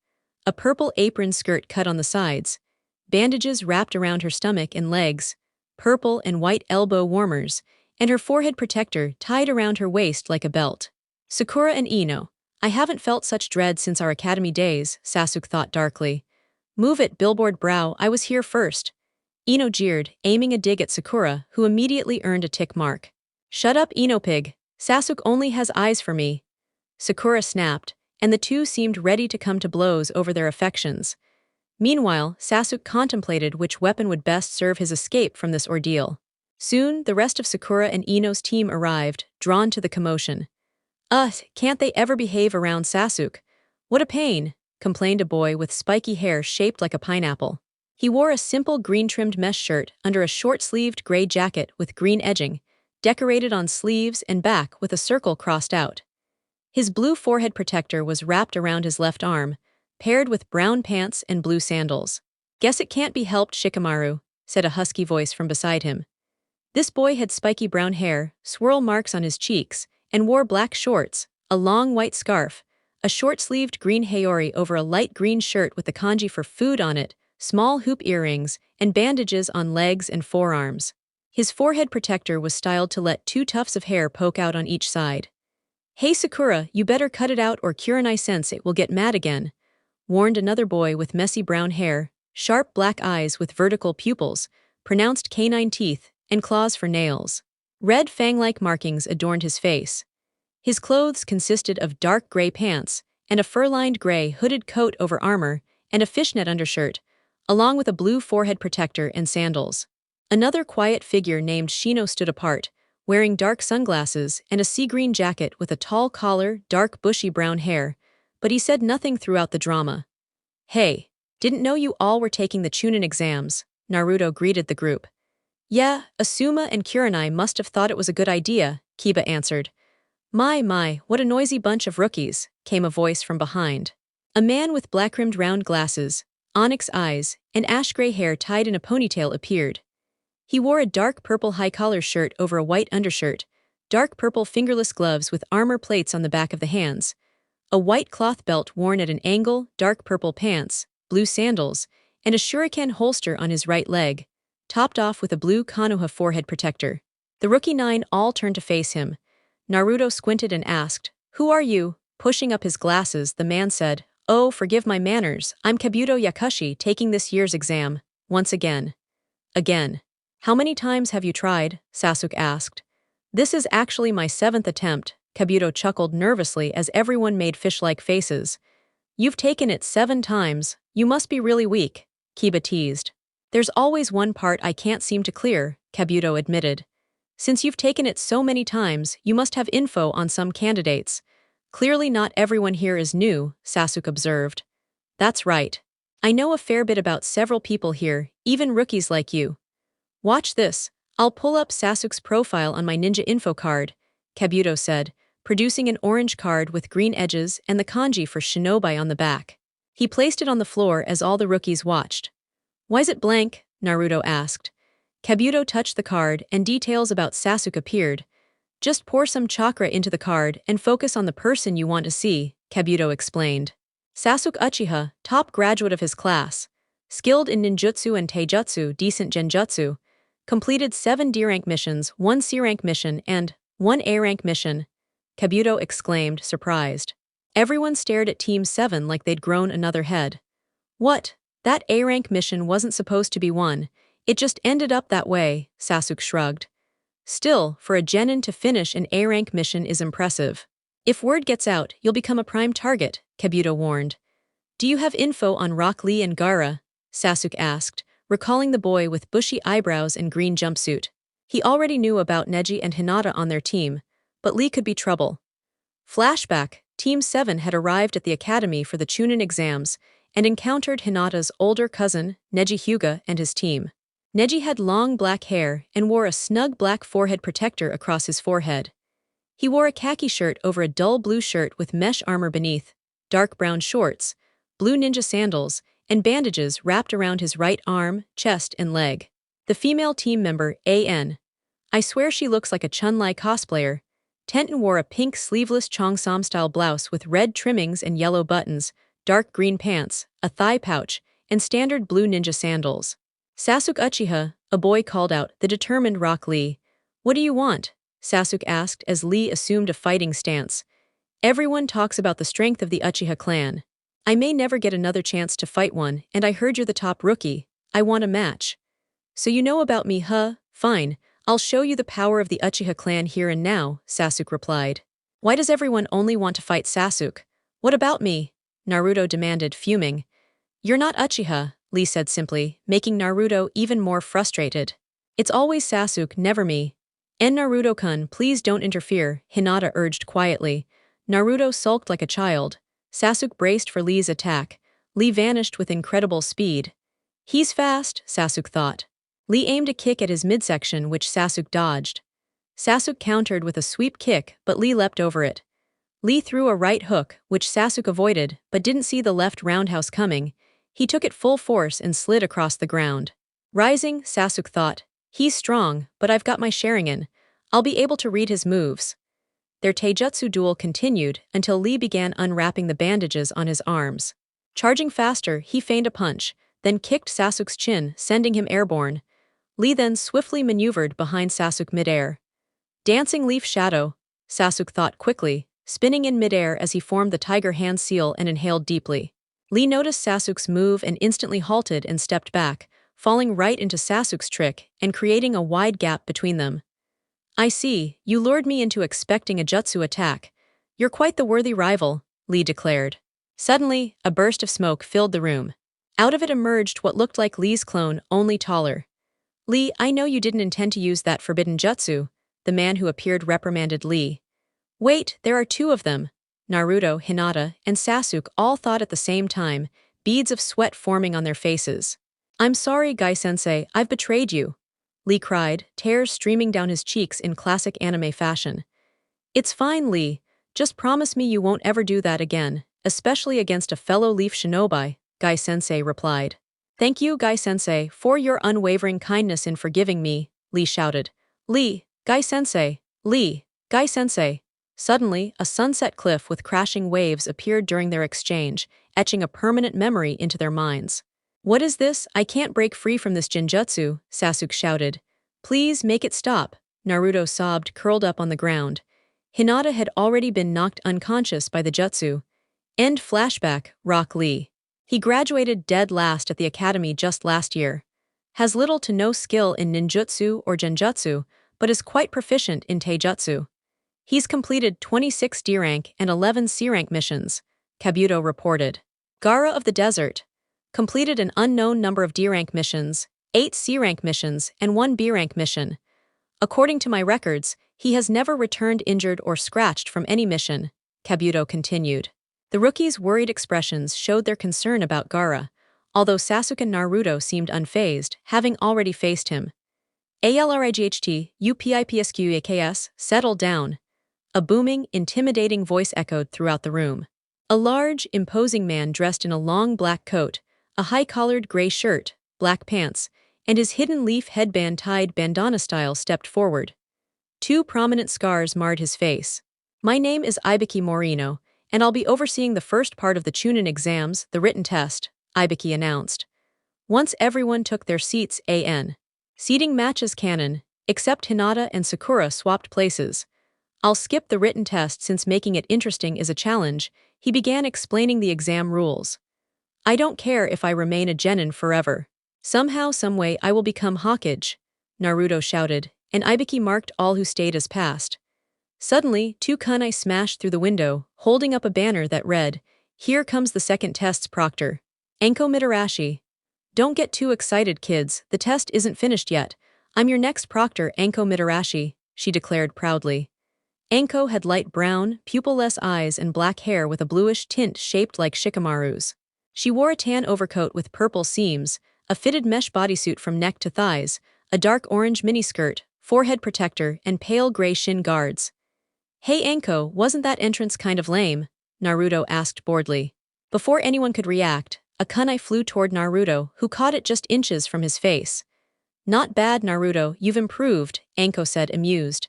a purple apron skirt cut on the sides, bandages wrapped around her stomach and legs, purple and white elbow warmers, and her forehead protector tied around her waist like a belt. Sakura and Ino. I haven't felt such dread since our academy days, Sasuke thought darkly. Move it, billboard brow, I was here first. Ino jeered, aiming a dig at Sakura, who immediately earned a tick mark. Shut up, Ino pig. Sasuke only has eyes for me. Sakura snapped, and the two seemed ready to come to blows over their affections. Meanwhile, Sasuke contemplated which weapon would best serve his escape from this ordeal. Soon, the rest of Sakura and Ino's team arrived, drawn to the commotion. Can't they ever behave around Sasuke? What a pain, complained a boy with spiky hair shaped like a pineapple. He wore a simple green-trimmed mesh shirt under a short-sleeved gray jacket with green edging, decorated on sleeves and back with a circle crossed out. His blue forehead protector was wrapped around his left arm, paired with brown pants and blue sandals. Guess it can't be helped, Shikamaru, said a husky voice from beside him. This boy had spiky brown hair, swirl marks on his cheeks, and wore black shorts, a long white scarf, a short-sleeved green haori over a light green shirt with the kanji for food on it, small hoop earrings, and bandages on legs and forearms. His forehead protector was styled to let 2 tufts of hair poke out on each side. Hey Sakura, you better cut it out or Kurenai-sensei will get mad again, warned another boy with messy brown hair, sharp black eyes with vertical pupils, pronounced canine teeth, and claws for nails. Red fang-like markings adorned his face. His clothes consisted of dark gray pants, and a fur-lined gray hooded coat over armor, and a fishnet undershirt, along with a blue forehead protector and sandals. Another quiet figure named Shino stood apart, wearing dark sunglasses and a sea-green jacket with a tall collar, dark bushy brown hair, but he said nothing throughout the drama. "Hey, didn't know you all were taking the Chunin exams," Naruto greeted the group. "Yeah, Asuma and Kurenai must have thought it was a good idea," Kiba answered. My, what a noisy bunch of rookies," came a voice from behind. A man with black-rimmed round glasses, onyx eyes, and ash-gray hair tied in a ponytail appeared. He wore a dark purple high-collar shirt over a white undershirt, dark purple fingerless gloves with armor plates on the back of the hands, a white cloth belt worn at an angle, dark purple pants, blue sandals, and a shuriken holster on his right leg, topped off with a blue Konoha forehead protector. The rookie nine all turned to face him. Naruto squinted and asked, "Who are you?" Pushing up his glasses, the man said, "Oh, forgive my manners, I'm Kabuto Yakushi taking this year's exam, once again." "Again? How many times have you tried?" Sasuke asked. "This is actually my 7th attempt," Kabuto chuckled nervously as everyone made fish-like faces. "You've taken it 7 times, you must be really weak," Kiba teased. "There's always one part I can't seem to clear," Kabuto admitted. "Since you've taken it so many times, you must have info on some candidates. Clearly not everyone here is new," Sasuke observed. "That's right. I know a fair bit about several people here, even rookies like you. Watch this, I'll pull up Sasuke's profile on my ninja info card," Kabuto said, producing an orange card with green edges and the kanji for shinobi on the back. He placed it on the floor as all the rookies watched. "Why's it blank?" Naruto asked. Kabuto touched the card and details about Sasuke appeared. "Just pour some chakra into the card and focus on the person you want to see," Kabuto explained. Sasuke Uchiha, top graduate of his class, skilled in ninjutsu and taijutsu, decent genjutsu, completed 7 D-rank missions, 1 C-rank mission, and 1 A-rank mission, Kabuto exclaimed, surprised. Everyone stared at Team 7 like they'd grown another head. "What? That A-rank mission wasn't supposed to be one. It just ended up that way," Sasuke shrugged. "Still, for a genin to finish an A-rank mission is impressive. If word gets out, you'll become a prime target," Kabuto warned. "Do you have info on Rock Lee and Gaara?" Sasuke asked, recalling the boy with bushy eyebrows and green jumpsuit. He already knew about Neji and Hinata on their team, but Lee could be trouble. Flashback, Team 7 had arrived at the academy for the Chunin exams and encountered Hinata's older cousin, Neji Hyuga, and his team. Neji had long black hair and wore a snug black forehead protector across his forehead. He wore a khaki shirt over a dull blue shirt with mesh armor beneath, dark brown shorts, blue ninja sandals, and bandages wrapped around his right arm, chest, and leg. The female team member, A.N. I swear she looks like a Chun-Li cosplayer. Tenten wore a pink sleeveless Cheongsam-style blouse with red trimmings and yellow buttons, dark green pants, a thigh pouch, and standard blue ninja sandals. Sasuke Uchiha, a boy called out, the determined Rock Lee. "What do you want?" Sasuke asked as Lee assumed a fighting stance. "Everyone talks about the strength of the Uchiha clan. I may never get another chance to fight one, and I heard you're the top rookie. I want a match." "So you know about me, huh? Fine, I'll show you the power of the Uchiha clan here and now," Sasuke replied. "Why does everyone only want to fight Sasuke? What about me?" Naruto demanded, fuming. "You're not Uchiha," Lee said simply, making Naruto even more frustrated. "It's always Sasuke, never me." "And Naruto-kun, please don't interfere," Hinata urged quietly. Naruto sulked like a child. Sasuke braced for Lee's attack. Lee vanished with incredible speed. "He's fast," Sasuke thought. Lee aimed a kick at his midsection, which Sasuke dodged. Sasuke countered with a sweep kick, but Lee leapt over it. Lee threw a right hook, which Sasuke avoided, but didn't see the left roundhouse coming. He took it full force and slid across the ground. Rising, Sasuke thought, "He's strong, but I've got my Sharingan. I'll be able to read his moves." Their taijutsu duel continued until Lee began unwrapping the bandages on his arms. Charging faster, he feigned a punch, then kicked Sasuke's chin, sending him airborne. Lee then swiftly maneuvered behind Sasuke midair. Dancing leaf shadow, Sasuke thought quickly, spinning in midair as he formed the tiger hand seal and inhaled deeply. Lee noticed Sasuke's move and instantly halted and stepped back, falling right into Sasuke's trick and creating a wide gap between them. I see, you lured me into expecting a jutsu attack. You're quite the worthy rival, Lee declared. Suddenly, a burst of smoke filled the room. Out of it emerged what looked like Lee's clone, only taller. Lee, I know you didn't intend to use that forbidden jutsu, the man who appeared reprimanded Lee. Wait, there are two of them. Naruto, Hinata, and Sasuke all thought at the same time, beads of sweat forming on their faces. I'm sorry, Guy-sensei, I've betrayed you, Lee cried, tears streaming down his cheeks in classic anime fashion. It's fine, Lee. Just promise me you won't ever do that again, especially against a fellow Leaf Shinobi, Guy-sensei replied. Thank you, Guy-sensei, for your unwavering kindness in forgiving me, Lee shouted. Lee, Guy-sensei, Lee, Guy-sensei. Suddenly, a sunset cliff with crashing waves appeared during their exchange, etching a permanent memory into their minds. What is this? I can't break free from this jinjutsu, Sasuke shouted. Please make it stop, Naruto sobbed, curled up on the ground. Hinata had already been knocked unconscious by the jutsu. End flashback, Rock Lee. He graduated dead last at the academy just last year. Has little to no skill in ninjutsu or genjutsu, but is quite proficient in taijutsu. He's completed 26 D rank and 11 C rank missions, Kabuto reported. Gaara of the Desert completed an unknown number of D rank missions, 8 C rank missions, and 1 B rank mission. According to my records, he has never returned injured or scratched from any mission, Kabuto continued. The rookie's worried expressions showed their concern about Gaara, although Sasuke and Naruto seemed unfazed, having already faced him. ALRIGHT, UPIPSQAKS, settle down. A booming, intimidating voice echoed throughout the room. A large, imposing man dressed in a long black coat, a high-collared gray shirt, black pants, and his hidden leaf headband tied bandana style stepped forward. 2 prominent scars marred his face. My name is Ibiki Morino, and I'll be overseeing the first part of the Chunin exams, the written test, Ibiki announced. Once everyone took their seats, seating matches canon, except Hinata and Sakura swapped places. I'll skip the written test since making it interesting is a challenge, he began explaining the exam rules. I don't care if I remain a genin forever. Somehow, someway I will become Hokage, Naruto shouted, and Ibiki marked all who stayed as passed. Suddenly, 2 kunai smashed through the window, holding up a banner that read, Here comes the second test's proctor. Anko Mitarashi. Don't get too excited, kids, the test isn't finished yet. I'm your next proctor, Anko Mitarashi, she declared proudly. Anko had light brown, pupil-less eyes and black hair with a bluish tint shaped like Shikamaru's. She wore a tan overcoat with purple seams, a fitted mesh bodysuit from neck to thighs, a dark orange miniskirt, forehead protector, and pale gray shin guards. Hey Anko, wasn't that entrance kind of lame? Naruto asked boredly. Before anyone could react, a kunai flew toward Naruto, who caught it just inches from his face. Not bad, Naruto, you've improved, Anko said, amused.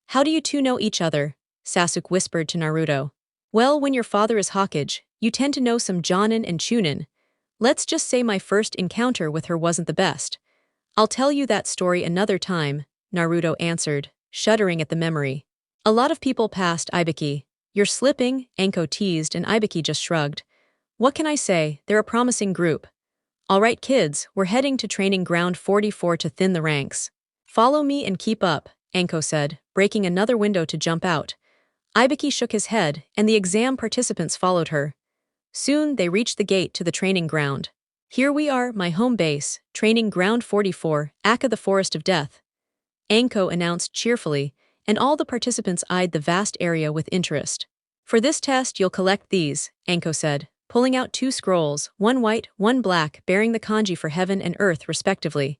How do you two know each other? Sasuke whispered to Naruto. Well, when your father is Hokage, you tend to know some Jonin and Chunin. Let's just say my first encounter with her wasn't the best. I'll tell you that story another time, Naruto answered, shuddering at the memory. A lot of people passed Ibiki. You're slipping, Anko teased, and Ibiki just shrugged. What can I say, they're a promising group. All right kids, we're heading to training ground 44 to thin the ranks. Follow me and keep up, Anko said, breaking another window to jump out. Ibiki shook his head, and the exam participants followed her. Soon they reached the gate to the training ground. Here we are, my home base, training ground 44, Aka the Forest of Death. Anko announced cheerfully, and all the participants eyed the vast area with interest. For this test you'll collect these, Anko said, pulling out 2 scrolls, one white, one black, bearing the kanji for heaven and earth respectively.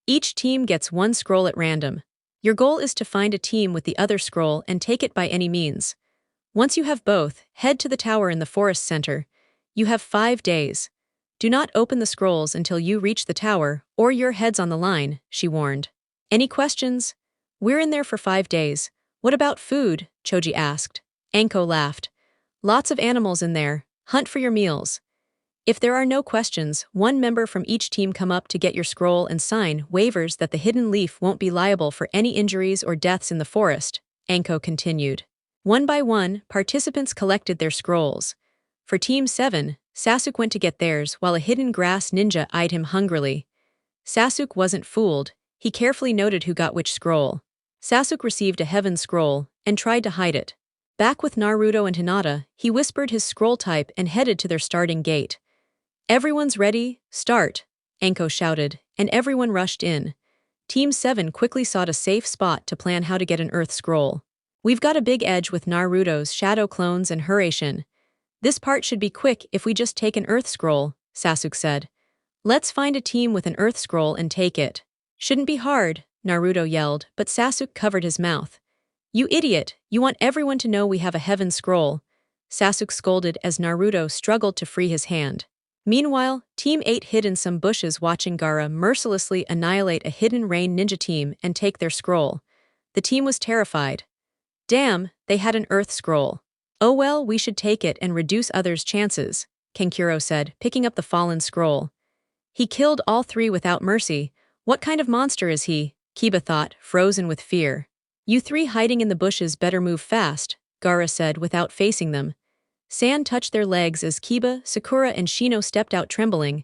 Each team gets 1 scroll at random. Your goal is to find a team with the other scroll and take it by any means. Once you have both, head to the tower in the forest center. You have 5 days. Do not open the scrolls until you reach the tower, or your head's on the line, she warned. Any questions? We're in there for 5 days. What about food? Choji asked. Anko laughed. Lots of animals in there. Hunt for your meals. If there are no questions, 1 member from each team come up to get your scroll and sign waivers that the hidden leaf won't be liable for any injuries or deaths in the forest, Anko continued. 1 by 1, participants collected their scrolls. For Team 7, Sasuke went to get theirs while a hidden grass ninja eyed him hungrily. Sasuke wasn't fooled. He carefully noted who got which scroll. Sasuke received a heaven scroll and tried to hide it. Back with Naruto and Hinata, he whispered his scroll type and headed to their starting gate. "Everyone's ready, start," Anko shouted, and everyone rushed in. Team 7 quickly sought a safe spot to plan how to get an Earth Scroll. "We've got a big edge with Naruto's shadow clones and Hiraishin. This part should be quick if we just take an Earth Scroll," Sasuke said. "Let's find a team with an Earth Scroll and take it." "Shouldn't be hard," Naruto yelled, but Sasuke covered his mouth. "You idiot, you want everyone to know we have a Heaven Scroll," Sasuke scolded as Naruto struggled to free his hand. Meanwhile, Team 8 hid in some bushes watching Gaara mercilessly annihilate a hidden rain ninja team and take their scroll. The team was terrified. Damn, they had an Earth Scroll. "Oh well, we should take it and reduce others' chances," Kankuro said, picking up the fallen scroll. "He killed all three without mercy. What kind of monster is he?" Kiba thought, frozen with fear. "You three hiding in the bushes better move fast," Gaara said without facing them. Sand touched their legs as Kiba, Sakura and Shino stepped out trembling.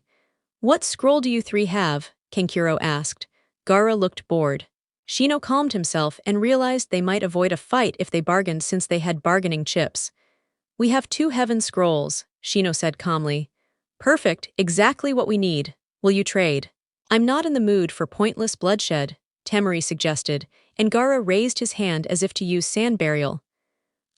"What scroll do you three have?" Kankuro asked. Gaara looked bored. Shino calmed himself and realized they might avoid a fight if they bargained since they had bargaining chips. "We have 2 heaven scrolls," Shino said calmly. "Perfect, exactly what we need. Will you trade?" "I'm not in the mood for pointless bloodshed," Temari suggested, and Gaara raised his hand as if to use sand burial.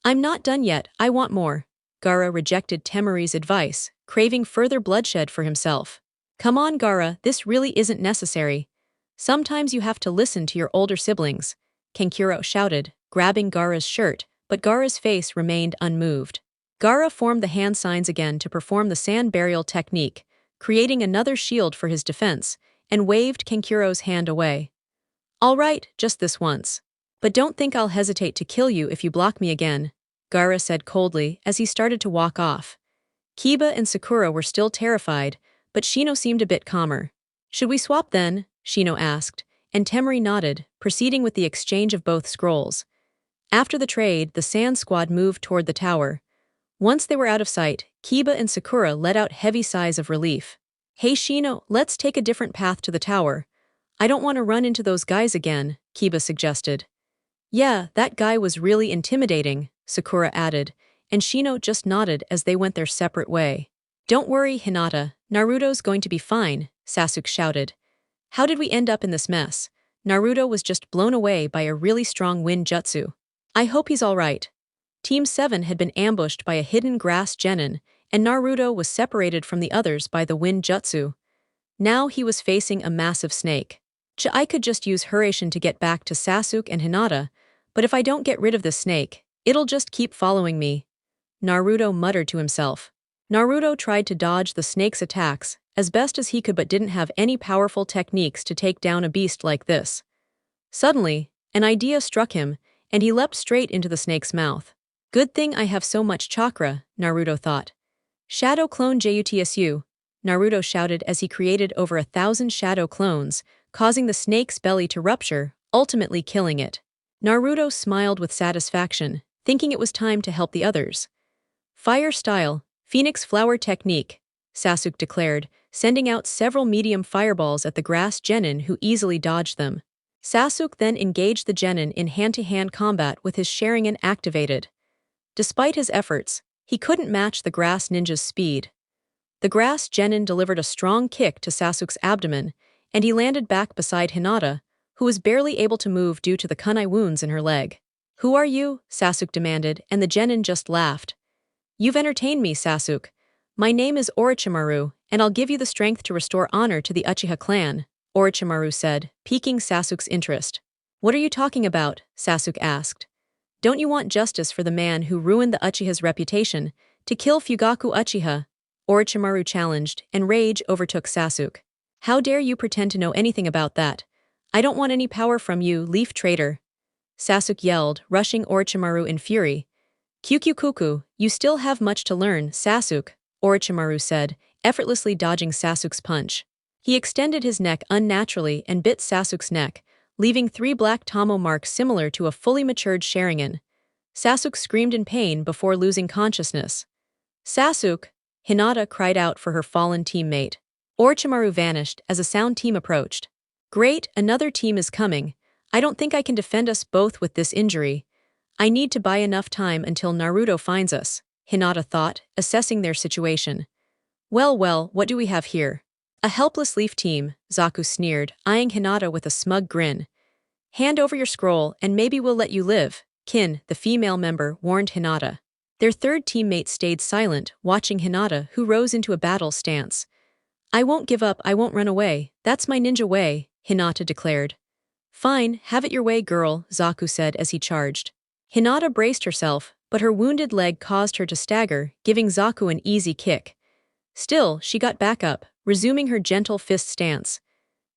"I'm not done yet, I want more." Gaara rejected Temari's advice, craving further bloodshed for himself. "Come on, Gaara, this really isn't necessary. Sometimes you have to listen to your older siblings," Kankuro shouted, grabbing Gaara's shirt, but Gaara's face remained unmoved. Gaara formed the hand signs again to perform the sand burial technique, creating another shield for his defense, and waved Kankuro's hand away. "All right, just this once. But don't think I'll hesitate to kill you if you block me again," Gaara said coldly as he started to walk off. Kiba and Sakura were still terrified, but Shino seemed a bit calmer. "Should we swap then?" Shino asked, and Temari nodded, proceeding with the exchange of both scrolls. After the trade, the Sand Squad moved toward the tower. Once they were out of sight, Kiba and Sakura let out heavy sighs of relief. "Hey Shino, let's take a different path to the tower. I don't want to run into those guys again," Kiba suggested. "Yeah, that guy was really intimidating," Sakura added, and Shino just nodded as they went their separate way. "Don't worry, Hinata, Naruto's going to be fine," Sasuke shouted. "How did we end up in this mess? Naruto was just blown away by a really strong wind jutsu. I hope he's alright." Team 7 had been ambushed by a hidden grass genin, and Naruto was separated from the others by the wind jutsu. Now he was facing a massive snake. "I could just use Hiraishin to get back to Sasuke and Hinata, but if I don't get rid of this snake, it'll just keep following me," Naruto muttered to himself. Naruto tried to dodge the snake's attacks as best as he could but didn't have any powerful techniques to take down a beast like this. Suddenly, an idea struck him, and he leapt straight into the snake's mouth. "Good thing I have so much chakra," Naruto thought. "Shadow clone Jutsu," Naruto shouted as he created over 1,000 shadow clones, causing the snake's belly to rupture, ultimately killing it. Naruto smiled with satisfaction, thinking it was time to help the others. "Fire style, Phoenix flower technique," Sasuke declared, sending out several medium fireballs at the grass genin who easily dodged them. Sasuke then engaged the genin in hand-to-hand combat with his Sharingan activated. Despite his efforts, he couldn't match the grass ninja's speed. The grass genin delivered a strong kick to Sasuke's abdomen, and he landed back beside Hinata, who was barely able to move due to the kunai wounds in her leg. "Who are you?" Sasuke demanded, and the genin just laughed. "You've entertained me, Sasuke. My name is Orochimaru, and I'll give you the strength to restore honor to the Uchiha clan," Orochimaru said, piquing Sasuke's interest. "What are you talking about?" Sasuke asked. "Don't you want justice for the man who ruined the Uchiha's reputation, to kill Fugaku Uchiha?" Orochimaru challenged, and rage overtook Sasuke. "How dare you pretend to know anything about that? I don't want any power from you, leaf traitor," Sasuke yelled, rushing Orochimaru in fury. "Kuku, you still have much to learn, Sasuke," Orochimaru said, effortlessly dodging Sasuke's punch. He extended his neck unnaturally and bit Sasuke's neck, leaving 3 black tomo marks similar to a fully matured Sharingan. Sasuke screamed in pain before losing consciousness. "Sasuke!" Hinata cried out for her fallen teammate. Orochimaru vanished as a sound team approached. Great, another team is coming. I don't think I can defend us both with this injury. I need to buy enough time until Naruto finds us, Hinata thought, assessing their situation. Well, what do we have here? A helpless leaf team, Zaku sneered, eyeing Hinata with a smug grin. Hand over your scroll and maybe we'll let you live, Kin, the female member, warned Hinata. Their third teammate stayed silent, watching Hinata, who rose into a battle stance. I won't give up, I won't run away, that's my ninja way, Hinata declared. Fine, have it your way, girl, Zaku said as he charged. Hinata braced herself, but her wounded leg caused her to stagger, giving Zaku an easy kick. Still, she got back up, resuming her gentle fist stance.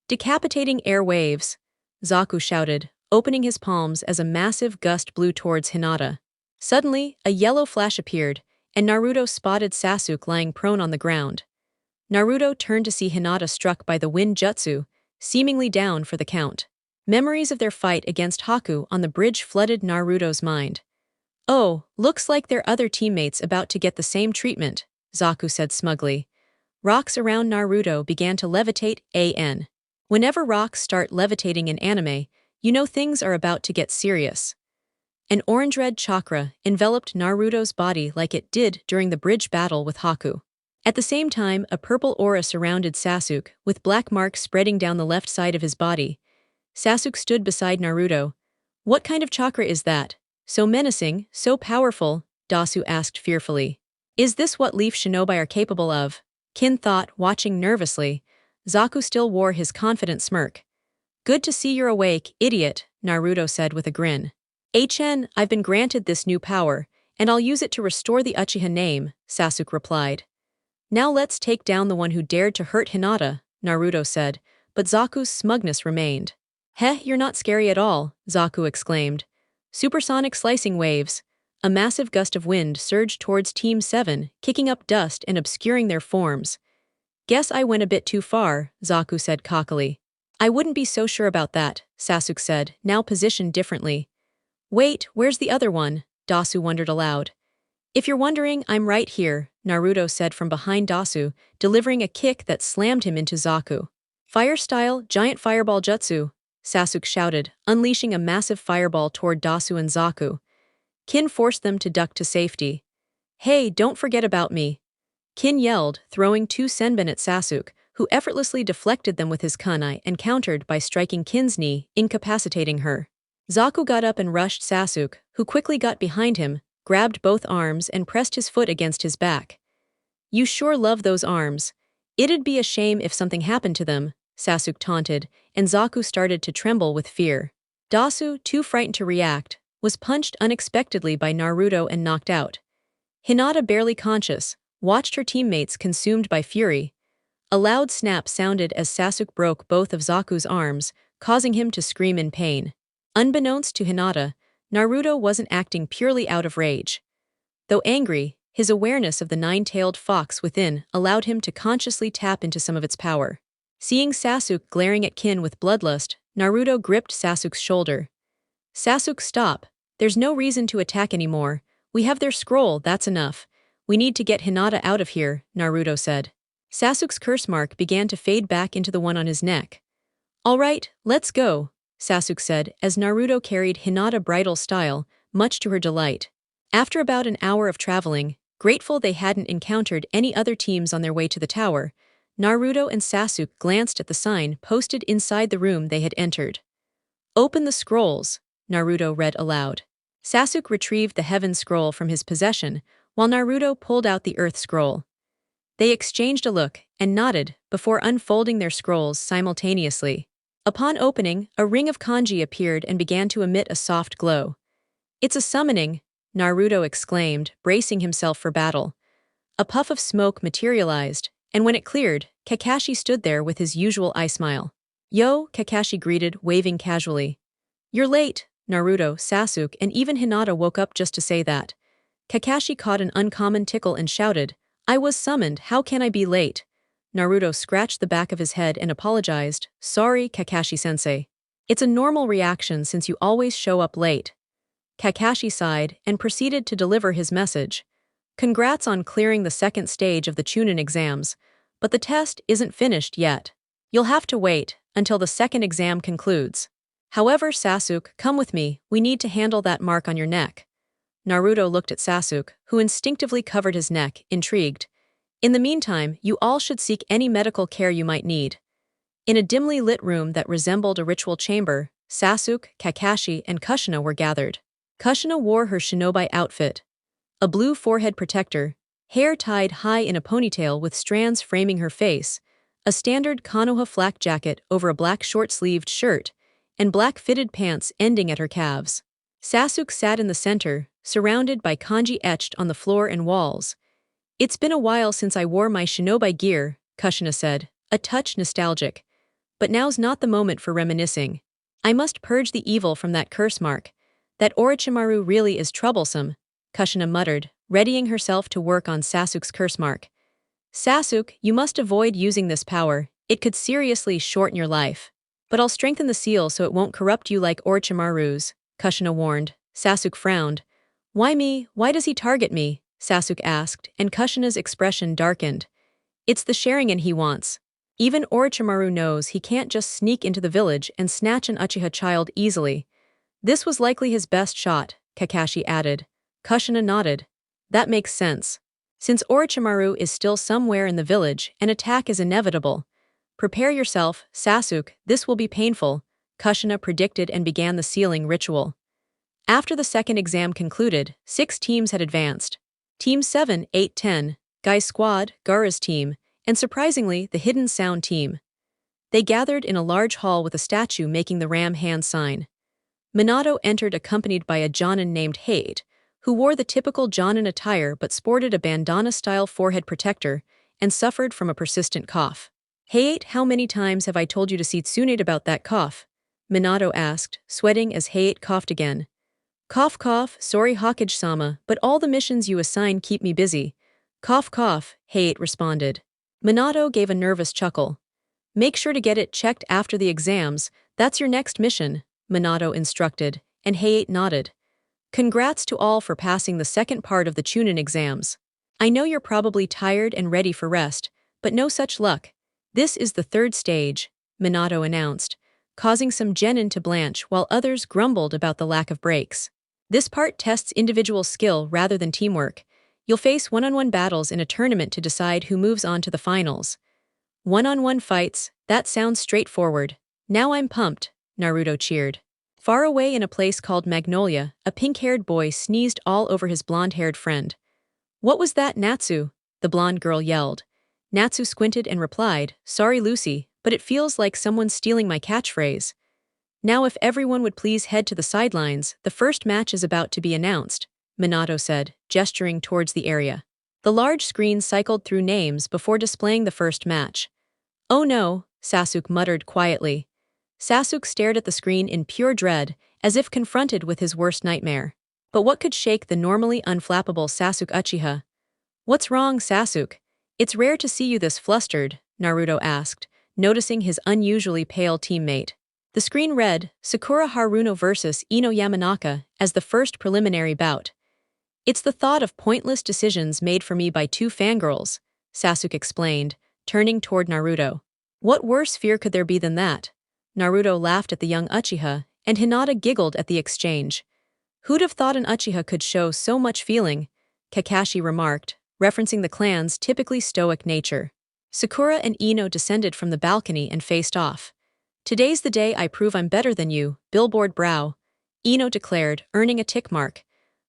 Decapitating air waves, Zaku shouted, opening his palms as a massive gust blew towards Hinata. Suddenly, a yellow flash appeared, and Naruto spotted Sasuke lying prone on the ground. Naruto turned to see Hinata struck by the wind jutsu, seemingly down for the count. Memories of their fight against Haku on the bridge flooded Naruto's mind. Oh, looks like their other teammates about to get the same treatment, Zaku said smugly. Rocks around Naruto began to levitate. Whenever rocks start levitating in anime, you know things are about to get serious. An orange-red chakra enveloped Naruto's body like it did during the bridge battle with Haku. At the same time, a purple aura surrounded Sasuke, with black marks spreading down the left side of his body. Sasuke stood beside Naruto. What kind of chakra is that? So menacing, so powerful, Dasu asked fearfully. Is this what Leaf Shinobi are capable of? Kin thought, watching nervously. Zaku still wore his confident smirk. Good to see you're awake, idiot, Naruto said with a grin. I've been granted this new power, and I'll use it to restore the Uchiha name, Sasuke replied. Now let's take down the one who dared to hurt Hinata, Naruto said, but Zaku's smugness remained. Heh, you're not scary at all, Zaku exclaimed. Supersonic slicing waves. A massive gust of wind surged towards Team 7, kicking up dust and obscuring their forms. Guess I went a bit too far, Zaku said cockily. I wouldn't be so sure about that, Sasuke said, now positioned differently. Wait, where's the other one? Dasu wondered aloud. If you're wondering, I'm right here, Naruto said from behind Dasu, delivering a kick that slammed him into Zaku. Fire style, giant fireball jutsu, Sasuke shouted, unleashing a massive fireball toward Dasu and Zaku. Kin forced them to duck to safety. Hey, don't forget about me. Kin yelled, throwing two senbon at Sasuke, who effortlessly deflected them with his kunai and countered by striking Kin's knee, incapacitating her. Zaku got up and rushed Sasuke, who quickly got behind him, grabbed both arms and pressed his foot against his back. You sure love those arms. It'd be a shame if something happened to them, Sasuke taunted, and Zaku started to tremble with fear. Dasu, too frightened to react, was punched unexpectedly by Naruto and knocked out. Hinata, barely conscious, watched her teammates consumed by fury. A loud snap sounded as Sasuke broke both of Zaku's arms, causing him to scream in pain. Unbeknownst to Hinata, Naruto wasn't acting purely out of rage. Though angry, his awareness of the nine-tailed fox within allowed him to consciously tap into some of its power. Seeing Sasuke glaring at Kin with bloodlust, Naruto gripped Sasuke's shoulder. Sasuke, stop. There's no reason to attack anymore. We have their scroll, that's enough. We need to get Hinata out of here, Naruto said. Sasuke's curse mark began to fade back into the one on his neck. All right, let's go, Sasuke said as Naruto carried Hinata bridal style, much to her delight. After about an hour of traveling, grateful they hadn't encountered any other teams on their way to the tower, Naruto and Sasuke glanced at the sign posted inside the room they had entered. Open the scrolls, Naruto read aloud. Sasuke retrieved the heaven scroll from his possession, while Naruto pulled out the earth scroll. They exchanged a look and nodded before unfolding their scrolls simultaneously. Upon opening, a ring of kanji appeared and began to emit a soft glow. It's a summoning, Naruto exclaimed, bracing himself for battle. A puff of smoke materialized, and when it cleared, Kakashi stood there with his usual eye smile. Yo, Kakashi greeted, waving casually. You're late, Naruto, Sasuke, and even Hinata woke up just to say that. Kakashi caught an uncommon tickle and shouted, I was summoned, how can I be late? Naruto scratched the back of his head and apologized, sorry, Kakashi-sensei. It's a normal reaction since you always show up late. Kakashi sighed and proceeded to deliver his message. Congrats on clearing the second stage of the Chunin exams. But the test isn't finished yet. You'll have to wait until the second exam concludes. However, Sasuke, come with me, we need to handle that mark on your neck. Naruto looked at Sasuke, who instinctively covered his neck, intrigued. In the meantime, you all should seek any medical care you might need. In a dimly lit room that resembled a ritual chamber, Sasuke, Kakashi, and Kushina were gathered. Kushina wore her shinobi outfit. A blue forehead protector, hair tied high in a ponytail with strands framing her face, a standard Konoha flak jacket over a black short-sleeved shirt, and black fitted pants ending at her calves. Sasuke sat in the center, surrounded by kanji etched on the floor and walls. It's been a while since I wore my shinobi gear, Kushina said, a touch nostalgic. But now's not the moment for reminiscing. I must purge the evil from that curse mark. That Orochimaru really is troublesome, Kushina muttered, readying herself to work on Sasuke's curse mark. Sasuke, you must avoid using this power, it could seriously shorten your life. But I'll strengthen the seal so it won't corrupt you like Orochimaru's, Kushina warned. Sasuke frowned. Why me? Why does he target me? Sasuke asked, and Kushina's expression darkened. It's the Sharingan he wants. Even Orochimaru knows he can't just sneak into the village and snatch an Uchiha child easily. This was likely his best shot, Kakashi added. Kushina nodded. That makes sense. Since Orochimaru is still somewhere in the village, an attack is inevitable. Prepare yourself, Sasuke, this will be painful, Kushina predicted and began the sealing ritual. After the second exam concluded, 6 teams had advanced. Team 7, 8, 10, Guy's squad, Gaara's team, and surprisingly, the Hidden Sound team. They gathered in a large hall with a statue making the ram hand sign. Minato entered accompanied by a Jonin named Hate, who wore the typical Jonin attire but sported a bandana-style forehead protector and suffered from a persistent cough. Hate, how many times have I told you to see Tsunade about that cough? Minato asked, sweating as Hate coughed again. Cough cough, sorry Hokage-sama, but all the missions you assign keep me busy. Cough cough, Hate responded. Minato gave a nervous chuckle. Make sure to get it checked after the exams, that's your next mission, Minato instructed, and Hate nodded. Congrats to all for passing the second part of the Chunin exams. I know you're probably tired and ready for rest, but no such luck. This is the third stage, Minato announced, causing some genin to blanch while others grumbled about the lack of breaks. This part tests individual skill rather than teamwork. You'll face one-on-one battles in a tournament to decide who moves on to the finals. One-on-one fights, that sounds straightforward. Now I'm pumped, Naruto cheered. Far away in a place called Magnolia, a pink-haired boy sneezed all over his blonde-haired friend. What was that, Natsu? The blonde girl yelled. Natsu squinted and replied, Sorry Lucy, but it feels like someone's stealing my catchphrase. Now if everyone would please head to the sidelines, the first match is about to be announced, Minato said, gesturing towards the area. The large screen cycled through names before displaying the first match. Oh no, Sasuke muttered quietly. Sasuke stared at the screen in pure dread, as if confronted with his worst nightmare. But what could shake the normally unflappable Sasuke Uchiha? What's wrong, Sasuke? It's rare to see you this flustered, Naruto asked, noticing his unusually pale teammate. The screen read, Sakura Haruno vs. Ino Yamanaka, as the first preliminary bout. It's the thought of pointless decisions made for me by 2 fangirls, Sasuke explained, turning toward Naruto. What worse fear could there be than that? Naruto laughed at the young Uchiha, and Hinata giggled at the exchange. Who'd have thought an Uchiha could show so much feeling? Kakashi remarked, referencing the clan's typically stoic nature. Sakura and Ino descended from the balcony and faced off. Today's the day I prove I'm better than you, billboard brow, Ino declared, earning a tick mark.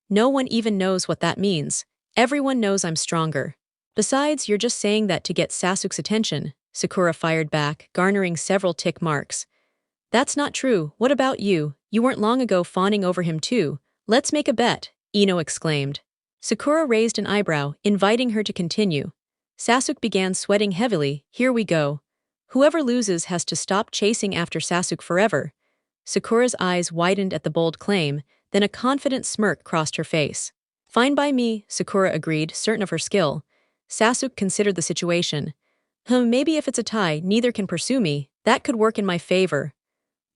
No one even knows what that means. Everyone knows I'm stronger. Besides, you're just saying that to get Sasuke's attention, Sakura fired back, garnering several tick marks. That's not true, what about you? You weren't long ago fawning over him too. Let's make a bet, Ino exclaimed. Sakura raised an eyebrow, inviting her to continue. Sasuke began sweating heavily, here we go. Whoever loses has to stop chasing after Sasuke forever. Sakura's eyes widened at the bold claim, then a confident smirk crossed her face. Fine by me, Sakura agreed, certain of her skill. Sasuke considered the situation. Maybe if it's a tie, neither can pursue me, that could work in my favor.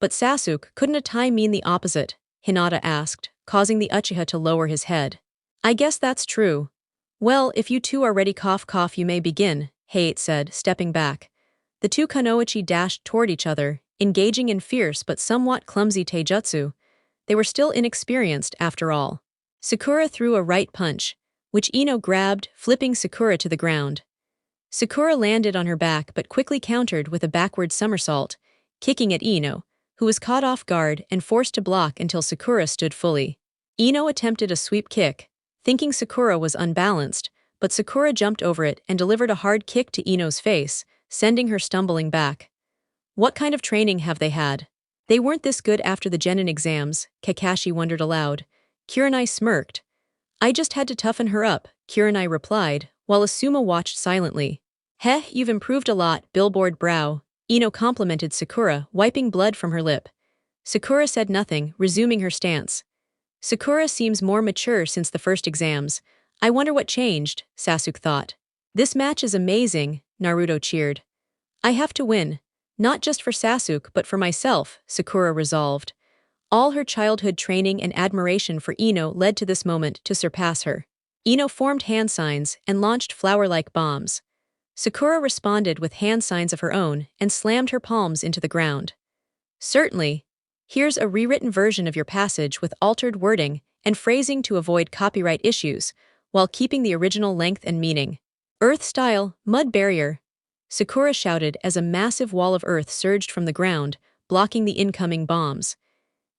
But Sasuke, couldn't a tie mean the opposite? Hinata asked, causing the Uchiha to lower his head. I guess that's true. Well, if you two are ready cough cough you may begin, Hayate said, stepping back. The two kunoichi dashed toward each other, engaging in fierce but somewhat clumsy taijutsu. They were still inexperienced after all. Sakura threw a right punch, which Ino grabbed, flipping Sakura to the ground. Sakura landed on her back but quickly countered with a backward somersault, kicking at Ino, who was caught off guard and forced to block until Sakura stood fully. Ino attempted a sweep kick, thinking Sakura was unbalanced, but Sakura jumped over it and delivered a hard kick to Ino's face, sending her stumbling back. What kind of training have they had? They weren't this good after the genin exams, Kakashi wondered aloud. Kurenai smirked. I just had to toughen her up, Kurenai replied, while Asuma watched silently. Heh, you've improved a lot, billboard brow, Ino complimented Sakura, wiping blood from her lip. Sakura said nothing, resuming her stance. Sakura seems more mature since the first exams. I wonder what changed, Sasuke thought. This match is amazing, Naruto cheered. I have to win. Not just for Sasuke but for myself, Sakura resolved. All her childhood training and admiration for Ino led to this moment to surpass her. Ino formed hand signs and launched flower-like bombs. Sakura responded with hand signs of her own and slammed her palms into the ground. Certainly. Here's a rewritten version of your passage with altered wording and phrasing to avoid copyright issues, while keeping the original length and meaning. Earth-style, mud barrier, Sakura shouted as a massive wall of earth surged from the ground, blocking the incoming bombs.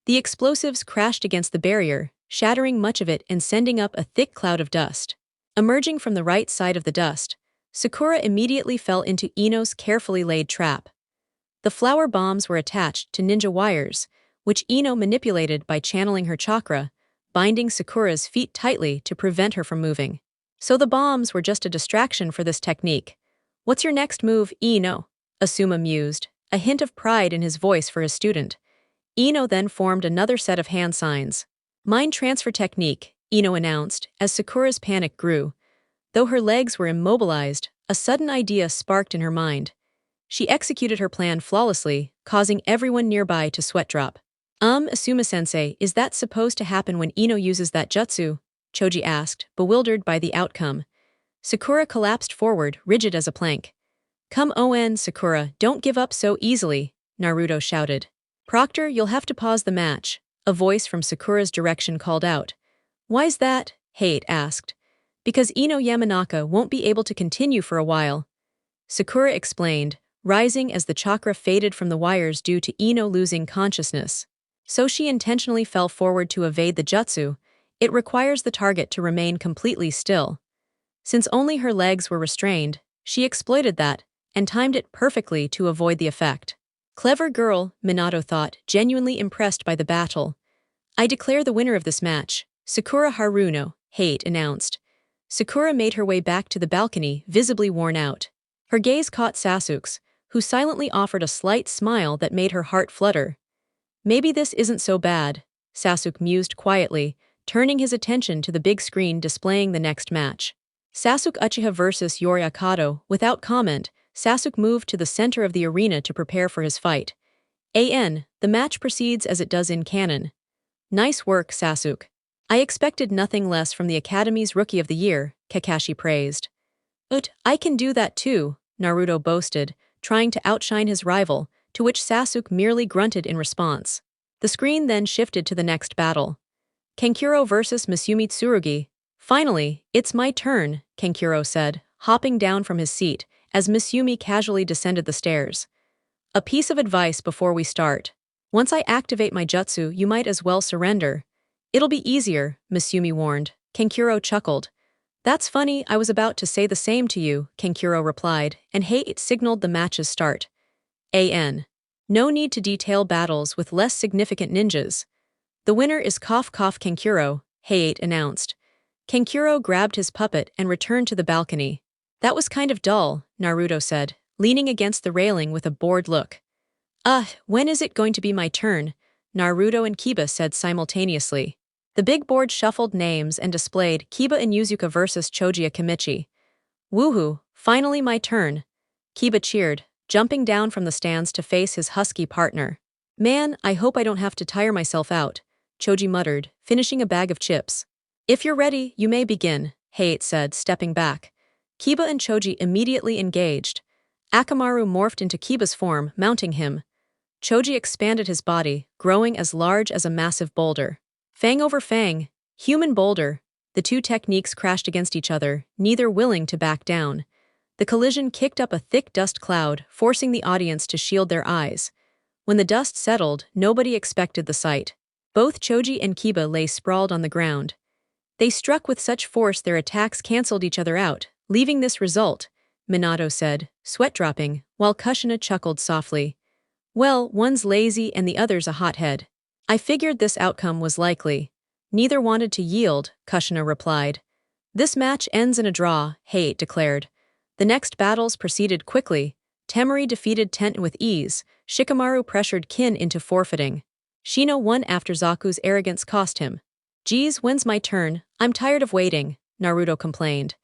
The explosives crashed against the barrier, shattering much of it and sending up a thick cloud of dust. Emerging from the right side of the dust, Sakura immediately fell into Ino's carefully laid trap. The flower bombs were attached to ninja wires, which Ino manipulated by channeling her chakra, binding Sakura's feet tightly to prevent her from moving. So the bombs were just a distraction for this technique. What's your next move, Ino? Asuma mused, a hint of pride in his voice for his student. Ino then formed another set of hand signs. Mind transfer technique, Ino announced, as Sakura's panic grew. Though her legs were immobilized, a sudden idea sparked in her mind. She executed her plan flawlessly, causing everyone nearby to sweat drop. Asuma-sensei, is that supposed to happen when Ino uses that jutsu? Choji asked, bewildered by the outcome. Sakura collapsed forward, rigid as a plank. Come on, Sakura, don't give up so easily, Naruto shouted. Proctor, you'll have to pause the match, a voice from Sakura's direction called out. Why's that? Hayate asked. Because Ino Yamanaka won't be able to continue for a while. Sakura explained, rising as the chakra faded from the wires due to Ino losing consciousness. So she intentionally fell forward to evade the jutsu. It requires the target to remain completely still. Since only her legs were restrained, she exploited that, and timed it perfectly to avoid the effect. Clever girl, Minato thought, genuinely impressed by the battle. I declare the winner of this match, Sakura Haruno, Hayate announced. Sakura made her way back to the balcony, visibly worn out. Her gaze caught Sasuke's, who silently offered a slight smile that made her heart flutter. Maybe this isn't so bad, Sasuke mused quietly, turning his attention to the big screen displaying the next match. Sasuke Uchiha vs Yorikato. Without comment, Sasuke moved to the center of the arena to prepare for his fight. The match proceeds as it does in canon. Nice work, Sasuke. I expected nothing less from the Academy's Rookie of the Year, Kakashi praised. I can do that too, Naruto boasted, trying to outshine his rival, to which Sasuke merely grunted in response. The screen then shifted to the next battle. Kankuro vs Misumi Tsurugi. Finally, it's my turn, Kankuro said, hopping down from his seat, as Misumi casually descended the stairs. A piece of advice before we start. Once I activate my jutsu, you might as well surrender. It'll be easier, Misumi warned. Kankuro chuckled. That's funny, I was about to say the same to you, Kankuro replied, and Hayate signaled the match's start. No need to detail battles with less significant ninjas. The winner is Kankuro, Hayate announced. Kankuro grabbed his puppet and returned to the balcony. That was kind of dull, Naruto said, leaning against the railing with a bored look. When is it going to be my turn? Naruto and Kiba said simultaneously. The big board shuffled names and displayed Kiba and Yuzuka vs Choji Akimichi. Woohoo, finally my turn. Kiba cheered, jumping down from the stands to face his husky partner. Man, I hope I don't have to tire myself out, Choji muttered, finishing a bag of chips. If you're ready, you may begin, Hayate said, stepping back. Kiba and Choji immediately engaged. Akamaru morphed into Kiba's form, mounting him. Choji expanded his body, growing as large as a massive boulder. Fang over fang, human boulder. The two techniques crashed against each other, neither willing to back down. The collision kicked up a thick dust cloud, forcing the audience to shield their eyes. When the dust settled, nobody expected the sight. Both Choji and Kiba lay sprawled on the ground. They struck with such force their attacks canceled each other out, leaving this result, Minato said, sweat dropping, while Kushina chuckled softly. Well, one's lazy and the other's a hothead. I figured this outcome was likely. Neither wanted to yield, Kushina replied. This match ends in a draw, Hayate declared. The next battles proceeded quickly. Temari defeated Tent with ease. Shikamaru pressured Kin into forfeiting. Shino won after Zaku's arrogance cost him. Geez, when's my turn? I'm tired of waiting, Naruto complained.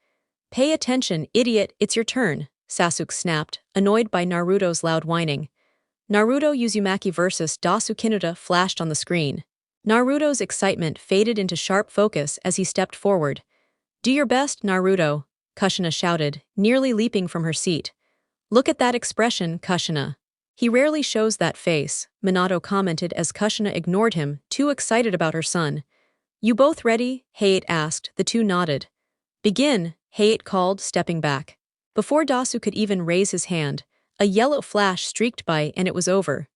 Pay attention, idiot, it's your turn, Sasuke snapped, annoyed by Naruto's loud whining. Naruto Uzumaki vs. Dasukinuta flashed on the screen. Naruto's excitement faded into sharp focus as he stepped forward. Do your best, Naruto, Kushina shouted, nearly leaping from her seat. Look at that expression, Kushina. He rarely shows that face, Minato commented as Kushina ignored him, too excited about her son. You both ready? Hayate asked. The two nodded. Begin, Hayate called, stepping back. Before Dasu could even raise his hand, a yellow flash streaked by and it was over.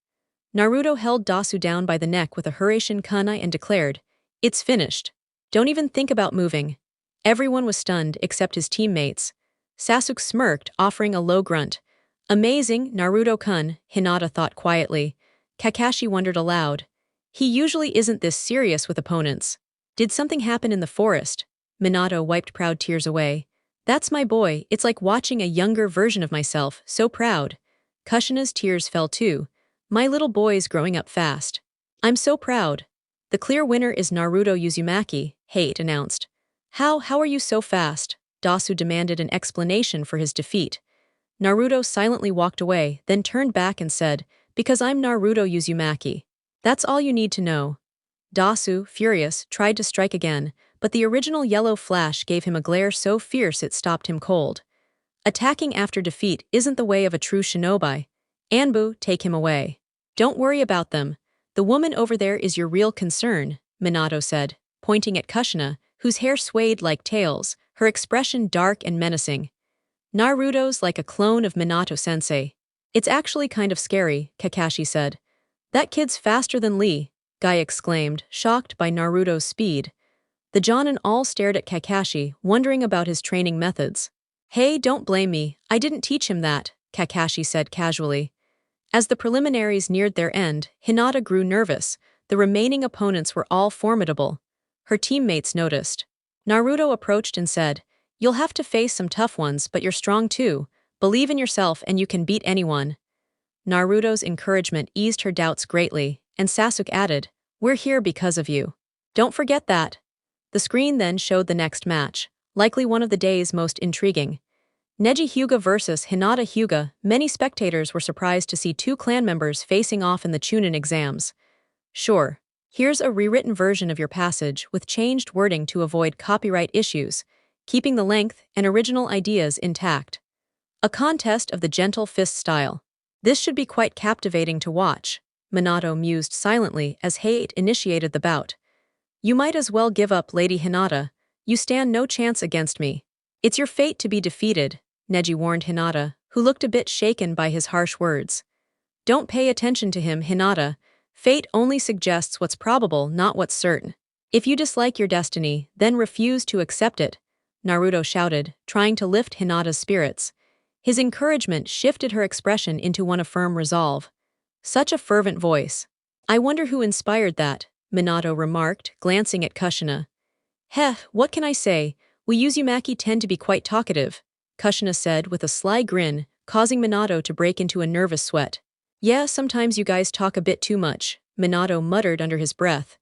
Naruto held Dasu down by the neck with a Hurricane kunai and declared, It's finished. Don't even think about moving. Everyone was stunned except his teammates. Sasuke smirked, offering a low grunt. Amazing, Naruto-kun, Hinata thought quietly. Kakashi wondered aloud. He usually isn't this serious with opponents. Did something happen in the forest? Minato wiped proud tears away. That's my boy, it's like watching a younger version of myself, so proud. Kushina's tears fell too. My little boy's growing up fast. I'm so proud. The clear winner is Naruto Uzumaki, Hayate announced. How are you so fast? Dasu demanded an explanation for his defeat. Naruto silently walked away, then turned back and said, Because I'm Naruto Uzumaki. That's all you need to know. Dasu, furious, tried to strike again, but the original yellow flash gave him a glare so fierce it stopped him cold. Attacking after defeat isn't the way of a true shinobi. Anbu, take him away. Don't worry about them. The woman over there is your real concern, Minato said, pointing at Kushina, whose hair swayed like tails, her expression dark and menacing. Naruto's like a clone of Minato-sensei. It's actually kind of scary, Kakashi said. That kid's faster than Lee, Guy exclaimed, shocked by Naruto's speed. The Jonin all stared at Kakashi, wondering about his training methods. Hey, don't blame me, I didn't teach him that, Kakashi said casually. As the preliminaries neared their end, Hinata grew nervous. The remaining opponents were all formidable. Her teammates noticed. Naruto approached and said, You'll have to face some tough ones, but you're strong too. Believe in yourself and you can beat anyone. Naruto's encouragement eased her doubts greatly, and Sasuke added, We're here because of you. Don't forget that. The screen then showed the next match, likely one of the day's most intriguing. Neji Hyuga vs. Hinata Hyuga. Many spectators were surprised to see two clan members facing off in the Chunin exams. Sure, here's a rewritten version of your passage with changed wording to avoid copyright issues, keeping the length and original ideas intact. A contest of the gentle fist style. This should be quite captivating to watch, Minato mused silently as Hayate initiated the bout. You might as well give up, Lady Hinata. You stand no chance against me. It's your fate to be defeated, Neji warned Hinata, who looked a bit shaken by his harsh words. Don't pay attention to him, Hinata. Fate only suggests what's probable, not what's certain. If you dislike your destiny, then refuse to accept it, Naruto shouted, trying to lift Hinata's spirits. His encouragement shifted her expression into one of firm resolve. Such a fervent voice. I wonder who inspired that, Minato remarked, glancing at Kushina. Heh, what can I say? We Uzumaki tend to be quite talkative, Kushina said with a sly grin, causing Minato to break into a nervous sweat. Yeah, sometimes you guys talk a bit too much, Minato muttered under his breath.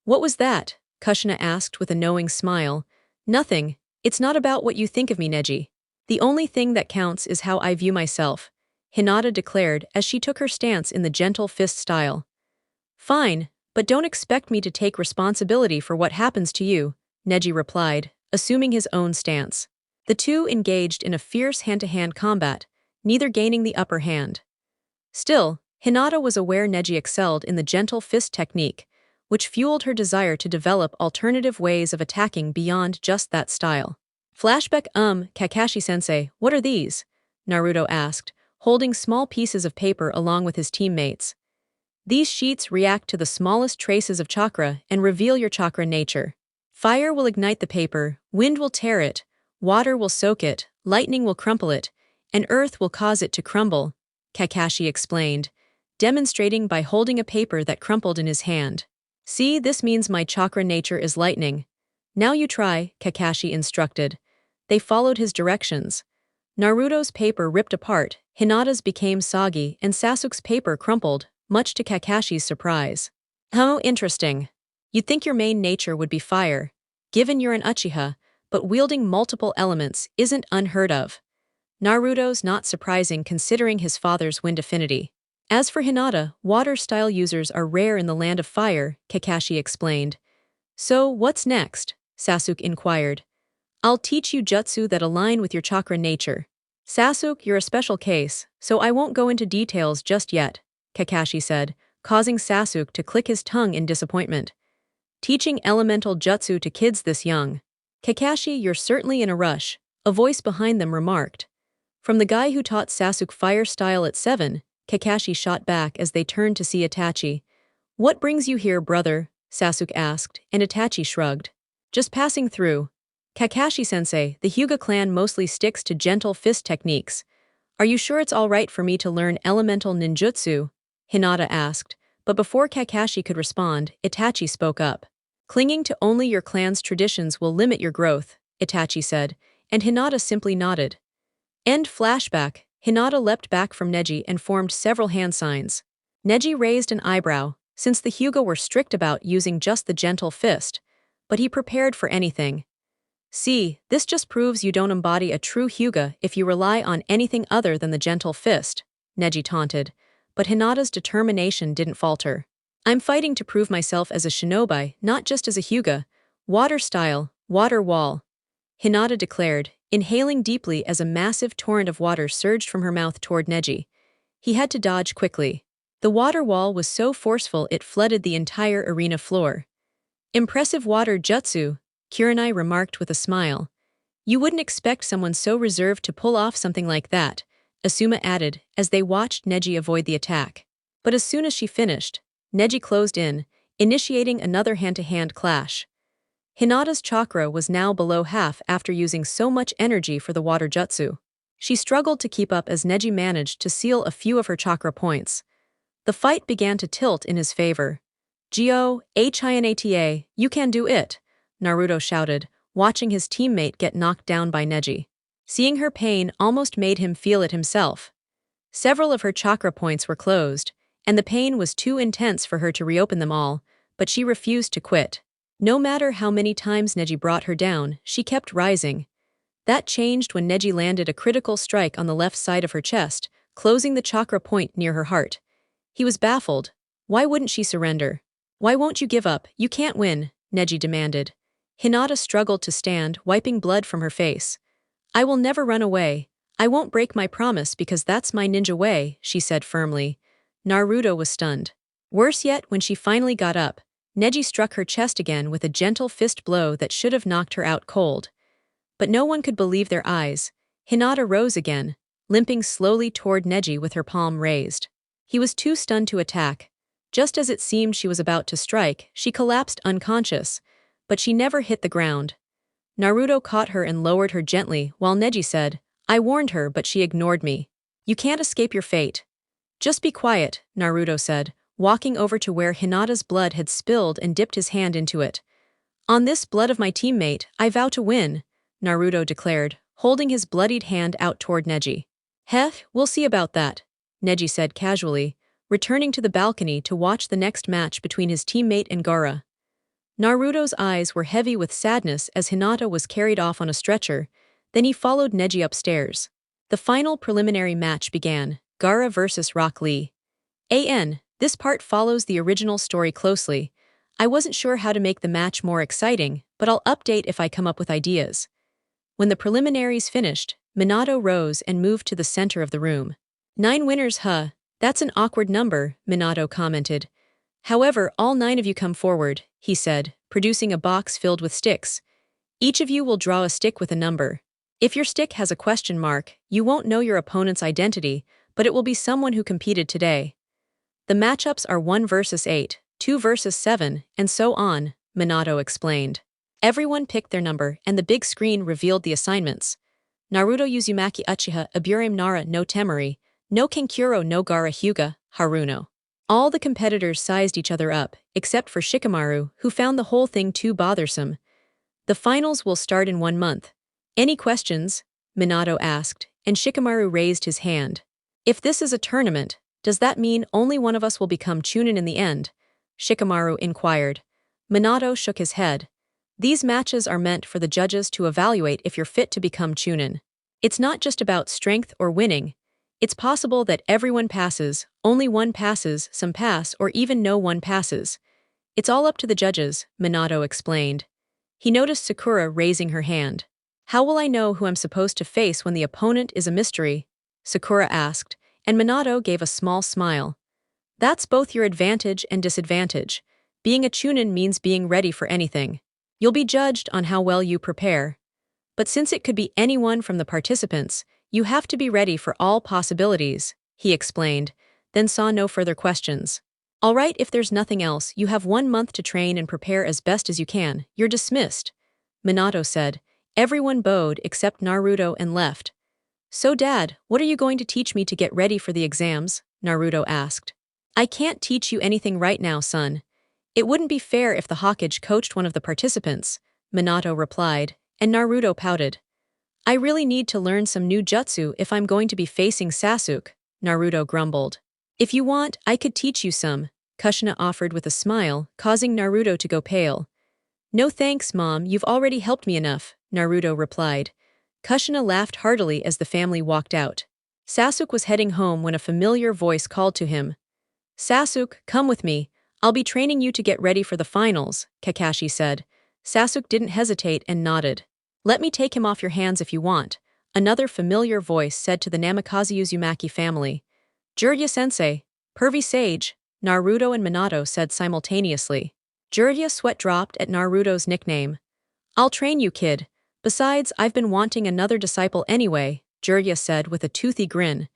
What was that? Kushina asked with a knowing smile. Nothing. It's not about what you think of me, Neji. The only thing that counts is how I view myself, Hinata declared as she took her stance in the gentle fist style. Fine, but don't expect me to take responsibility for what happens to you, Neji replied, assuming his own stance. The two engaged in a fierce hand-to-hand combat, neither gaining the upper hand. Still, Hinata was aware Neji excelled in the gentle fist technique, which fueled her desire to develop alternative ways of attacking beyond just that style. Flashback. Kakashi-sensei, what are these? Naruto asked, holding small pieces of paper along with his teammates. These sheets react to the smallest traces of chakra and reveal your chakra nature. Fire will ignite the paper, wind will tear it, water will soak it, lightning will crumple it, and earth will cause it to crumble, Kakashi explained, demonstrating by holding a paper that crumpled in his hand. See, this means my chakra nature is lightning. Now you try, Kakashi instructed. They followed his directions. Naruto's paper ripped apart, Hinata's became soggy, and Sasuke's paper crumpled, much to Kakashi's surprise. How interesting. You'd think your main nature would be fire, given you're an Uchiha, but wielding multiple elements isn't unheard of. Naruto's not surprising considering his father's wind affinity. As for Hinata, water-style users are rare in the land of fire, Kakashi explained. So, what's next? Sasuke inquired. I'll teach you jutsu that align with your chakra nature. Sasuke, you're a special case, so I won't go into details just yet, Kakashi said, causing Sasuke to click his tongue in disappointment. Teaching elemental jutsu to kids this young. Kakashi, you're certainly in a rush, a voice behind them remarked. From the guy who taught Sasuke fire style at 7, Kakashi shot back as they turned to see Itachi. What brings you here, brother? Sasuke asked, and Itachi shrugged. Just passing through. Kakashi-sensei, the Hyuga clan mostly sticks to gentle fist techniques. Are you sure it's all right for me to learn elemental ninjutsu? Hinata asked, but before Kakashi could respond, Itachi spoke up. Clinging to only your clan's traditions will limit your growth, Itachi said, and Hinata simply nodded. End flashback. Hinata leapt back from Neji and formed several hand signs. Neji raised an eyebrow, since the Hyuga were strict about using just the gentle fist, but he prepared for anything. See, this just proves you don't embody a true Hyuga if you rely on anything other than the gentle fist, Neji taunted, but Hinata's determination didn't falter. I'm fighting to prove myself as a shinobi, not just as a Hyuga. Water style, water wall, Hinata declared, inhaling deeply as a massive torrent of water surged from her mouth toward Neji. He had to dodge quickly. The water wall was so forceful it flooded the entire arena floor. Impressive water jutsu, Kurenai remarked with a smile. You wouldn't expect someone so reserved to pull off something like that, Asuma added as they watched Neji avoid the attack. But as soon as she finished, Neji closed in, initiating another hand-to-hand clash. Hinata's chakra was now below half after using so much energy for the water jutsu. She struggled to keep up as Neji managed to seal a few of her chakra points. The fight began to tilt in his favor. Gyo, Hinata, you can do it, Naruto shouted, watching his teammate get knocked down by Neji. Seeing her pain almost made him feel it himself. Several of her chakra points were closed, and the pain was too intense for her to reopen them all, but she refused to quit. No matter how many times Neji brought her down, she kept rising. That changed when Neji landed a critical strike on the left side of her chest, closing the chakra point near her heart. He was baffled. Why wouldn't she surrender? Why won't you give up? You can't win, Neji demanded. Hinata struggled to stand, wiping blood from her face. I will never run away. I won't break my promise because that's my ninja way, she said firmly. Naruto was stunned. Worse yet, when she finally got up, Neji struck her chest again with a gentle fist blow that should have knocked her out cold. But no one could believe their eyes. Hinata rose again, limping slowly toward Neji with her palm raised. He was too stunned to attack. Just as it seemed she was about to strike, she collapsed unconscious, but she never hit the ground. Naruto caught her and lowered her gently while Neji said, I warned her but she ignored me. You can't escape your fate. Just be quiet, Naruto said, walking over to where Hinata's blood had spilled and dipped his hand into it. On this blood of my teammate, I vow to win, Naruto declared, holding his bloodied hand out toward Neji. Heh, we'll see about that, Neji said casually, returning to the balcony to watch the next match between his teammate and Gaara. Naruto's eyes were heavy with sadness as Hinata was carried off on a stretcher, then he followed Neji upstairs. The final preliminary match began, Gaara vs. Rock Lee. This part follows the original story closely. I wasn't sure how to make the match more exciting, but I'll update if I come up with ideas. When the preliminaries finished, Minato rose and moved to the center of the room. 9 winners, huh? That's an awkward number, Minato commented. However, all 9 of you come forward, he said, producing a box filled with sticks. Each of you will draw a stick with a number. If your stick has a question mark, you won't know your opponent's identity, but it will be someone who competed today. The matchups are 1 versus 8, 2 versus 7, and so on, Minato explained. Everyone picked their number, and the big screen revealed the assignments. Naruto Uzumaki Uchiha Aburame Nara no Temari, no Kankuro no Gara Hyuga, Haruno. All the competitors sized each other up, except for Shikamaru, who found the whole thing too bothersome. The finals will start in 1 month. Any questions? Minato asked, and Shikamaru raised his hand. If this is a tournament, does that mean only one of us will become Chunin in the end? Shikamaru inquired. Minato shook his head. These matches are meant for the judges to evaluate if you're fit to become Chunin. It's not just about strength or winning. It's possible that everyone passes, only one passes, some pass, or even no one passes. It's all up to the judges, Minato explained. He noticed Sakura raising her hand. How will I know who I'm supposed to face when the opponent is a mystery? Sakura asked, and Minato gave a small smile. That's both your advantage and disadvantage. Being a Chunin means being ready for anything. You'll be judged on how well you prepare. But since it could be anyone from the participants, you have to be ready for all possibilities, he explained, then saw no further questions. All right, if there's nothing else, you have 1 month to train and prepare as best as you can. You're dismissed, Minato said. Everyone bowed except Naruto and left. So Dad, what are you going to teach me to get ready for the exams? Naruto asked. I can't teach you anything right now, son. It wouldn't be fair if the Hokage coached one of the participants, Minato replied, and Naruto pouted. I really need to learn some new jutsu if I'm going to be facing Sasuke, Naruto grumbled. If you want, I could teach you some, Kushina offered with a smile, causing Naruto to go pale. No thanks, Mom, you've already helped me enough, Naruto replied. Kushina laughed heartily as the family walked out. Sasuke was heading home when a familiar voice called to him. Sasuke, come with me. I'll be training you to get ready for the finals, Kakashi said. Sasuke didn't hesitate and nodded. Let me take him off your hands if you want, another familiar voice said to the Namikaze Uzumaki family. Jiraiya-sensei, pervy sage, Naruto and Minato said simultaneously. Jiraiya sweat dropped at Naruto's nickname. I'll train you, kid. Besides, I've been wanting another disciple anyway, Jiraiya said with a toothy grin.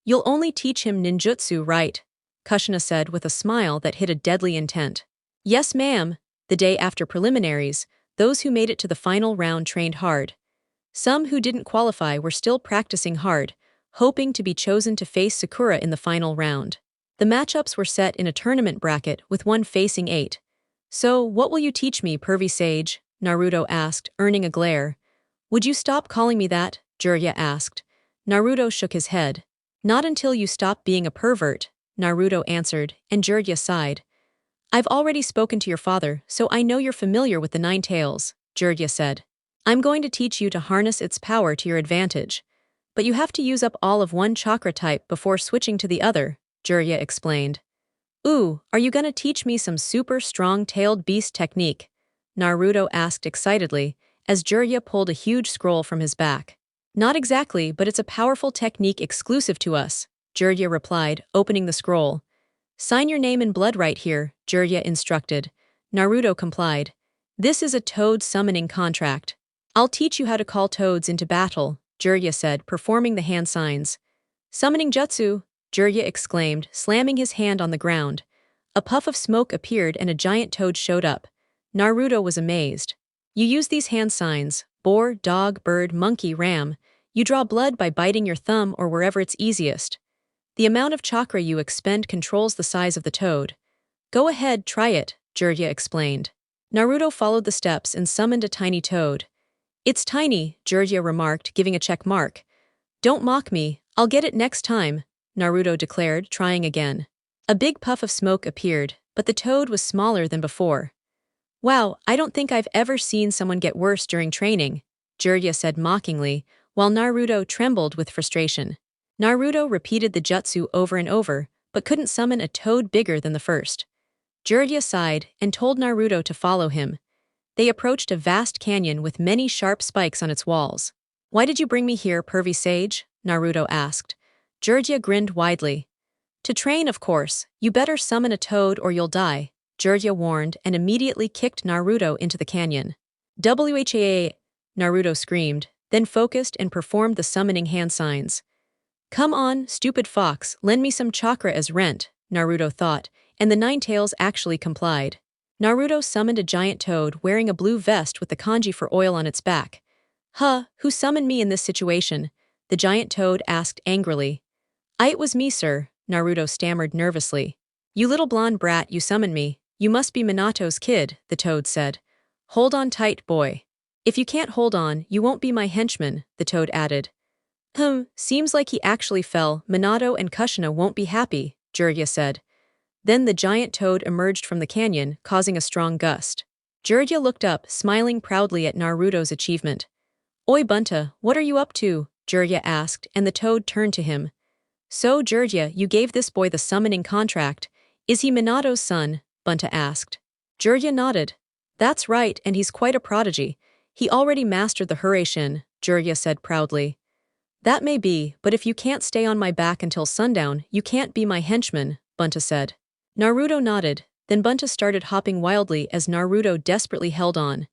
You'll only teach him ninjutsu, right? Kushina said with a smile that hid a deadly intent. Yes, ma'am. The day after preliminaries, those who made it to the final round trained hard. Some who didn't qualify were still practicing hard, hoping to be chosen to face Sakura in the final round. The matchups were set in a tournament bracket with one facing 8. So, what will you teach me, pervy sage? Naruto asked, earning a glare. Would you stop calling me that? Jiraiya asked. Naruto shook his head. Not until you stop being a pervert, Naruto answered, and Jiraiya sighed. I've already spoken to your father, so I know you're familiar with the 9 tails, Jiraiya said. I'm going to teach you to harness its power to your advantage. But you have to use up all of one chakra type before switching to the other, Jiraiya explained. Ooh, are you gonna teach me some super strong-tailed beast technique? Naruto asked excitedly, as Jiraiya pulled a huge scroll from his back. Not exactly, but it's a powerful technique exclusive to us, Jiraiya replied, opening the scroll. Sign your name in blood right here, Jiraiya instructed. Naruto complied. This is a toad summoning contract. I'll teach you how to call toads into battle, Jiraiya said, performing the hand signs. Summoning jutsu, Jiraiya exclaimed, slamming his hand on the ground. A puff of smoke appeared and a giant toad showed up. Naruto was amazed. You use these hand signs, boar, dog, bird, monkey, ram. You draw blood by biting your thumb or wherever it's easiest. The amount of chakra you expend controls the size of the toad. Go ahead, try it, Jiraiya explained. Naruto followed the steps and summoned a tiny toad. It's tiny, Jiraiya remarked, giving a check mark. Don't mock me, I'll get it next time, Naruto declared, trying again. A big puff of smoke appeared, but the toad was smaller than before. Wow, I don't think I've ever seen someone get worse during training, Jiraiya said mockingly, while Naruto trembled with frustration. Naruto repeated the jutsu over and over, but couldn't summon a toad bigger than the first. Jiraiya sighed and told Naruto to follow him. They approached a vast canyon with many sharp spikes on its walls. "Why did you bring me here, pervy sage?" Naruto asked. Jiraiya grinned widely. "To train, of course. You better summon a toad or you'll die," Jiraiya warned and immediately kicked Naruto into the canyon. "Wha!" Naruto screamed, then focused and performed the summoning hand signs. "Come on, stupid fox, lend me some chakra as rent," Naruto thought, and the nine tails actually complied. Naruto summoned a giant toad wearing a blue vest with the kanji for oil on its back. "Huh, who summoned me in this situation?" the giant toad asked angrily. "It was me, sir," Naruto stammered nervously. "You little blonde brat, you summoned me. You must be Minato's kid," the toad said. "Hold on tight, boy. If you can't hold on, you won't be my henchman," the toad added. Seems like he actually fell. Minato and Kushina won't be happy," Jiraiya said. Then the giant toad emerged from the canyon, causing a strong gust. Jiraiya looked up, smiling proudly at Naruto's achievement. "Oi Bunta, what are you up to?" Jiraiya asked, and the toad turned to him. "So Jiraiya, you gave this boy the summoning contract. Is he Minato's son?" Bunta asked. Jiraiya nodded. "That's right, and he's quite a prodigy. He already mastered the Hurricane," Jiraiya said proudly. "That may be, but if you can't stay on my back until sundown, you can't be my henchman," Bunta said. Naruto nodded, then Bunta started hopping wildly as Naruto desperately held on.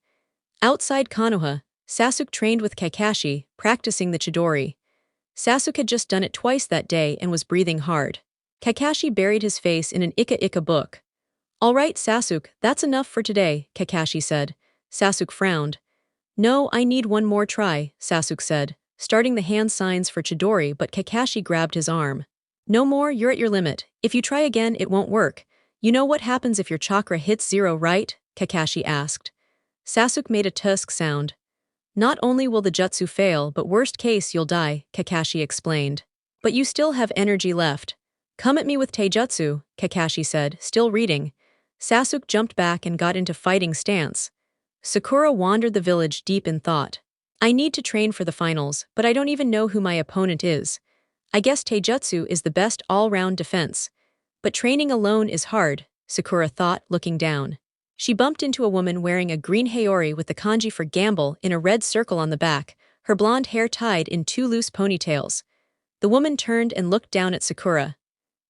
Outside Konoha, Sasuke trained with Kakashi, practicing the Chidori. Sasuke had just done it twice that day and was breathing hard. Kakashi buried his face in an Ika book. "All right, Sasuke, that's enough for today," Kakashi said. Sasuke frowned. "No, I need one more try," Sasuke said, starting the hand signs for Chidori, but Kakashi grabbed his arm. "No more, you're at your limit. If you try again, it won't work. You know what happens if your chakra hits 0, right?" Kakashi asked. Sasuke made a tusk sound. "Not only will the jutsu fail, but worst case you'll die," Kakashi explained. "But you still have energy left. Come at me with taijutsu," Kakashi said, still reading. Sasuke jumped back and got into fighting stance. Sakura wandered the village deep in thought. "I need to train for the finals, but I don't even know who my opponent is. I guess taijutsu is the best all-round defense. But training alone is hard," Sakura thought, looking down. She bumped into a woman wearing a green haori with the kanji for gamble in a red circle on the back, her blonde hair tied in 2 loose ponytails. The woman turned and looked down at Sakura.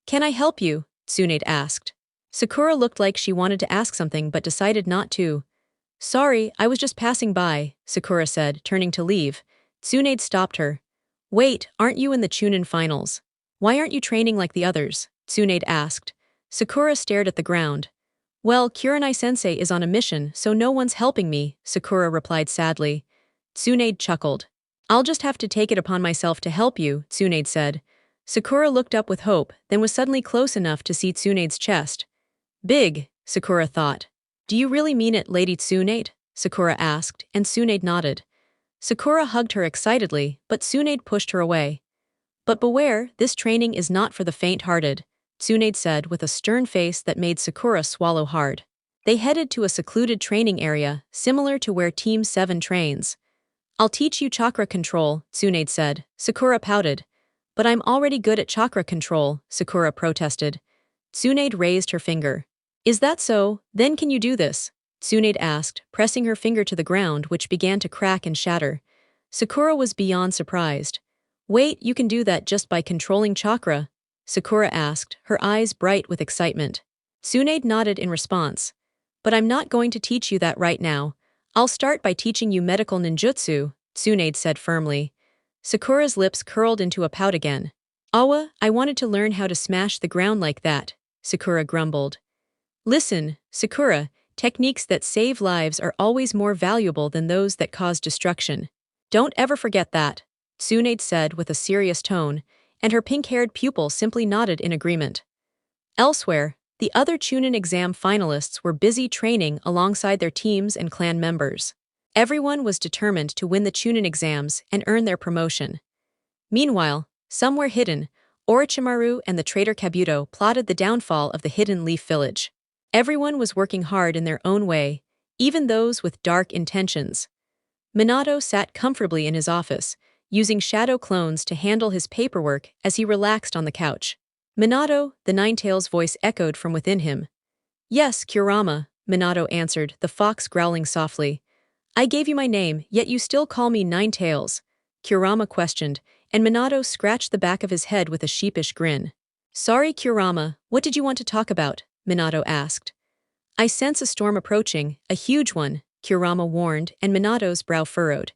"Can I help you?" Tsunade asked. Sakura looked like she wanted to ask something but decided not to. "Sorry, I was just passing by," Sakura said, turning to leave. Tsunade stopped her. "Wait, aren't you in the Chunin finals? Why aren't you training like the others?" Tsunade asked. Sakura stared at the ground. "Well, Kurenai-sensei is on a mission, so no one's helping me," Sakura replied sadly. Tsunade chuckled. "I'll just have to take it upon myself to help you," Tsunade said. Sakura looked up with hope, then was suddenly close enough to see Tsunade's chest. "Big," Sakura thought. "Do you really mean it, Lady Tsunade?" Sakura asked, and Tsunade nodded. Sakura hugged her excitedly, but Tsunade pushed her away. "But beware, this training is not for the faint-hearted," Tsunade said with a stern face that made Sakura swallow hard. They headed to a secluded training area, similar to where Team 7 trains. "I'll teach you chakra control," Tsunade said. Sakura pouted. "But I'm already good at chakra control," Sakura protested. Tsunade raised her finger. "Is that so? Then can you do this?" Tsunade asked, pressing her finger to the ground, which began to crack and shatter. Sakura was beyond surprised. "Wait, you can do that just by controlling chakra?" Sakura asked, her eyes bright with excitement. Tsunade nodded in response. "But I'm not going to teach you that right now. I'll start by teaching you medical ninjutsu," Tsunade said firmly. Sakura's lips curled into a pout again. "Awa, I wanted to learn how to smash the ground like that," Sakura grumbled. "Listen, Sakura, techniques that save lives are always more valuable than those that cause destruction. Don't ever forget that," Tsunade said with a serious tone, and her pink-haired pupil simply nodded in agreement. Elsewhere, the other Chunin exam finalists were busy training alongside their teams and clan members. Everyone was determined to win the Chunin exams and earn their promotion. Meanwhile, somewhere hidden, Orochimaru and the traitor Kabuto plotted the downfall of the Hidden Leaf Village. Everyone was working hard in their own way, even those with dark intentions. Minato sat comfortably in his office, using shadow clones to handle his paperwork as he relaxed on the couch. "Minato," the Ninetales' voice echoed from within him. "Yes, Kurama," Minato answered, the fox growling softly. I gave you my name, yet you still call me Nine Tails, Kurama questioned, and Minato scratched the back of his head with a sheepish grin. Sorry, Kurama, what did you want to talk about? Minato asked. I sense a storm approaching, a huge one, Kurama warned, and Minato's brow furrowed.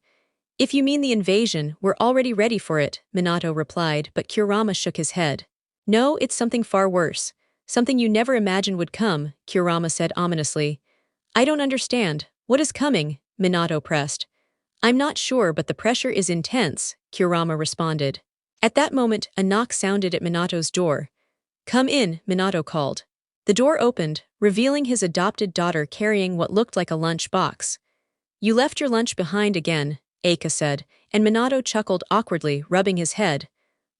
If you mean the invasion, we're already ready for it, Minato replied, but Kurama shook his head. No, it's something far worse. Something you never imagined would come, Kurama said ominously. I don't understand. What is coming? Minato pressed. I'm not sure, but the pressure is intense, Kurama responded. At that moment, a knock sounded at Minato's door. Come in, Minato called. The door opened, revealing his adopted daughter carrying what looked like a lunch box. You left your lunch behind again, Eika said, and Minato chuckled awkwardly, rubbing his head.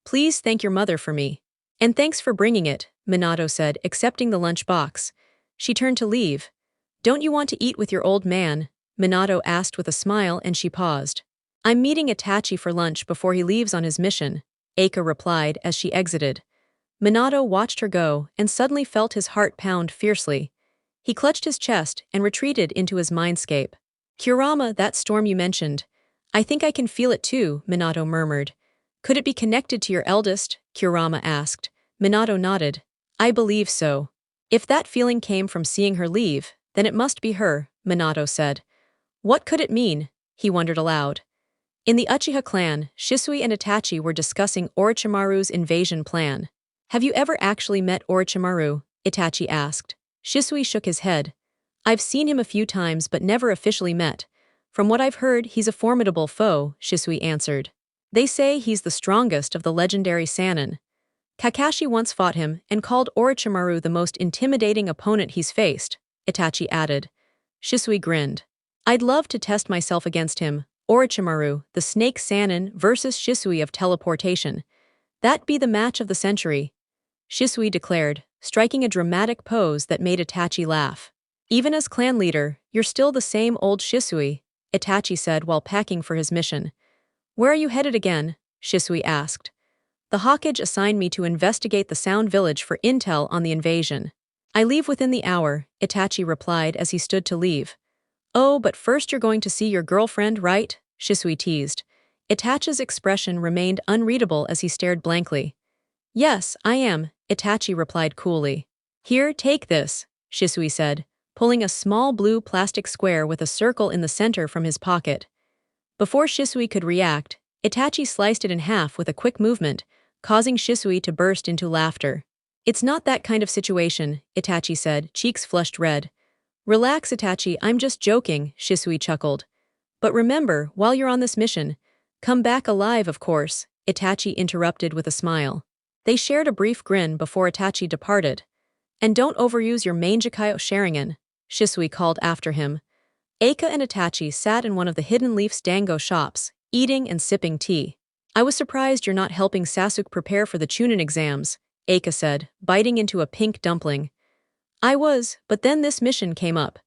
Please thank your mother for me. And thanks for bringing it, Minato said, accepting the lunch box. She turned to leave. Don't you want to eat with your old man? Minato asked with a smile, and she paused. I'm meeting Itachi for lunch before he leaves on his mission, Eika replied as she exited. Minato watched her go and suddenly felt his heart pound fiercely. He clutched his chest and retreated into his mindscape. Kurama, that storm you mentioned. I think I can feel it too, Minato murmured. Could it be connected to your eldest? Kurama asked. Minato nodded. I believe so. If that feeling came from seeing her leave, then it must be her, Minato said. What could it mean? He wondered aloud. In the Uchiha clan, Shisui and Itachi were discussing Orochimaru's invasion plan. Have you ever actually met Orochimaru? Itachi asked. Shisui shook his head. I've seen him a few times but never officially met. From what I've heard, he's a formidable foe, Shisui answered. They say he's the strongest of the legendary Sannin. Kakashi once fought him and called Orochimaru the most intimidating opponent he's faced, Itachi added. Shisui grinned. I'd love to test myself against him, Orochimaru, the snake Sannin versus Shisui of teleportation. That'd be the match of the century, Shisui declared, striking a dramatic pose that made Itachi laugh. Even as clan leader, you're still the same old Shisui, Itachi said while packing for his mission. Where are you headed again? Shisui asked. The Hokage assigned me to investigate the Sound Village for intel on the invasion. I leave within the hour, Itachi replied as he stood to leave. Oh, but first you're going to see your girlfriend, right? Shisui teased. Itachi's expression remained unreadable as he stared blankly. Yes, I am, Itachi replied coolly. Here, take this, Shisui said, pulling a small blue plastic square with a circle in the center from his pocket. Before Shisui could react, Itachi sliced it in half with a quick movement, causing Shisui to burst into laughter. It's not that kind of situation, Itachi said, cheeks flushed red. Relax, Itachi, I'm just joking, Shisui chuckled. But remember, while you're on this mission, come back alive, of course, Itachi interrupted with a smile. They shared a brief grin before Itachi departed. And don't overuse your Mangekyou Sharingan, Shisui called after him. Eika and Itachi sat in one of the Hidden Leaf's dango shops, eating and sipping tea. I was surprised you're not helping Sasuke prepare for the Chunin exams, Eika said, biting into a pink dumpling. I was, but then this mission came up.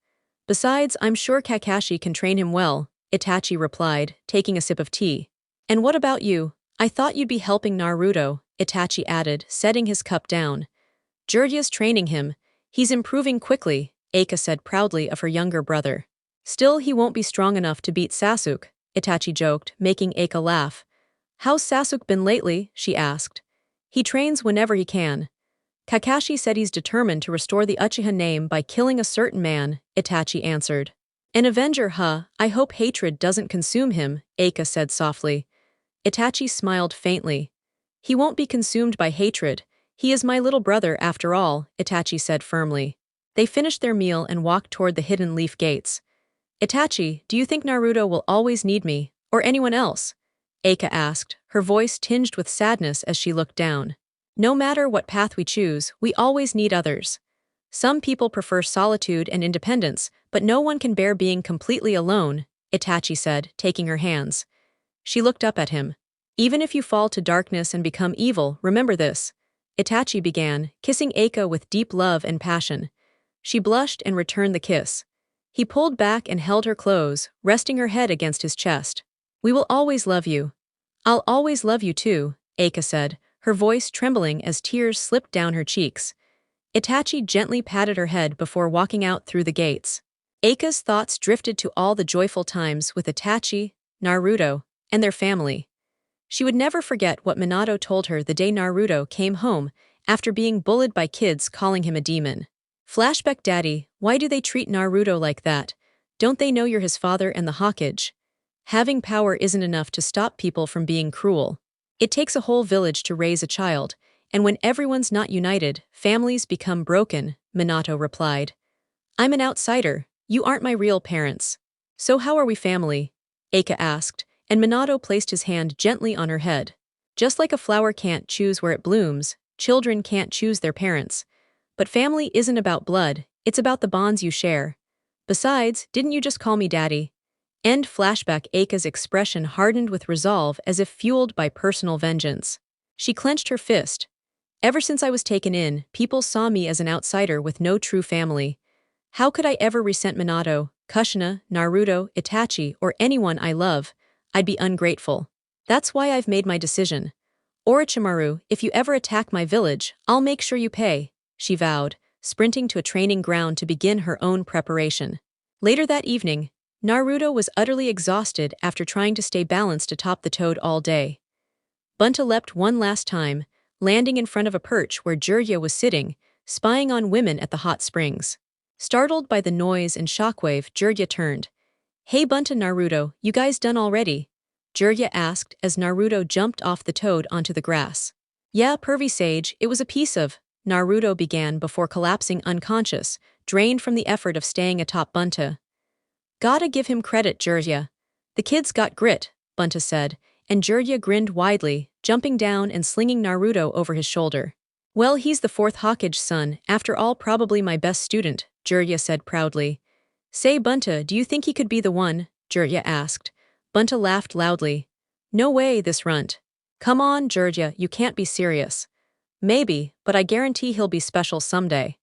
Besides, I'm sure Kakashi can train him well, Itachi replied, taking a sip of tea. And what about you? I thought you'd be helping Naruto, Itachi added, setting his cup down. Jiraiya's training him. He's improving quickly, Eika said proudly of her younger brother. Still, he won't be strong enough to beat Sasuke, Itachi joked, making Eika laugh. How's Sasuke been lately? She asked. He trains whenever he can. Kakashi said he's determined to restore the Uchiha name by killing a certain man, Itachi answered. An avenger, huh? I hope hatred doesn't consume him, Eika said softly. Itachi smiled faintly. He won't be consumed by hatred. He is my little brother after all, Itachi said firmly. They finished their meal and walked toward the Hidden Leaf gates. Itachi, do you think Naruto will always need me, or anyone else? Eika asked, her voice tinged with sadness as she looked down. No matter what path we choose, we always need others. Some people prefer solitude and independence, but no one can bear being completely alone, Itachi said, taking her hands. She looked up at him. Even if you fall to darkness and become evil, remember this. Itachi began, kissing Eika with deep love and passion. She blushed and returned the kiss. He pulled back and held her close, resting her head against his chest. We will always love you. I'll always love you too, Eika said, her voice trembling as tears slipped down her cheeks. Itachi gently patted her head before walking out through the gates. Eika's thoughts drifted to all the joyful times with Itachi, Naruto, and their family. She would never forget what Minato told her the day Naruto came home after being bullied by kids calling him a demon. Flashback: Daddy, why do they treat Naruto like that? Don't they know you're his father and the Hokage? Having power isn't enough to stop people from being cruel. It takes a whole village to raise a child, and when everyone's not united, families become broken, Minato replied. I'm an outsider. You aren't my real parents. So how are we family? Eika asked, and Minato placed his hand gently on her head. Just like a flower can't choose where it blooms, children can't choose their parents. But family isn't about blood, it's about the bonds you share. Besides, didn't you just call me daddy? End flashback. Eika's expression hardened with resolve as if fueled by personal vengeance. She clenched her fist. Ever since I was taken in, people saw me as an outsider with no true family. How could I ever resent Minato, Kushina, Naruto, Itachi, or anyone I love? I'd be ungrateful. That's why I've made my decision. Orochimaru, if you ever attack my village, I'll make sure you pay, she vowed, sprinting to a training ground to begin her own preparation. Later that evening, Naruto was utterly exhausted after trying to stay balanced atop the toad all day. Bunta leapt one last time, landing in front of a perch where Jiraiya was sitting, spying on women at the hot springs. Startled by the noise and shockwave, Jiraiya turned. Hey Bunta, Naruto, you guys done already? Jiraiya asked as Naruto jumped off the toad onto the grass. Yeah, pervy sage, it was a piece of, Naruto began before collapsing unconscious, drained from the effort of staying atop Bunta. Gotta give him credit, Jiraiya. The kid's got grit, Bunta said, and Jiraiya grinned widely, jumping down and slinging Naruto over his shoulder. Well, he's the fourth Hokage's son, after all probably my best student, Jiraiya said proudly. Say Bunta, do you think he could be the one? Jiraiya asked. Bunta laughed loudly. No way, this runt. Come on, Jiraiya, you can't be serious. Maybe, but I guarantee he'll be special someday.